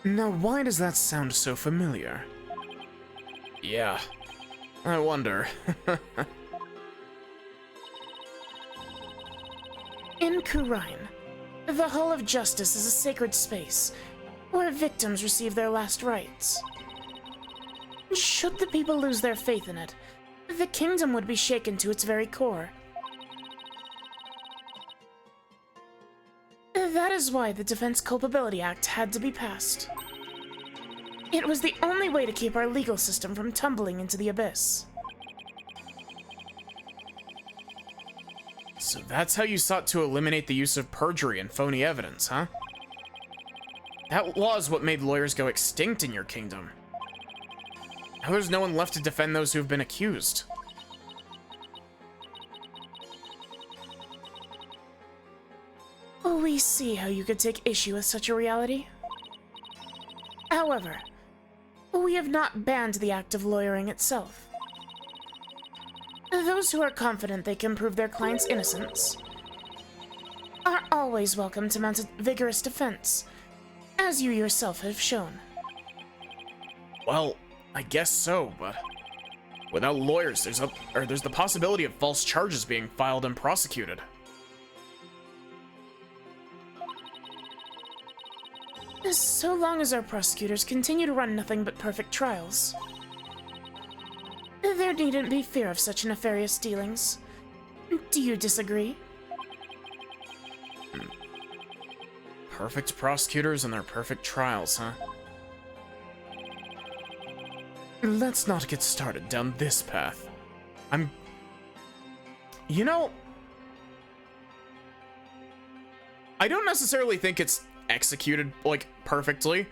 Now, why does that sound so familiar? Yeah, I wonder. In Khura'in, the Hall of Justice is a sacred space where victims receive their last rites. Should the people lose their faith in it, the kingdom would be shaken to its very core. That is why the Defense Culpability Act had to be passed. It was the only way to keep our legal system from tumbling into the abyss. So that's how you sought to eliminate the use of perjury and phony evidence, huh? That law is what made lawyers go extinct in your kingdom. Now there's no one left to defend those who have been accused. We see how you could take issue with such a reality. However, we have not banned the act of lawyering itself. Those who are confident they can prove their client's innocence are always welcome to mount a vigorous defense, as you yourself have shown. Well, I guess so, but without lawyers, there's the possibility of false charges being filed and prosecuted. So long as our prosecutors continue to run nothing but perfect trials, there needn't be fear of such nefarious dealings. Do you disagree? Perfect prosecutors and their perfect trials, huh? Let's not get started down this path. You know, I don't necessarily think it's executed, like, perfectly,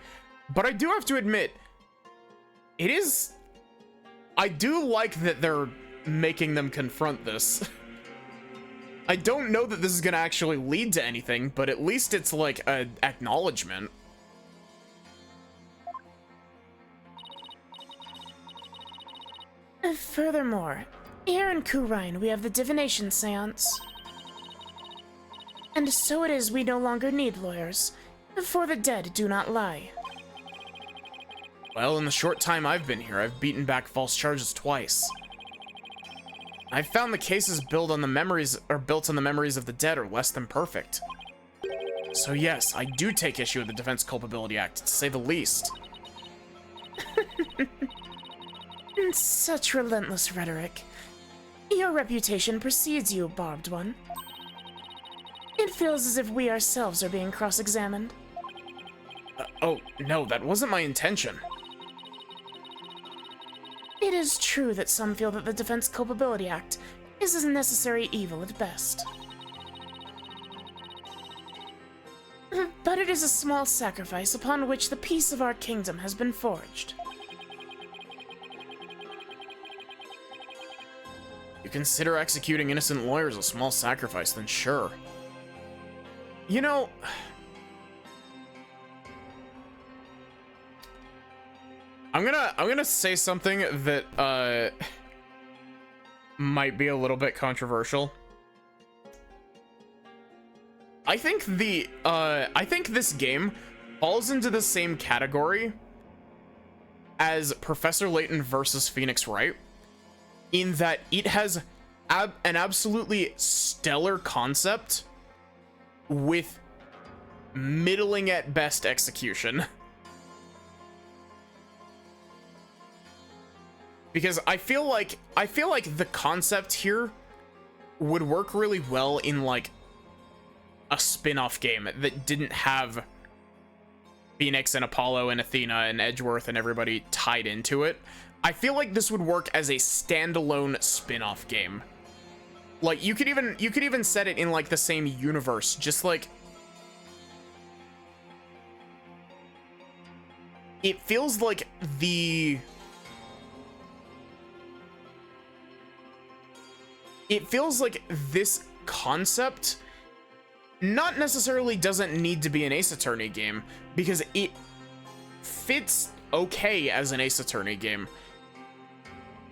but I do have to admit, I do like that they're making them confront this. I don't know that this is gonna actually lead to anything, but at least it's like an acknowledgement. Furthermore, here in Khura'in we have the divination seance. And so it is we no longer need lawyers, for the dead do not lie. Well, in the short time I've been here, I've beaten back false charges twice. I've found the cases built on the memories of the dead are less than perfect. So yes, I do take issue with the Defense Culpability Act, to say the least. Such relentless rhetoric. Your reputation precedes you, Barbed One. It feels as if we ourselves are being cross-examined. Oh, no, that wasn't my intention. It is true that some feel that the Defense Culpability Act is a necessary evil at best. But it is a small sacrifice upon which the peace of our kingdom has been forged. You consider executing innocent lawyers a small sacrifice, then sure. You know, I'm gonna say something that might be a little bit controversial. I think this game falls into the same category as Professor Layton versus Phoenix Wright, in that it has an absolutely stellar concept with middling at best execution. Because I feel like the concept here would work really well in like a spin-off game that didn't have Phoenix and Apollo and Athena and Edgeworth and everybody tied into it. I feel like this would work as a standalone spin-off game. Like you could even set it in like the same universe, just like it feels like this concept not necessarily doesn't need to be an Ace Attorney game, because it fits okay as an Ace Attorney game.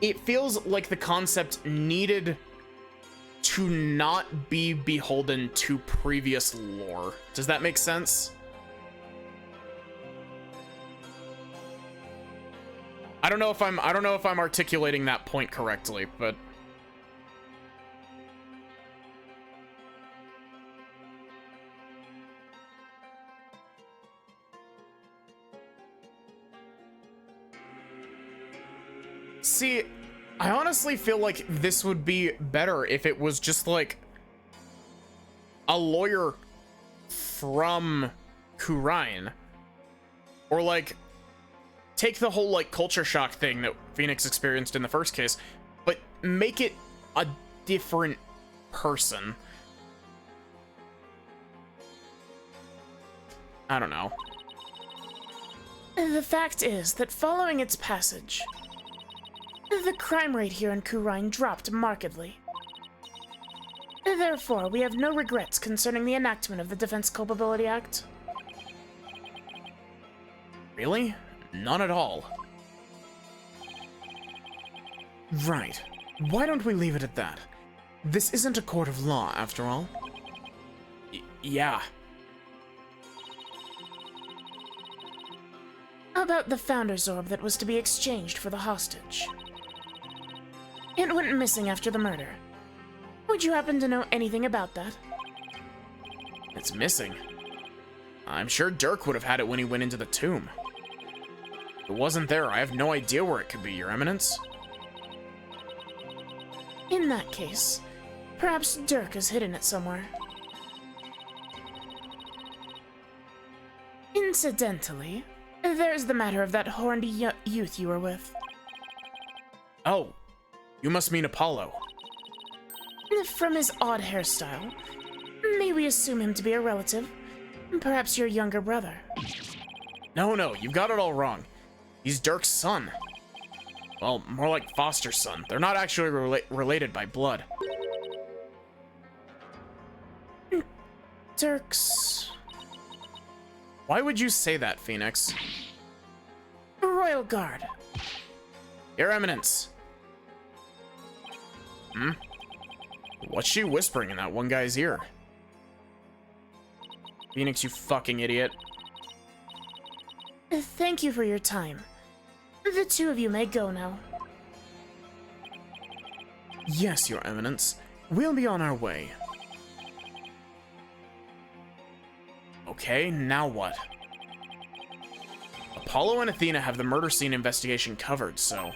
It feels like the concept needed to not be beholden to previous lore. Does that make sense? I don't know if I'm articulating that point correctly, but See, I honestly feel like this would be better if it was just like a lawyer from Khura'in. Or like take the whole like culture shock thing that Phoenix experienced in the first case, but make it a different person. I don't know. The fact is that following its passage, the crime rate here in Khura'in dropped markedly. Therefore, we have no regrets concerning the enactment of the Defense Culpability Act. Really? None at all. Right. Why don't we leave it at that? This isn't a court of law, after all. Yeah. About the Founder's Orb that was to be exchanged for the hostage. It went missing after the murder. Would you happen to know anything about that? It's missing. I'm sure Dirk would have had it when he went into the tomb. If it wasn't there, I have no idea where it could be, Your Eminence. In that case, perhaps Dirk has hidden it somewhere. Incidentally, there's the matter of that horned youth you were with. Oh, you must mean Apollo. From his odd hairstyle, may we assume him to be a relative? Perhaps your younger brother. No, you've got it all wrong. He's Dirk's son. Well, more like foster son. They're not actually related by blood. Dirk's Why would you say that, Phoenix? Royal Guard. Your Eminence. What's she whispering in that one guy's ear? Phoenix, you fucking idiot. Thank you for your time. The two of you may go now. Yes, Your Eminence. We'll be on our way. Okay, now what? Apollo and Athena have the murder scene investigation covered, so...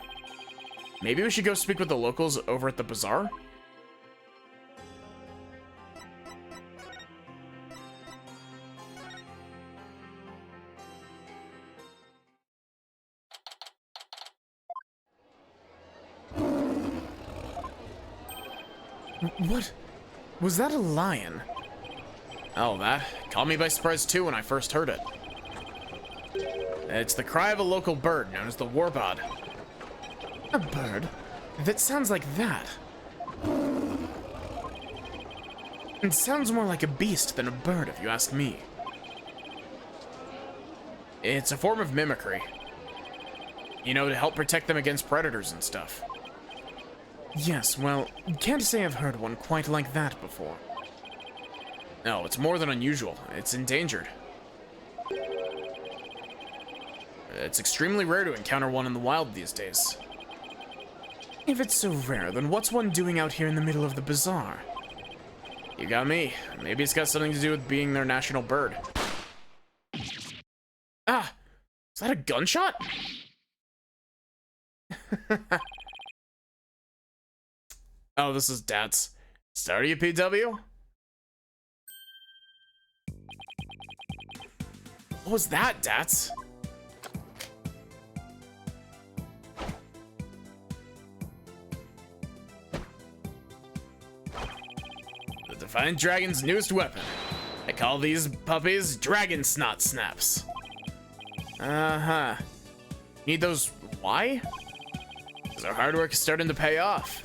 maybe we should go speak with the locals over at the bazaar? What? Was that a lion? Oh, that caught me by surprise too when I first heard it. It's the cry of a local bird known as the warbod. A bird? That sounds like that. It sounds more like a beast than a bird, if you ask me. It's a form of mimicry. You know, to help protect them against predators and stuff. Yes, well, can't say I've heard one quite like that before. No, it's more than unusual. It's endangered. It's extremely rare to encounter one in the wild these days. If it's so rare, then what's one doing out here in the middle of the bazaar? You got me. Maybe it's got something to do with being their national bird. Ah! Is that a gunshot? Oh, this is Dats. Start you, PW? What was that, Dats? The Defiant Dragon's newest weapon. I call these puppies Dragon Snot Snaps. Uh-huh. Need those... why? Because our hard work is starting to pay off.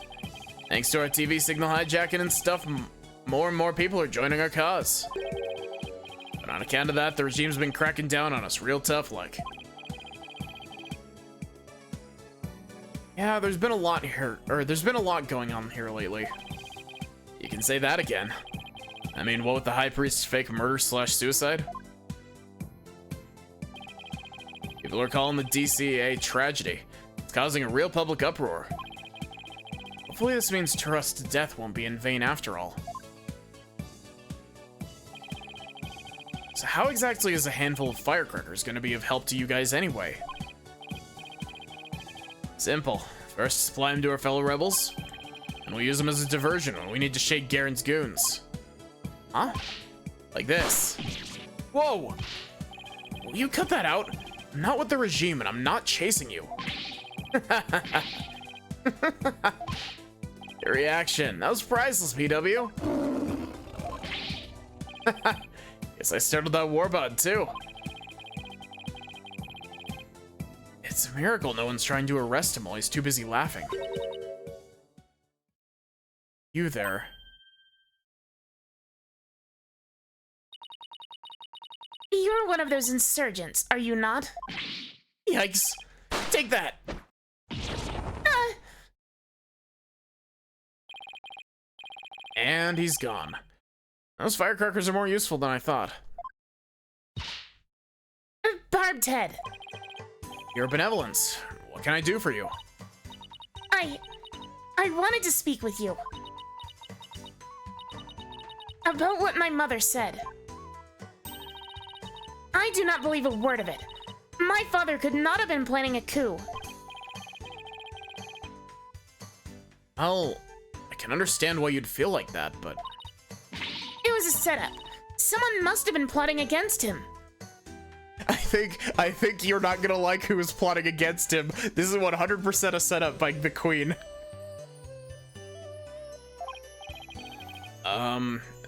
Thanks to our TV signal hijacking and stuff, more and more people are joining our cause. But on account of that, the regime's been cracking down on us real tough like. Yeah, there's been a lot here, or there's been a lot going on here lately. You can say that again. I mean, what with the High Priest's fake murder/suicide? People are calling the DCA a tragedy. It's causing a real public uproar. Hopefully this means Trust to Death won't be in vain after all. So how exactly is a handful of firecrackers going to be of help to you guys anyway? Simple. First, supply him to our fellow rebels, and we'll use him as a diversion when we need to shake Garen's goons. Huh? Like this. Whoa! Will you cut that out? I'm not with the regime, and I'm not chasing you. Your reaction. That was priceless, PW. Guess I started that warbot, too. It's a miracle no one's trying to arrest him while he's too busy laughing. You there. You're one of those insurgents, are you not? Yikes. Take that. And he's gone. Those firecrackers are more useful than I thought. Barbed head. Your benevolence. What can I do for you? I wanted to speak with you. About what my mother said. I do not believe a word of it. My father could not have been planning a coup. Well, I can understand why you'd feel like that, but... It was a setup. Someone must have been plotting against him. I think you're not gonna like who was plotting against him. This is 100% a setup by the Queen.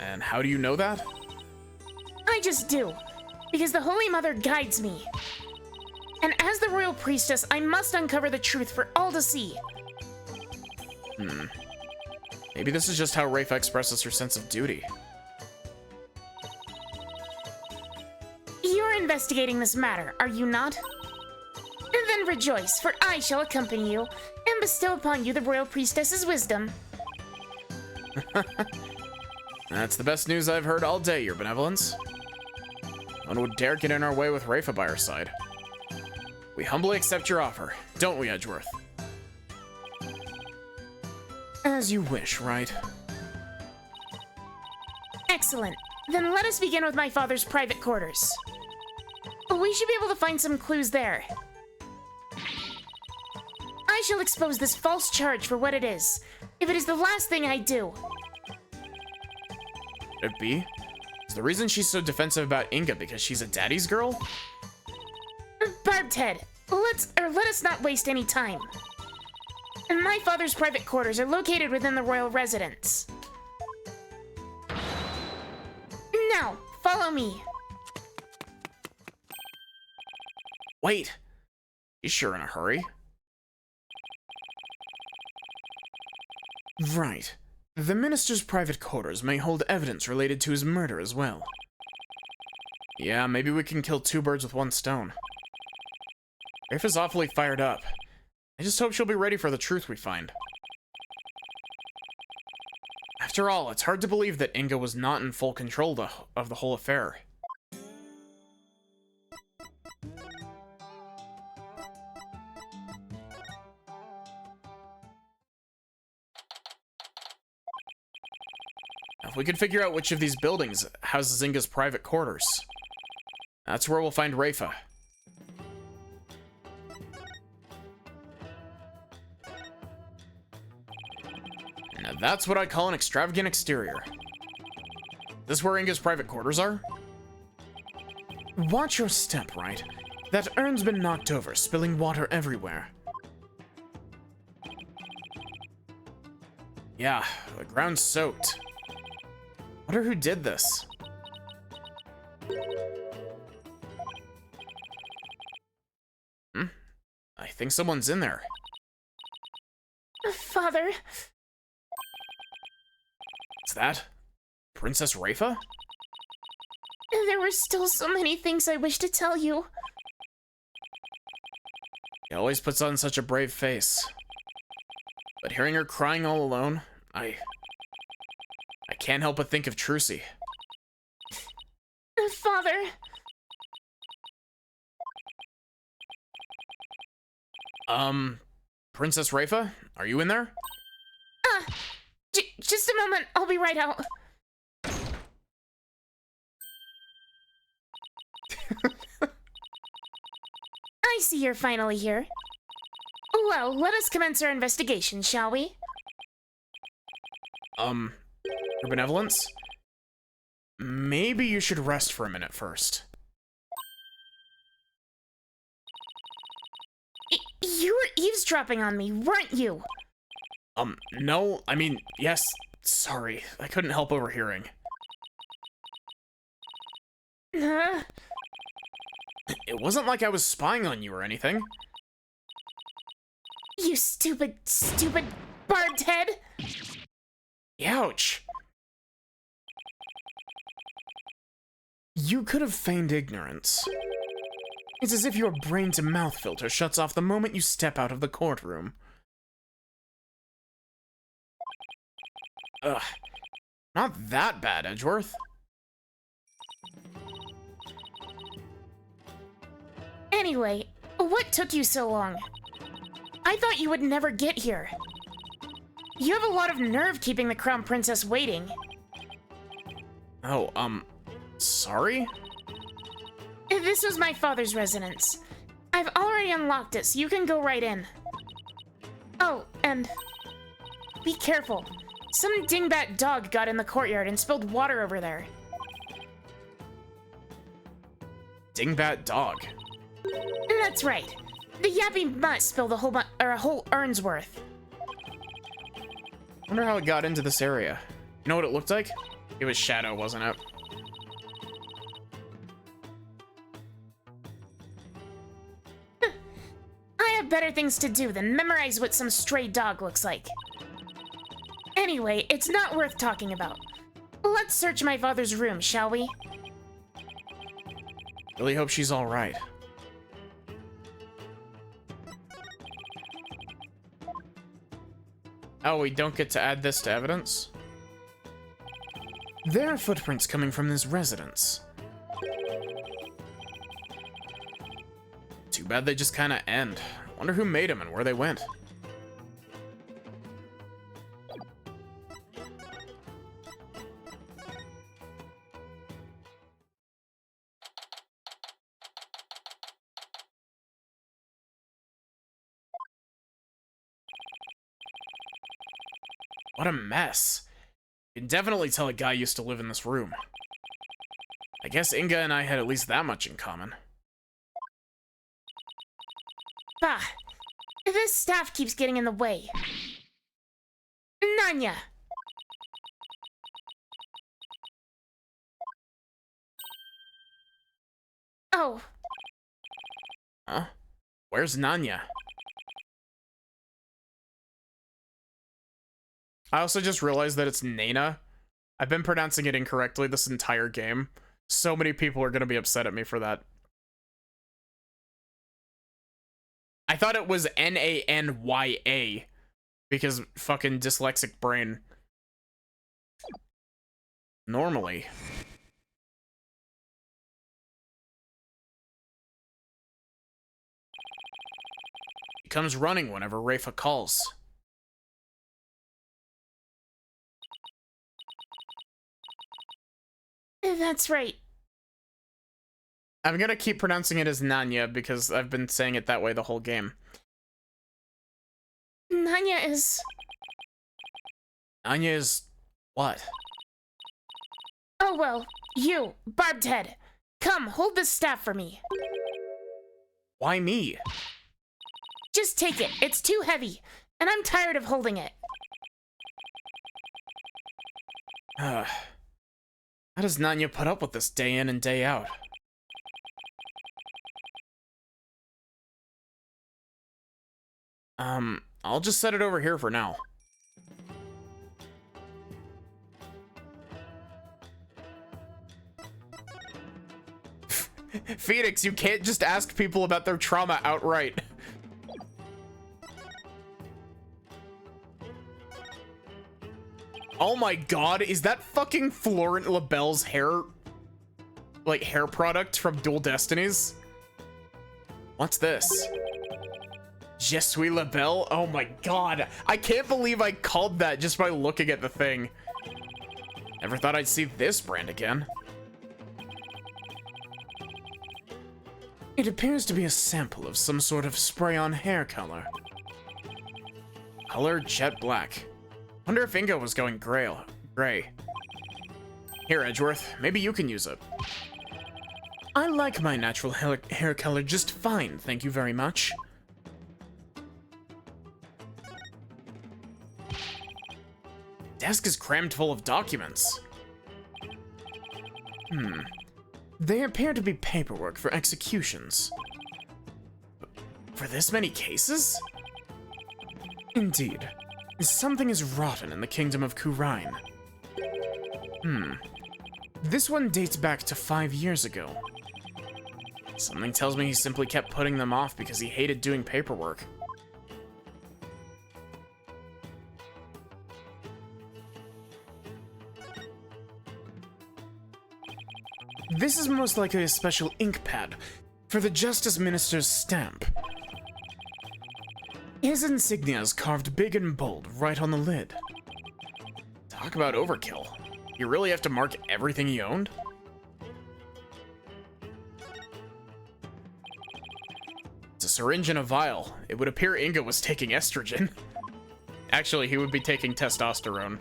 And how do you know that? I just do. Because the Holy Mother guides me. And as the Royal Priestess, I must uncover the truth for all to see. Maybe this is just how Rafa expresses her sense of duty. You're investigating this matter, are you not? Then rejoice, for I shall accompany you and bestow upon you the Royal Priestess's wisdom. That's the best news I've heard all day, Your Benevolence. No one would dare get in our way with Rafa by our side. We humbly accept your offer, don't we, Edgeworth? As you wish, right? Excellent. Then let us begin with my father's private quarters. We should be able to find some clues there. I shall expose this false charge for what it is, if it is the last thing I do. Could it be? Is the reason she's so defensive about Inga because she's a daddy's girl? Barbed head, let us not waste any time. My father's private quarters are located within the royal residence. Now, follow me. Wait! He's sure in a hurry. Right. The minister's private quarters may hold evidence related to his murder as well. Yeah, maybe we can kill two birds with one stone. Rafa's awfully fired up. I just hope she'll be ready for the truth we find. After all, it's hard to believe that Inga was not in full control of the whole affair. If we could figure out which of these buildings houses Inga's private quarters, that's where we'll find Rafa. Now that's what I call an extravagant exterior. Is this where Inga's private quarters are? Watch your step, right? That urn's been knocked over, spilling water everywhere. Yeah, the ground's soaked. Wonder who did this. I think someone's in there. Father? What's that? Princess Rafa? There were still so many things I wish to tell you. She always puts on such a brave face. But hearing her crying all alone, I can't help but think of Trucy. Father? Princess Rafa? Are you in there? Just a moment, I'll be right out. I see you're finally here. Well, let us commence our investigation, shall we? Your benevolence? Maybe you should rest for a minute first. You were eavesdropping on me, weren't you? No, I mean, yes, sorry. I couldn't help overhearing. Huh? It wasn't like I was spying on you or anything. You stupid barbed head! Ouch! You could have feigned ignorance. It's as if your brain-to-mouth filter shuts off the moment you step out of the courtroom. Ugh. Not that bad, Edgeworth. Anyway, what took you so long? I thought you would never get here. You have a lot of nerve keeping the Crown Princess waiting. Oh, sorry? This was my father's residence. I've already unlocked it, so you can go right in. Oh, and be careful. Some dingbat dog got in the courtyard and spilled water over there. Dingbat dog. That's right. The yappy mutt spilled a whole urn's worth. Wonder how it got into this area. You know what it looked like? It was Shadow, wasn't it? I have better things to do than memorize what some stray dog looks like. Anyway, it's not worth talking about. Let's search my father's room, shall we? Really hope she's alright. Oh, we don't get to add this to evidence? There are footprints coming from this residence. Too bad they just kinda end. Wonder who made them and where they went. What a mess. You can definitely tell a guy used to live in this room. I guess Inga and I had at least that much in common. Bah! This staff keeps getting in the way. Nanya! Oh. Huh? Where's Nanya? I also just realized that it's Nana. I've been pronouncing it incorrectly this entire game. So many people are gonna be upset at me for that. I thought it was Nanya because fucking dyslexic brain. Normally. He comes running whenever Rafa calls. That's right. I'm gonna keep pronouncing it as Nanya because I've been saying it that way the whole game. Nanya is... Nanya is... what? Oh well, you, barbed head. Come, hold this staff for me. Why me? Just take it, it's too heavy, and I'm tired of holding it. How does Nanya put up with this day in and day out? I'll just set it over here for now. Phoenix, you can't just ask people about their trauma outright. Oh my god, is that fucking Florent LaBelle's hair... like, hair product from Dual Destinies? What's this? Je suis LaBelle? Oh my god. I can't believe I called that just by looking at the thing. Never thought I'd see this brand again. It appears to be a sample of some sort of spray-on hair color. Color jet black. Wonder if Inga was going gray. Here, Edgeworth, maybe you can use it. I like my natural hair color just fine, thank you very much. Desk is crammed full of documents. They appear to be paperwork for executions. For this many cases? Indeed. Something is rotten in the kingdom of Khura'in. This one dates back to 5 years ago. Something tells me he simply kept putting them off because he hated doing paperwork. This is most likely a special ink pad for the Justice Minister's stamp. His insignia is carved big and bold right on the lid. Talk about overkill. You really have to mark everything he owned? It's a syringe and a vial. It would appear Inga was taking estrogen. Actually, he would be taking testosterone.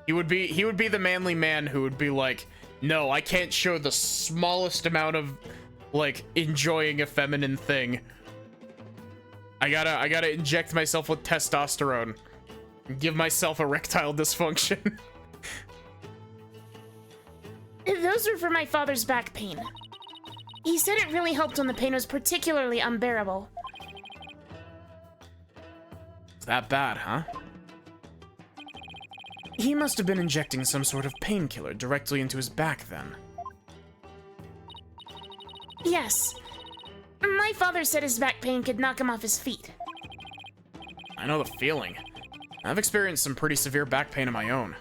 He would be the manly man who would be like, no, I can't show the smallest amount of, like, enjoying a feminine thing. I gotta inject myself with testosterone and give myself erectile dysfunction. Those were for my father's back pain. He said it really helped when the pain was particularly unbearable. It's that bad, huh? He must have been injecting some sort of painkiller directly into his back then. Yes. My father said his back pain could knock him off his feet. I know the feeling. I've experienced some pretty severe back pain of my own.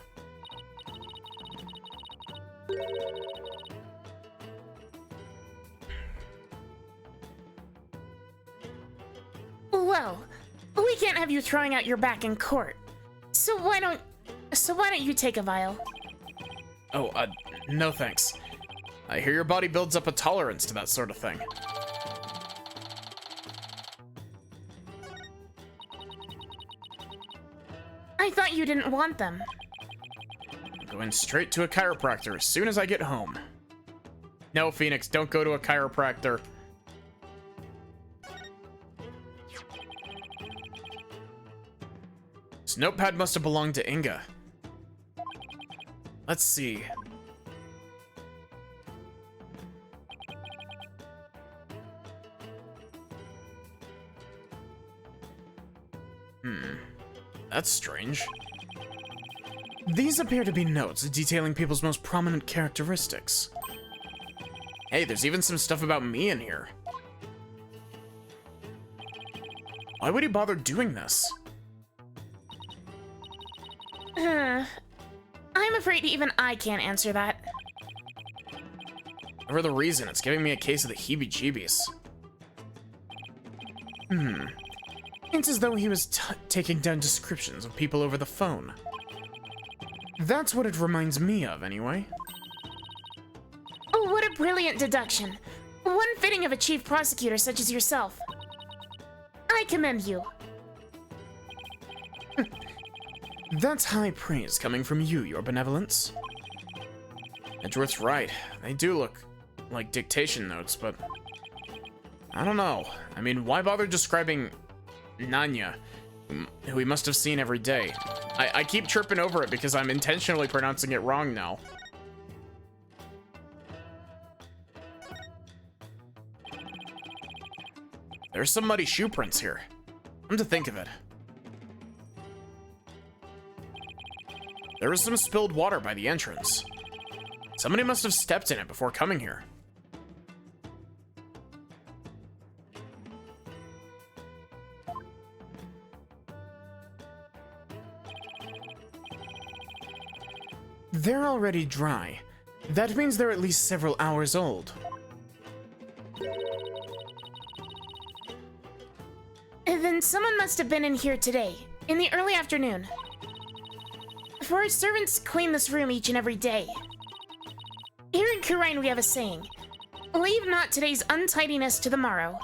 Well, we can't have you throwing out your back in court. So why don't you take a vial? Oh, no thanks. I hear your body builds up a tolerance to that sort of thing. I thought you didn't want them. I'm going straight to a chiropractor as soon as I get home. No, Phoenix, don't go to a chiropractor. This notepad must have belonged to Inga. Let's see. That's strange. These appear to be notes detailing people's most prominent characteristics. Hey, there's even some stuff about me in here. Why would he bother doing this? I'm afraid even I can't answer that. Whatever the reason, it's giving me a case of the heebie-jeebies. It's as though he was taking down descriptions of people over the phone. That's what it reminds me of, anyway. Oh, what a brilliant deduction. One fitting of a chief prosecutor such as yourself. I commend you. That's high praise coming from you, your benevolence. Edgeworth's right. They do look like dictation notes, but I don't know. I mean, why bother describing Nanya, who he must have seen every day? I keep tripping over it because I'm intentionally pronouncing it wrong now. There's some muddy shoe prints here. Come to think of it. There was some spilled water by the entrance. Somebody must have stepped in it before coming here. They're already dry. That means they're at least several hours old. Then someone must have been in here today, in the early afternoon. For our servants clean this room each and every day. Here in Khura'in we have a saying, leave not today's untidiness to the morrow.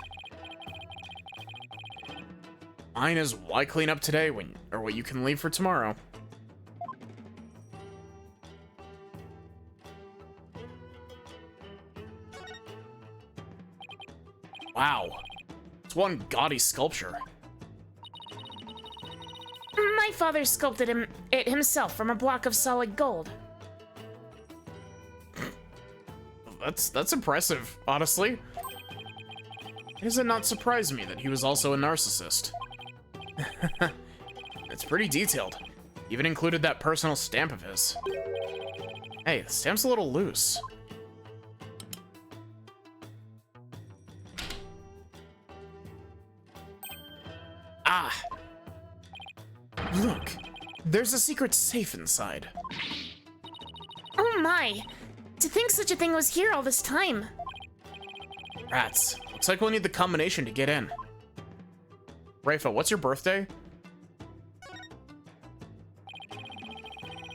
Mine is why clean up today or what you can leave for tomorrow. Wow. It's one gaudy sculpture. My father sculpted it himself from a block of solid gold. That's impressive, honestly. Does it not surprise me that he was also a narcissist? It's pretty detailed. Even included that personal stamp of his. Hey, the stamp's a little loose. Ah! Look, there's a secret safe inside. Oh my! To think such a thing was here all this time. Rats. Looks like we'll need the combination to get in. Rafa, what's your birthday?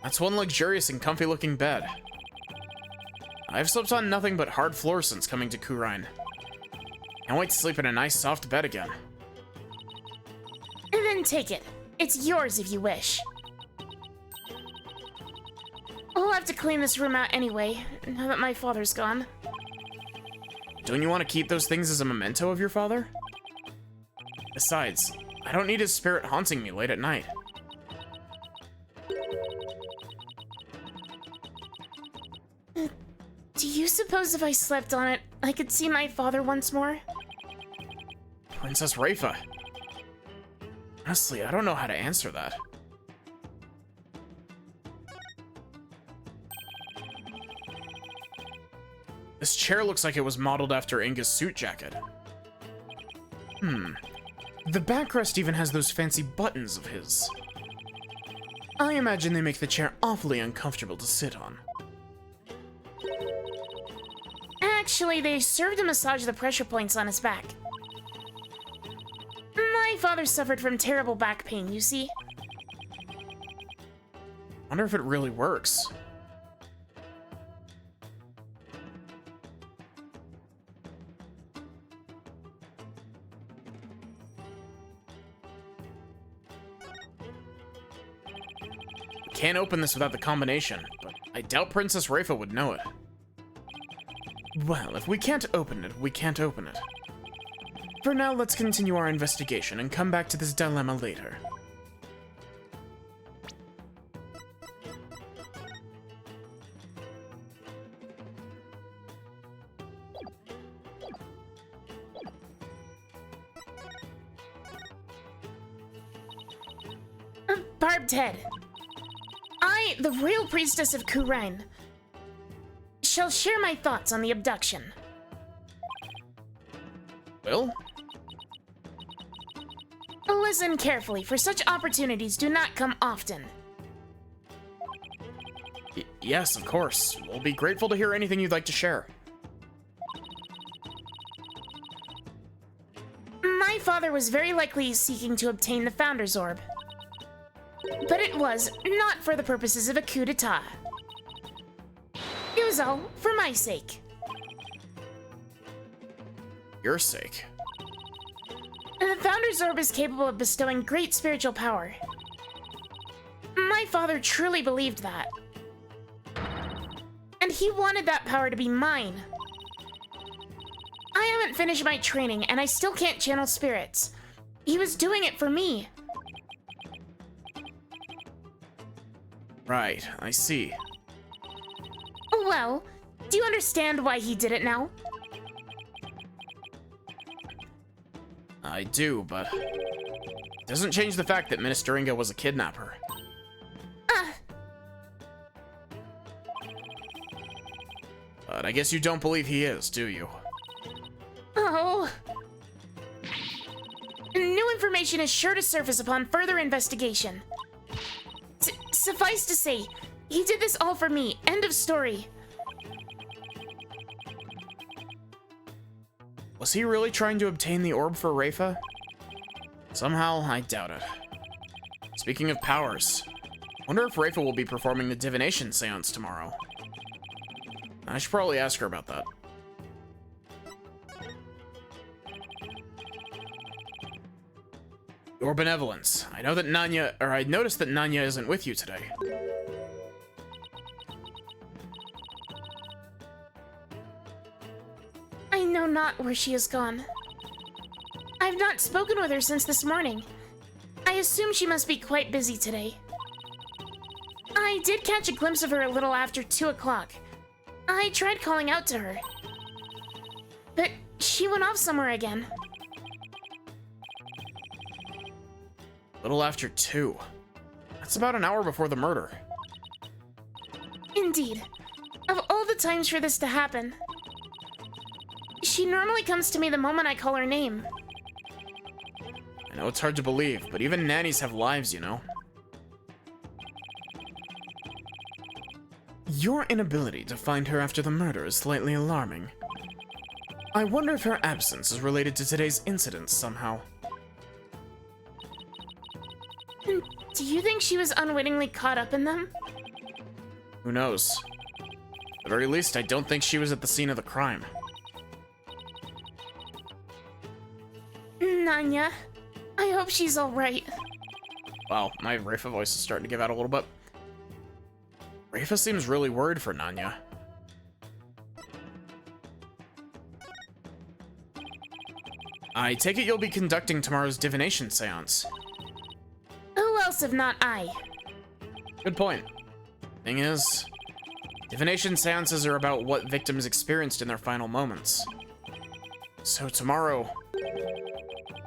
That's one luxurious and comfy looking bed. I've slept on nothing but hard floors since coming to Khura'in. Can't wait to sleep in a nice soft bed again. And then take it. It's yours if you wish. We'll have to clean this room out anyway, now that my father's gone. Don't you want to keep those things as a memento of your father? Besides, I don't need his spirit haunting me late at night. Do you suppose if I slept on it, I could see my father once more? Princess Rafa. Honestly, I don't know how to answer that. This chair looks like it was modeled after Inga's suit jacket. The backrest even has those fancy buttons of his. I imagine they make the chair awfully uncomfortable to sit on. Actually, they served to massage the pressure points on his back. My father suffered from terrible back pain, you see. Wonder if it really works. Can't open this without the combination, but I doubt Princess Rafa would know it. Well, if we can't open it, we can't open it. For now, let's continue our investigation and come back to this dilemma later. Barbed head. I, the royal priestess of Khura'in, shall share my thoughts on the abduction. Will? Listen carefully, for such opportunities do not come often. Yes, of course. We'll be grateful to hear anything you'd like to share. My father was very likely seeking to obtain the Founder's Orb. But it was not for the purposes of a coup d'etat. It was all for my sake. Your sake. And the Founder's Orb is capable of bestowing great spiritual power. My father truly believed that. And he wanted that power to be mine. I haven't finished my training, and I still can't channel spirits. He was doing it for me. Right, I see. Well, do you understand why he did it now? I do, but it doesn't change the fact that Minister Inga was a kidnapper. But I guess you don't believe he is, do you? Oh. New information is sure to surface upon further investigation. Suffice to say, he did this all for me. End of story. Was he really trying to obtain the orb for Rafa? Somehow, I doubt it. Speaking of powers, wonder if Rafa will be performing the divination seance tomorrow. I should probably ask her about that. Your benevolence. I noticed that Nanya isn't with you today. I know not where she has gone. I've not spoken with her since this morning. I assume she must be quite busy today. I did catch a glimpse of her a little after 2 o'clock. I tried calling out to her, but she went off somewhere again. A little after 2. That's about an hour before the murder. Indeed. Of all the times for this to happen. She normally comes to me the moment I call her name. I know it's hard to believe, but even nannies have lives, you know. Your inability to find her after the murder is slightly alarming. I wonder if her absence is related to today's incidents somehow. Do you think she was unwittingly caught up in them? Who knows? At the very least, I don't think she was at the scene of the crime. Nanya, I hope she's alright. Wow, my Rafa voice is starting to give out a little bit. Rafa seems really worried for Nanya. I take it you'll be conducting tomorrow's divination seance. Who else if not I? Good point. Thing is, divination seances are about what victims experienced in their final moments. So tomorrow,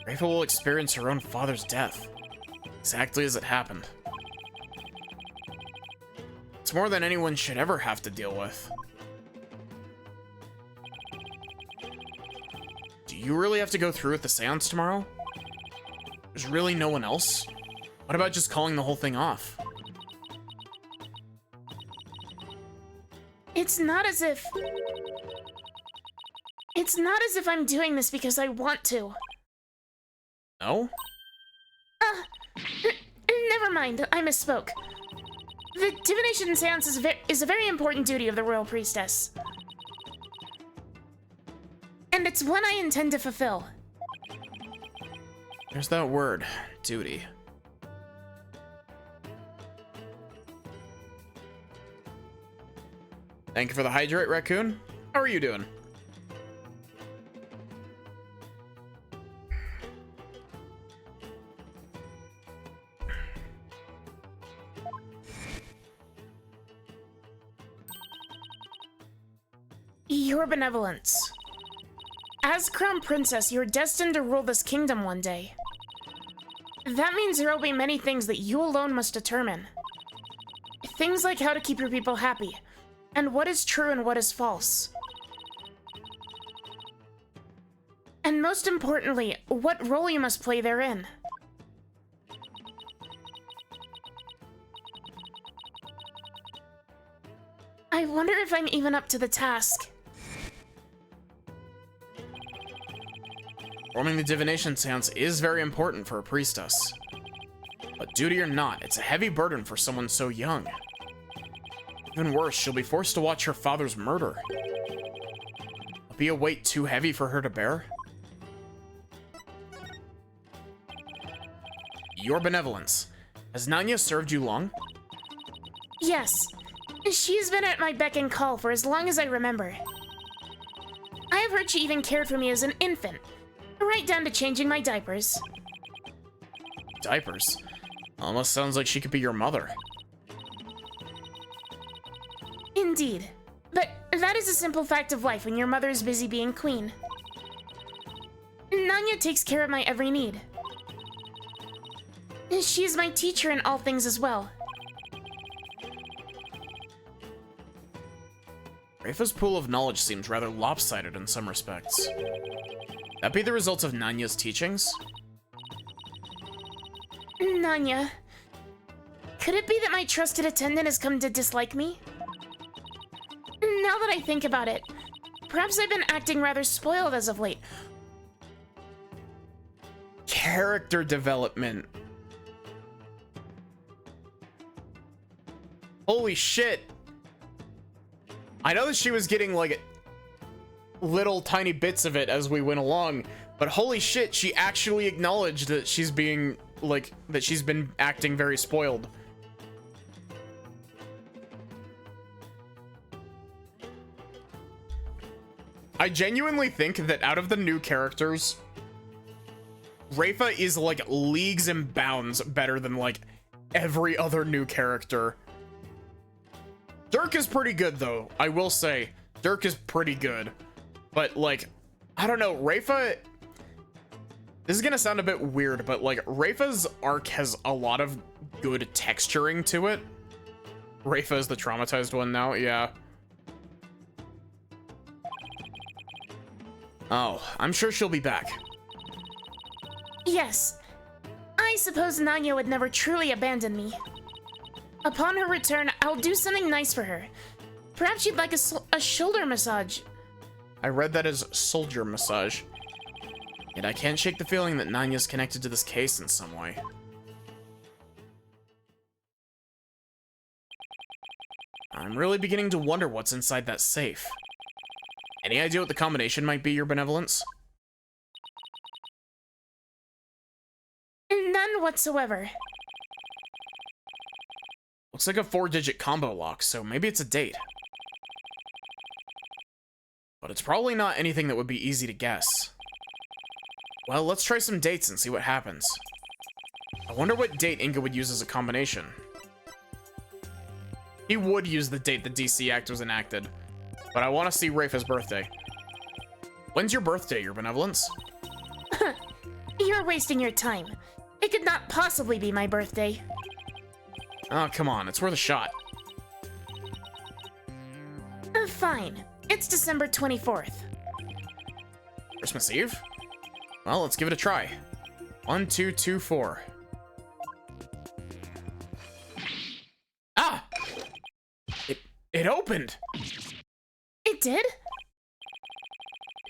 Rafa will experience her own father's death, exactly as it happened. It's more than anyone should ever have to deal with. Do you really have to go through with the seance tomorrow? There's really no one else? What about just calling the whole thing off? It's not as if I'm doing this because I want to. No? Never mind, I misspoke. The divination seance is a very important duty of the royal priestess. And it's one I intend to fulfill. There's that word, duty. Thank you for the hydrate, Raccoon. How are you doing? Your benevolence. As Crown Princess, you're destined to rule this kingdom one day. That means there will be many things that you alone must determine. Things like how to keep your people happy, and what is true and what is false. And most importantly, what role you must play therein. I wonder if I'm even up to the task. Performing the divination seance is very important for a priestess. But duty or not, it's a heavy burden for someone so young. Even worse, she'll be forced to watch her father's murder. Will be a weight too heavy for her to bear? Your benevolence. Has Nanya served you long? Yes. She's been at my beck and call for as long as I remember. I have heard she even cared for me as an infant, right down to changing my diapers. Diapers? Almost sounds like she could be your mother. Indeed. But that is a simple fact of life when your mother is busy being queen. Nanya takes care of my every need. She is my teacher in all things as well. Rafa's pool of knowledge seems rather lopsided in some respects. That be the result of Nanya's teachings? Nanya, could it be that my trusted attendant has come to dislike me? Now that I think about it, perhaps I've been acting rather spoiled as of late. Character development. Holy shit. I know that she was getting like little tiny bits of it as we went along, But holy shit, she actually acknowledged that she's being, like, that she's been acting very spoiled. I genuinely think that out of the new characters, Rafa is like leagues and bounds better than like every other new character. Dirk is pretty good though, I will say. Dirk is pretty good. But like, I don't know, Rafa... This is gonna sound a bit weird, but like, Rafa's arc has a lot of good texturing to it. Rafa is the traumatized one now, yeah. Oh, I'm sure she'll be back. Yes. I suppose Nanya would never truly abandon me. Upon her return, I'll do something nice for her. Perhaps you'd like a shoulder massage. I read that as soldier massage. Yet I can't shake the feeling that Nanya's connected to this case in some way. I'm really beginning to wonder what's inside that safe. Any idea what the combination might be, Your Benevolence? None whatsoever. Looks like a 4-digit combo lock, so maybe it's a date. But it's probably not anything that would be easy to guess. Well, let's try some dates and see what happens. I wonder what date Inga would use as a combination. He would use the date the DC Act was enacted, but I want to see Rafa's birthday. When's your birthday, Your Benevolence? You're wasting your time. It could not possibly be my birthday. Oh, come on, it's worth a shot. Fine. It's December 24th. Christmas Eve? Well, let's give it a try. 1, 2, 2, 4. Ah! It opened! It did?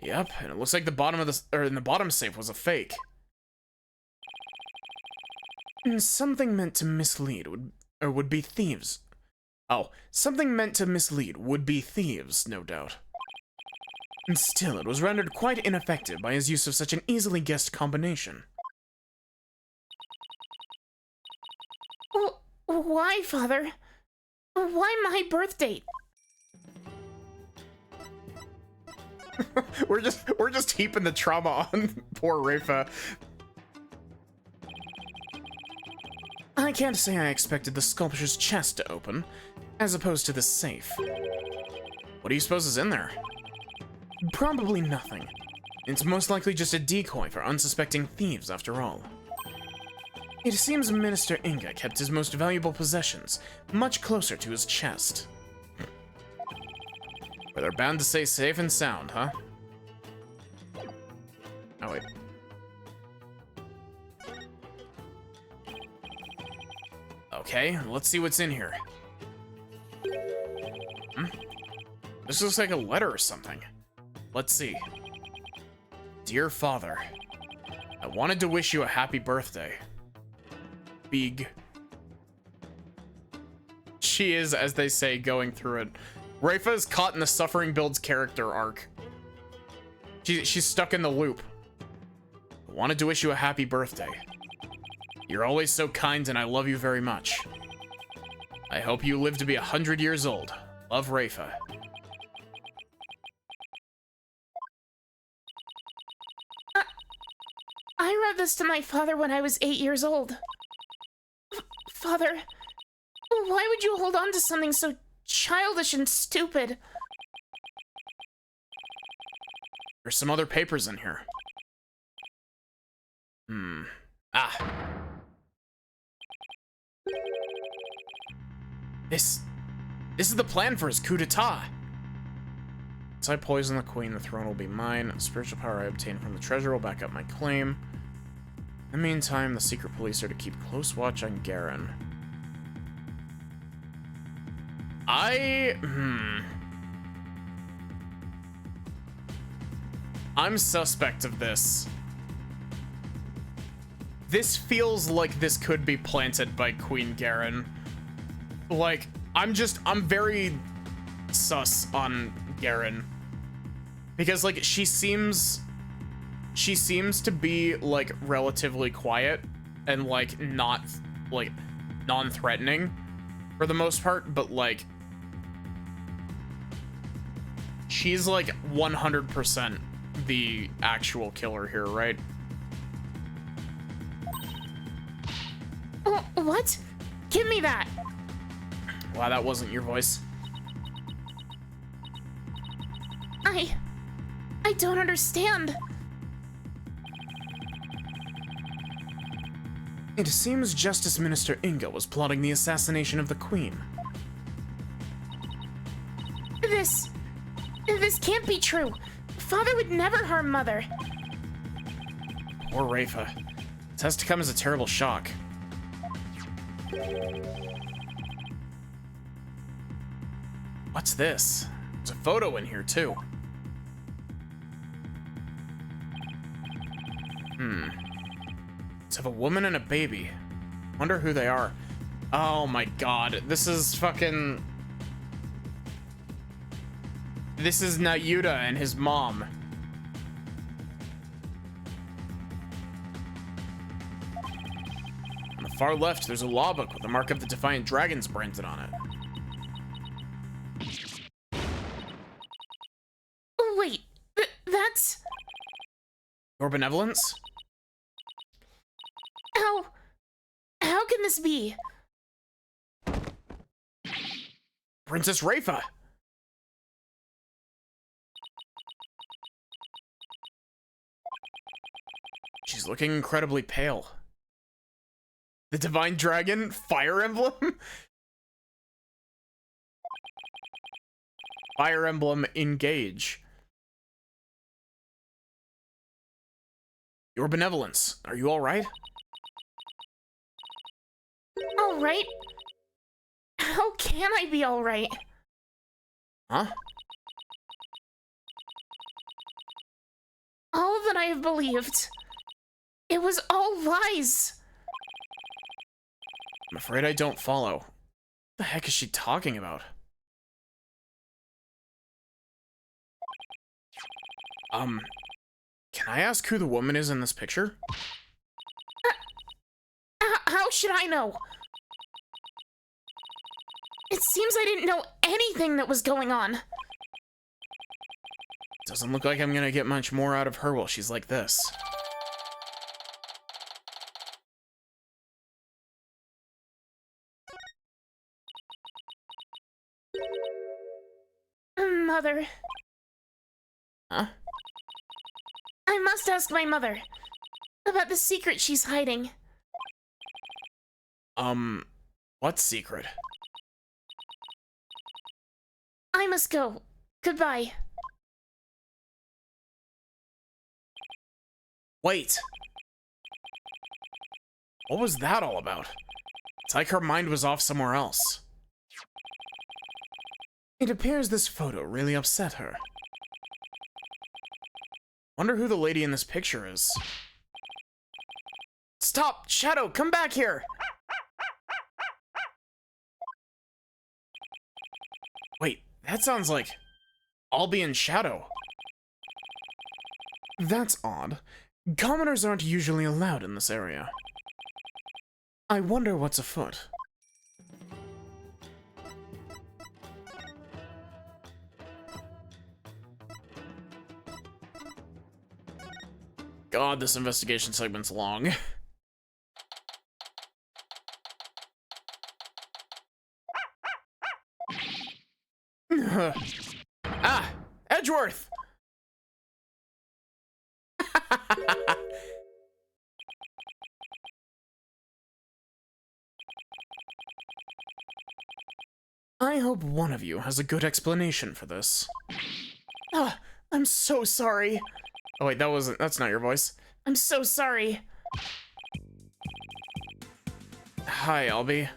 Yep, and it looks like the bottom of the bottom safe was a fake. Something meant to mislead would be thieves. Oh, something meant to mislead would be thieves, no doubt. And still, it was rendered quite ineffective by his use of such an easily guessed combination. Why, Father? Why my birth date? we're just heaping the trauma on poor Rafa. I can't say I expected the sculpture's chest to open, as opposed to the safe. What do you suppose is in there? Probably nothing. It's most likely just a decoy for unsuspecting thieves, after all. It seems Minister Inga kept his most valuable possessions much closer to his chest. But they're bound to stay safe and sound, huh? Oh, wait. Okay, let's see what's in here. This looks like a letter or something. Let's see. Dear Father, I wanted to wish you a happy birthday. Big. She is, as they say, going through it. Rafa is caught in the Suffering Builds character arc. She's stuck in the loop. I wanted to wish you a happy birthday. You're always so kind and I love you very much. I hope you live to be 100 years old. Love, Rafa. I read this to my father when I was 8 years old. Father, why would you hold on to something so childish and stupid? There's some other papers in here. Ah. This is the plan for his coup d'etat. Once I poison the queen, the throne will be mine. The spiritual power I obtain from the treasure will back up my claim. In the meantime, the secret police are to keep close watch on Garen. I'm suspect of this. This feels like this could be planted by Queen Garen. Like, I'm very sus on Garen. Because, like, she seems she seems to be, like, relatively quiet and, like, not, like, non-threatening for the most part, but, like, she's, like, 100% the actual killer here, right? Oh, what? Give me that! Wow, that wasn't your voice. I don't understand. It seems Justice Minister Inga was plotting the assassination of the Queen. This can't be true. Father would never harm Mother. Poor Rafa. This has to come as a terrible shock. What's this? There's a photo in here, too. It's of a woman and a baby. Wonder who they are. Oh my god, this is fucking... This is Nayuta and his mom. On the far left, there's a law book with the mark of the Defiant Dragons branded on it. Wait, that's... Your benevolence? How can this be? Princess Rafa! She's looking incredibly pale. The Divine Dragon? Fire Emblem? Fire Emblem Engage. Your benevolence. Are you alright? Alright? How can I be alright? Huh? All that I have believed, it was all lies. I'm afraid I don't follow. What the heck is she talking about? Can I ask who the woman is in this picture? How should I know? It seems I didn't know anything that was going on. Doesn't look like I'm gonna get much more out of her while she's like this. Mother. Huh? I must ask my mother about the secret she's hiding. What secret? I must go. Goodbye. Wait! What was that all about? It's like her mind was off somewhere else. It appears this photo really upset her. Wonder who the lady in this picture is. Stop! Shadow, come back here! Wait, that sounds like... I'll be in Shadow. That's odd. Commoners aren't usually allowed in this area. I wonder what's afoot. God, this investigation segment's long. Ah! Edgeworth! I hope one of you has a good explanation for this. Oh, I'm so sorry. Oh wait, that's not your voice. I'm so sorry. Hi, Albie.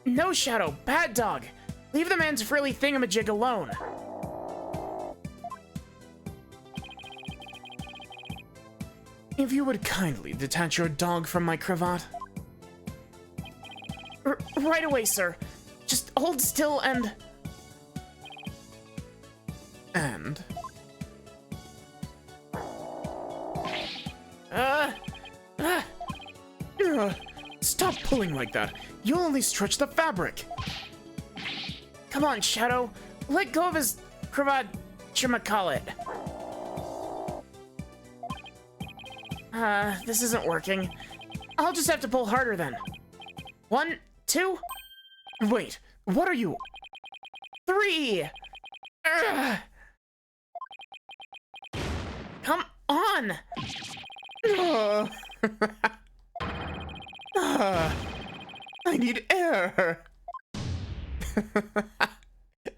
No, Shadow, bad dog. Leave the man's frilly thingamajig alone. If you would kindly detach your dog from my cravat. Right away, sir. Just hold still and... Stop pulling like that. You'll only stretch the fabric. Come on, Shadow. Let go of his cravat, whatchamacallit. This isn't working. I'll just have to pull harder then. 1, 2. Wait, what are you? 3. Ugh. Come on. I need air.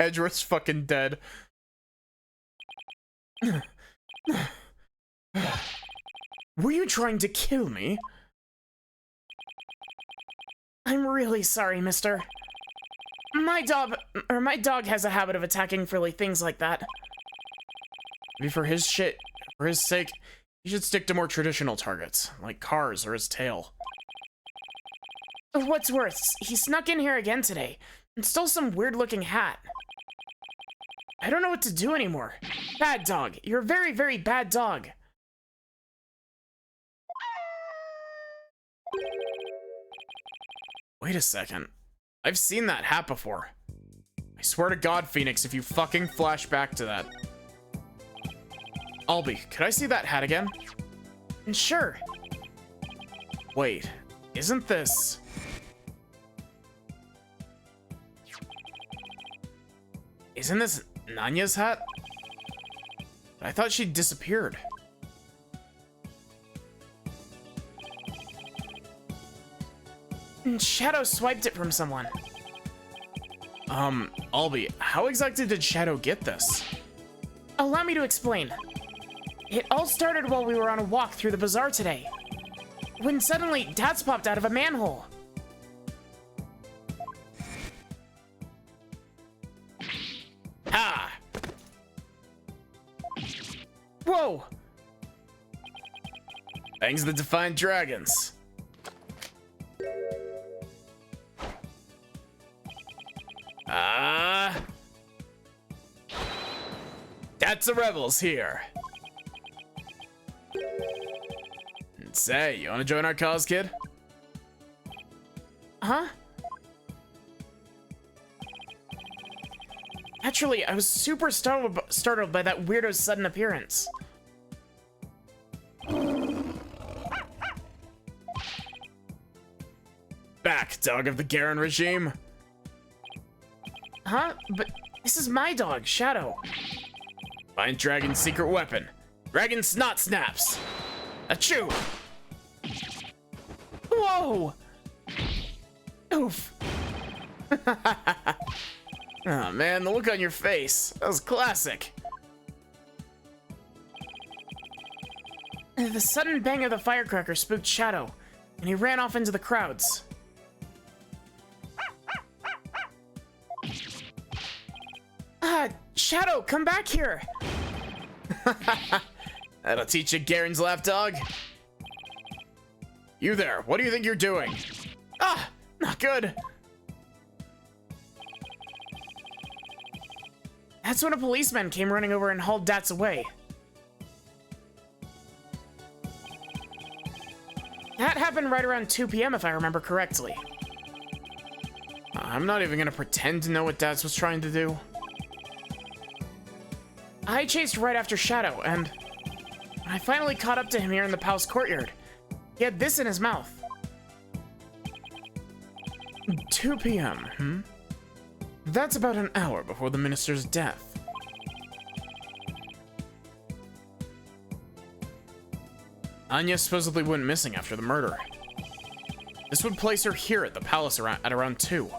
Edgeworth's fucking dead. Were you trying to kill me? I'm really sorry, mister. My dog has a habit of attacking frilly things like that. Maybe for his sake, you should stick to more traditional targets, like cars or his tail. What's worse, he snuck in here again today and stole some weird-looking hat. I don't know what to do anymore. Bad dog. You're a very, very bad dog. Wait a second. I've seen that hat before. I swear to God, Phoenix, if you fucking flash back to that. Albie, could I see that hat again? Sure. Wait, isn't this... Isn't this Nanya's hat? I thought she disappeared. Shadow swiped it from someone. Albie, how exactly did Shadow get this? Allow me to explain. It all started while we were on a walk through the bazaar today, when suddenly Dats popped out of a manhole. Ha! Whoa! Thanks the Defiant Dragons. That's the rebels here. Say, you wanna join our cause, kid? Huh? Actually, I was super startled by that weirdo's sudden appearance. Back, dog of the Garen regime. Huh? But this is my dog, Shadow. Find Dragon's secret weapon. Dragon Snot Snaps. Achoo! Whoa! Oof. Oh man, the look on your face. That was classic. The sudden bang of the firecracker spooked Shadow, and he ran off into the crowds. Shadow, come back here! That'll teach you, Garen's lapdog. You there, what do you think you're doing? Ah, not good. That's when a policeman came running over and hauled Dats away. That happened right around 2 p.m. if I remember correctly. I'm not even gonna pretend to know what Dats was trying to do. I chased right after Shadow, and when I finally caught up to him here in the palace courtyard, he had this in his mouth. 2 p.m., That's about an hour before the minister's death. Anya supposedly went missing after the murder. This would place her here at the palace at around 2.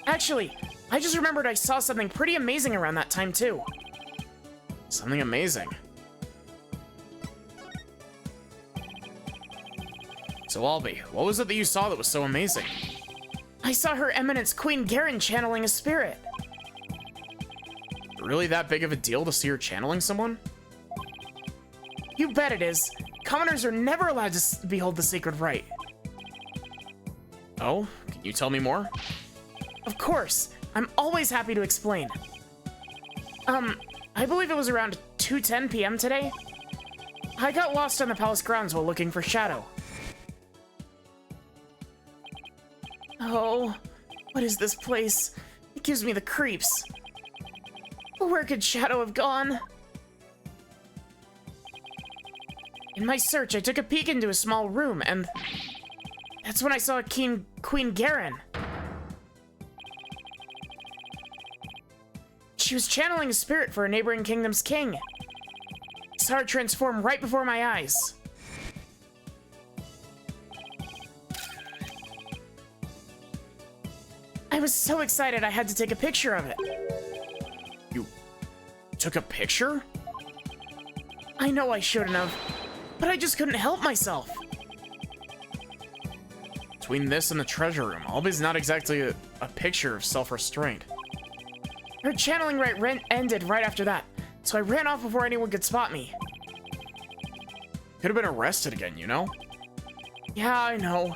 Actually, I just remembered I saw something pretty amazing around that time too. Something amazing. So Albie, what was it that you saw that was so amazing? I saw Her Eminence Queen Garen channeling a spirit. Really that big of a deal to see her channeling someone? You bet it is. Commoners are never allowed to behold the sacred rite. Oh, can you tell me more? Of course. I'm always happy to explain. I believe it was around 2:10 p.m. today? I got lost on the palace grounds while looking for Shadow. Oh, what is this place? It gives me the creeps. Where could Shadow have gone? In my search, I took a peek into a small room, and that's when I saw Queen Garen. She was channeling a spirit for a neighboring kingdom's king. I saw her transform right before my eyes. I was so excited I had to take a picture of it. You took a picture? I know I shouldn't have, but I just couldn't help myself. Between this and the treasure room, Albi's not exactly a picture of self-restraint. Her channeling rite ended right after that, so I ran off before anyone could spot me. Could have been arrested again, you know? Yeah, I know.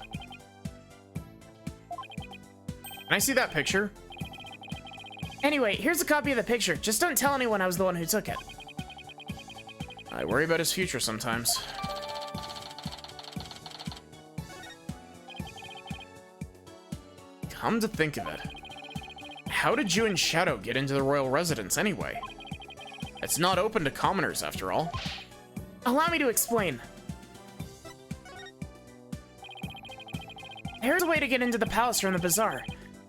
Can I see that picture? Anyway, here's a copy of the picture. Just don't tell anyone I was the one who took it. I worry about his future sometimes. Come to think of it, how did you and Shadow get into the royal residence anyway? It's not open to commoners after all. Allow me to explain. There's a way to get into the palace from the bazaar.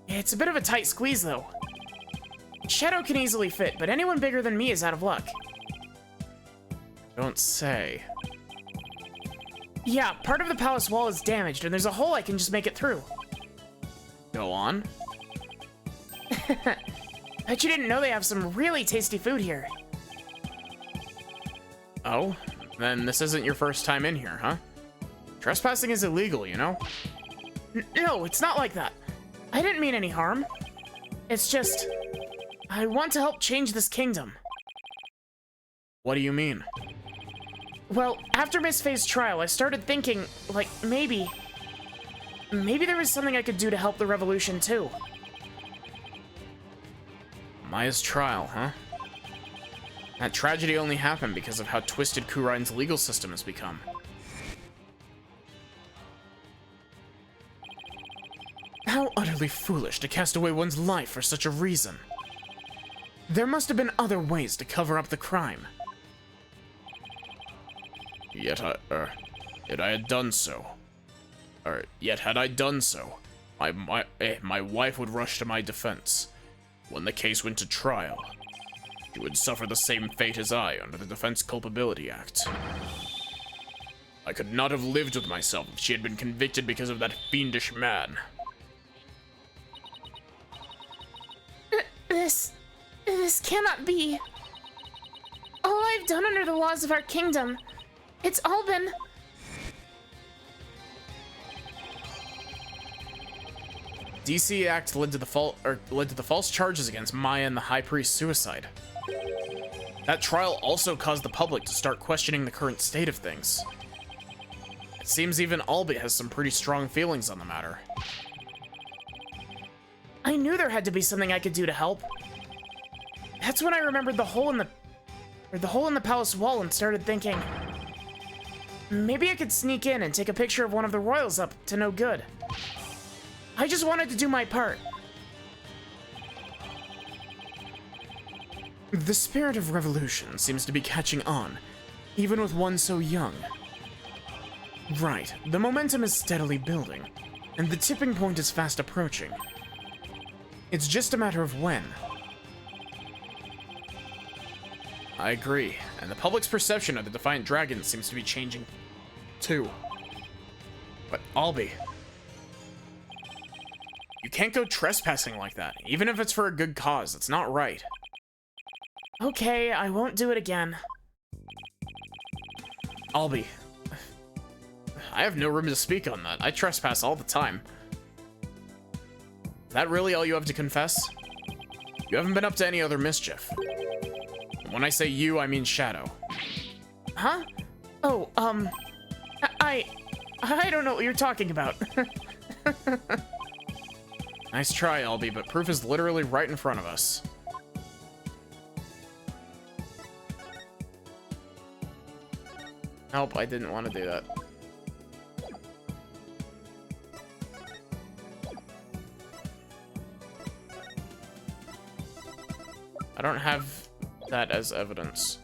It's a bit of a tight squeeze, though. Shadow can easily fit, but anyone bigger than me is out of luck. Don't say. Yeah, part of the palace wall is damaged, and there's a hole I can just make it through. Go on. Bet you didn't know they have some really tasty food here. Oh? Then this isn't your first time in here, huh? Trespassing is illegal, you know? No, it's not like that. I didn't mean any harm. It's just, I want to help change this kingdom. What do you mean? Well, after Miss Faye's trial, I started thinking, like, maybe there was something I could do to help the revolution, too. Maya's trial, huh? That tragedy only happened because of how twisted Khura'in's legal system has become. How utterly foolish to cast away one's life for such a reason. There must have been other ways to cover up the crime. Yet I had done so. Yet had I done so, my wife would rush to my defense. When the case went to trial, she would suffer the same fate as I under the Defense Culpability Act. I could not have lived with myself if she had been convicted because of that fiendish man. This cannot be. All I've done under the laws of our kingdom, it's all been... DC Act led to the false charges against Maya and the High Priest's suicide. That trial also caused the public to start questioning the current state of things. It seems even Albi has some pretty strong feelings on the matter. I knew there had to be something I could do to help. That's when I remembered the hole in the palace wall and started thinking, maybe I could sneak in and take a picture of one of the royals up to no good. I just wanted to do my part. The spirit of revolution seems to be catching on, even with one so young. Right, the momentum is steadily building, and the tipping point is fast approaching. It's just a matter of when. I agree, and the public's perception of the Defiant Dragon seems to be changing, too. But Albi, you can't go trespassing like that, even if it's for a good cause. It's not right. Okay, I won't do it again. Albi, I have no room to speak on that. I trespass all the time. Is that really all you have to confess? You haven't been up to any other mischief. When I say you, I mean Shadow. Huh? Oh, I don't know what you're talking about. Nice try, Albi, but proof is literally right in front of us. Nope, I didn't want to do that. I don't have that as evidence.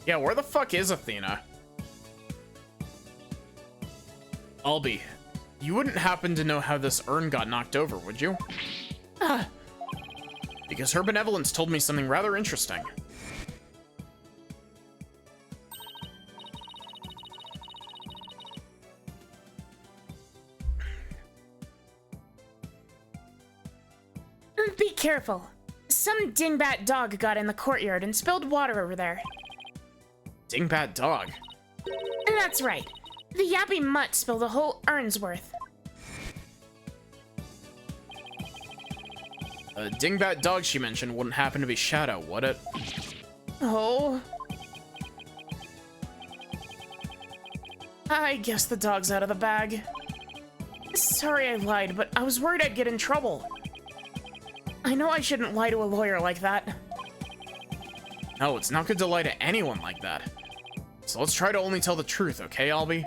Yeah, where the fuck is Athena? Albie, you wouldn't happen to know how this urn got knocked over, would you? Because her benevolence told me something rather interesting. Be careful. Some dingbat dog got in the courtyard and spilled water over there. Dingbat dog? That's right. The yappy mutt spilled a whole urn's worth. A dingbat dog she mentioned wouldn't happen to be Shadow, would it? Oh. I guess the dog's out of the bag. Sorry I lied, but I was worried I'd get in trouble. I know I shouldn't lie to a lawyer like that. No, it's not good to lie to anyone like that. So let's try to only tell the truth, okay, Albie?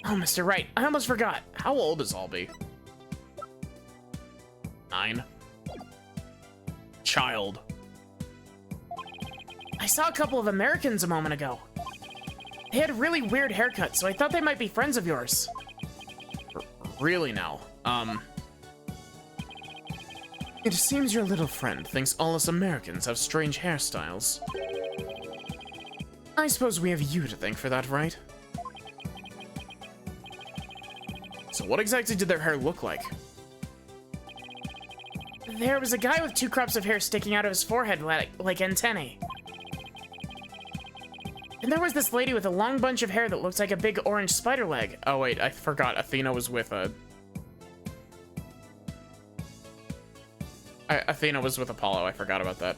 Oh, Mr. Wright, I almost forgot. How old is Albie? 9. Child. I saw a couple of Americans a moment ago. They had really weird haircuts, so I thought they might be friends of yours. Really now? It seems your little friend thinks all us Americans have strange hairstyles. I suppose we have you to thank for that, right? So what exactly did their hair look like? There was a guy with 2 crops of hair sticking out of his forehead like antennae. And there was this lady with a long bunch of hair that looked like a big orange spider leg. Oh wait, I forgot Athena was with Athena was with Apollo, I forgot about that.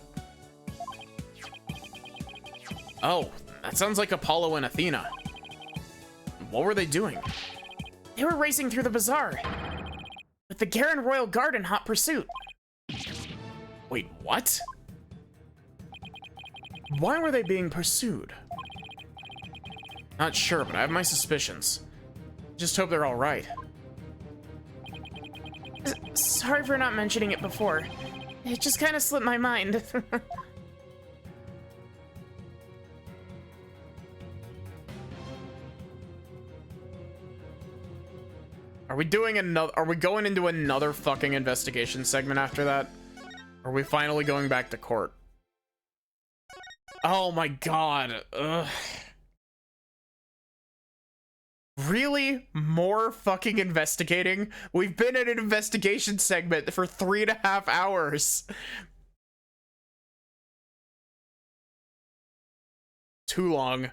Oh, that sounds like Apollo and Athena. What were they doing? They were racing through the bazaar, with the Garen Royal Guard in hot pursuit. Wait, what? Why were they being pursued? Not sure, but I have my suspicions. Just hope they're all right. Sorry for not mentioning it before. It just kind of slipped my mind. Are we doing another? Are we going into another fucking investigation segment after that? Or are we finally going back to court? Oh my god. Ugh. Really? More fucking investigating? We've been in an investigation segment for 3.5 hours. Too long.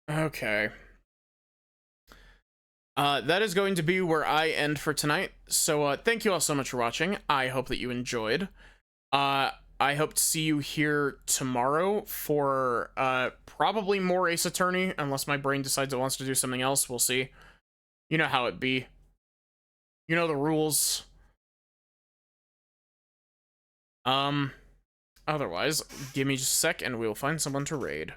Okay. That is going to be where I end for tonight. So, thank you all so much for watching. I hope that you enjoyed. I hope to see you here tomorrow for, probably more Ace Attorney, unless my brain decides it wants to do something else. We'll see. You know how it be. You know the rules. Otherwise, give me just a sec and we'll find someone to raid.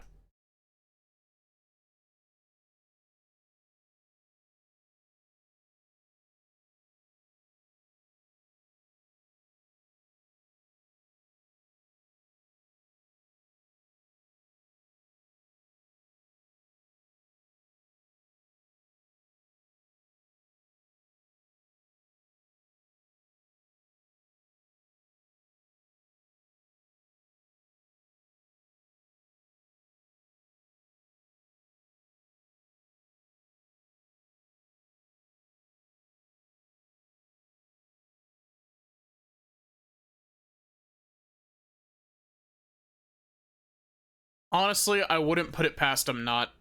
Honestly, I wouldn't put it past him not.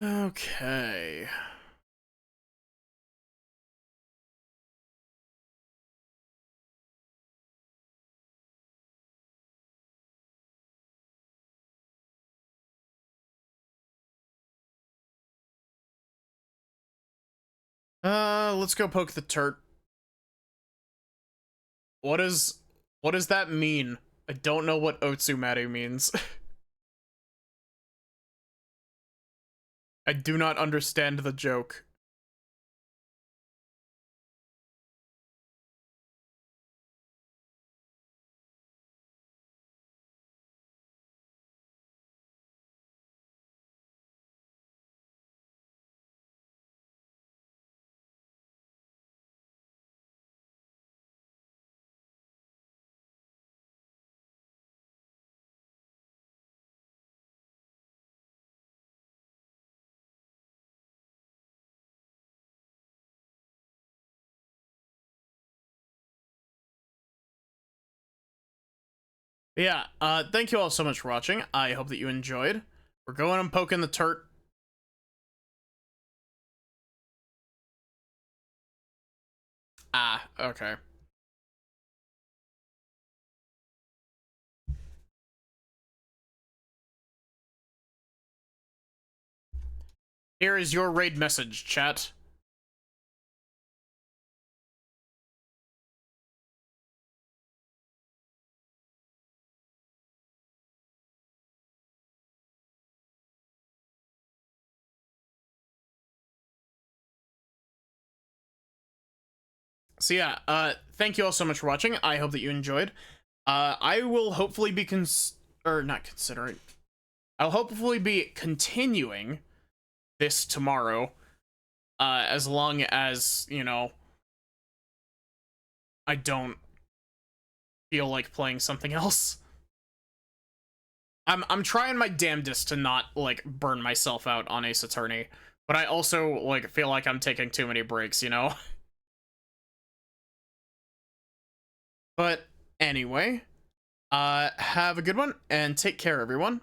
Okay. Let's go poke the turret. What does that mean? I don't know what Otsumaru means. I do not understand the joke. Yeah, thank you all so much for watching. I hope that you enjoyed. We're going and poking the turret. Ah, okay. Here is your raid message, chat. So yeah, thank you all so much for watching. I hope that you enjoyed. I will hopefully be not considering. I'll hopefully be continuing this tomorrow. As long as, you know, I don't feel like playing something else. I'm trying my damnedest to not, like, burn myself out on Ace Attorney, but I also, like, feel like I'm taking too many breaks, you know? But anyway, have a good one, and take care, everyone.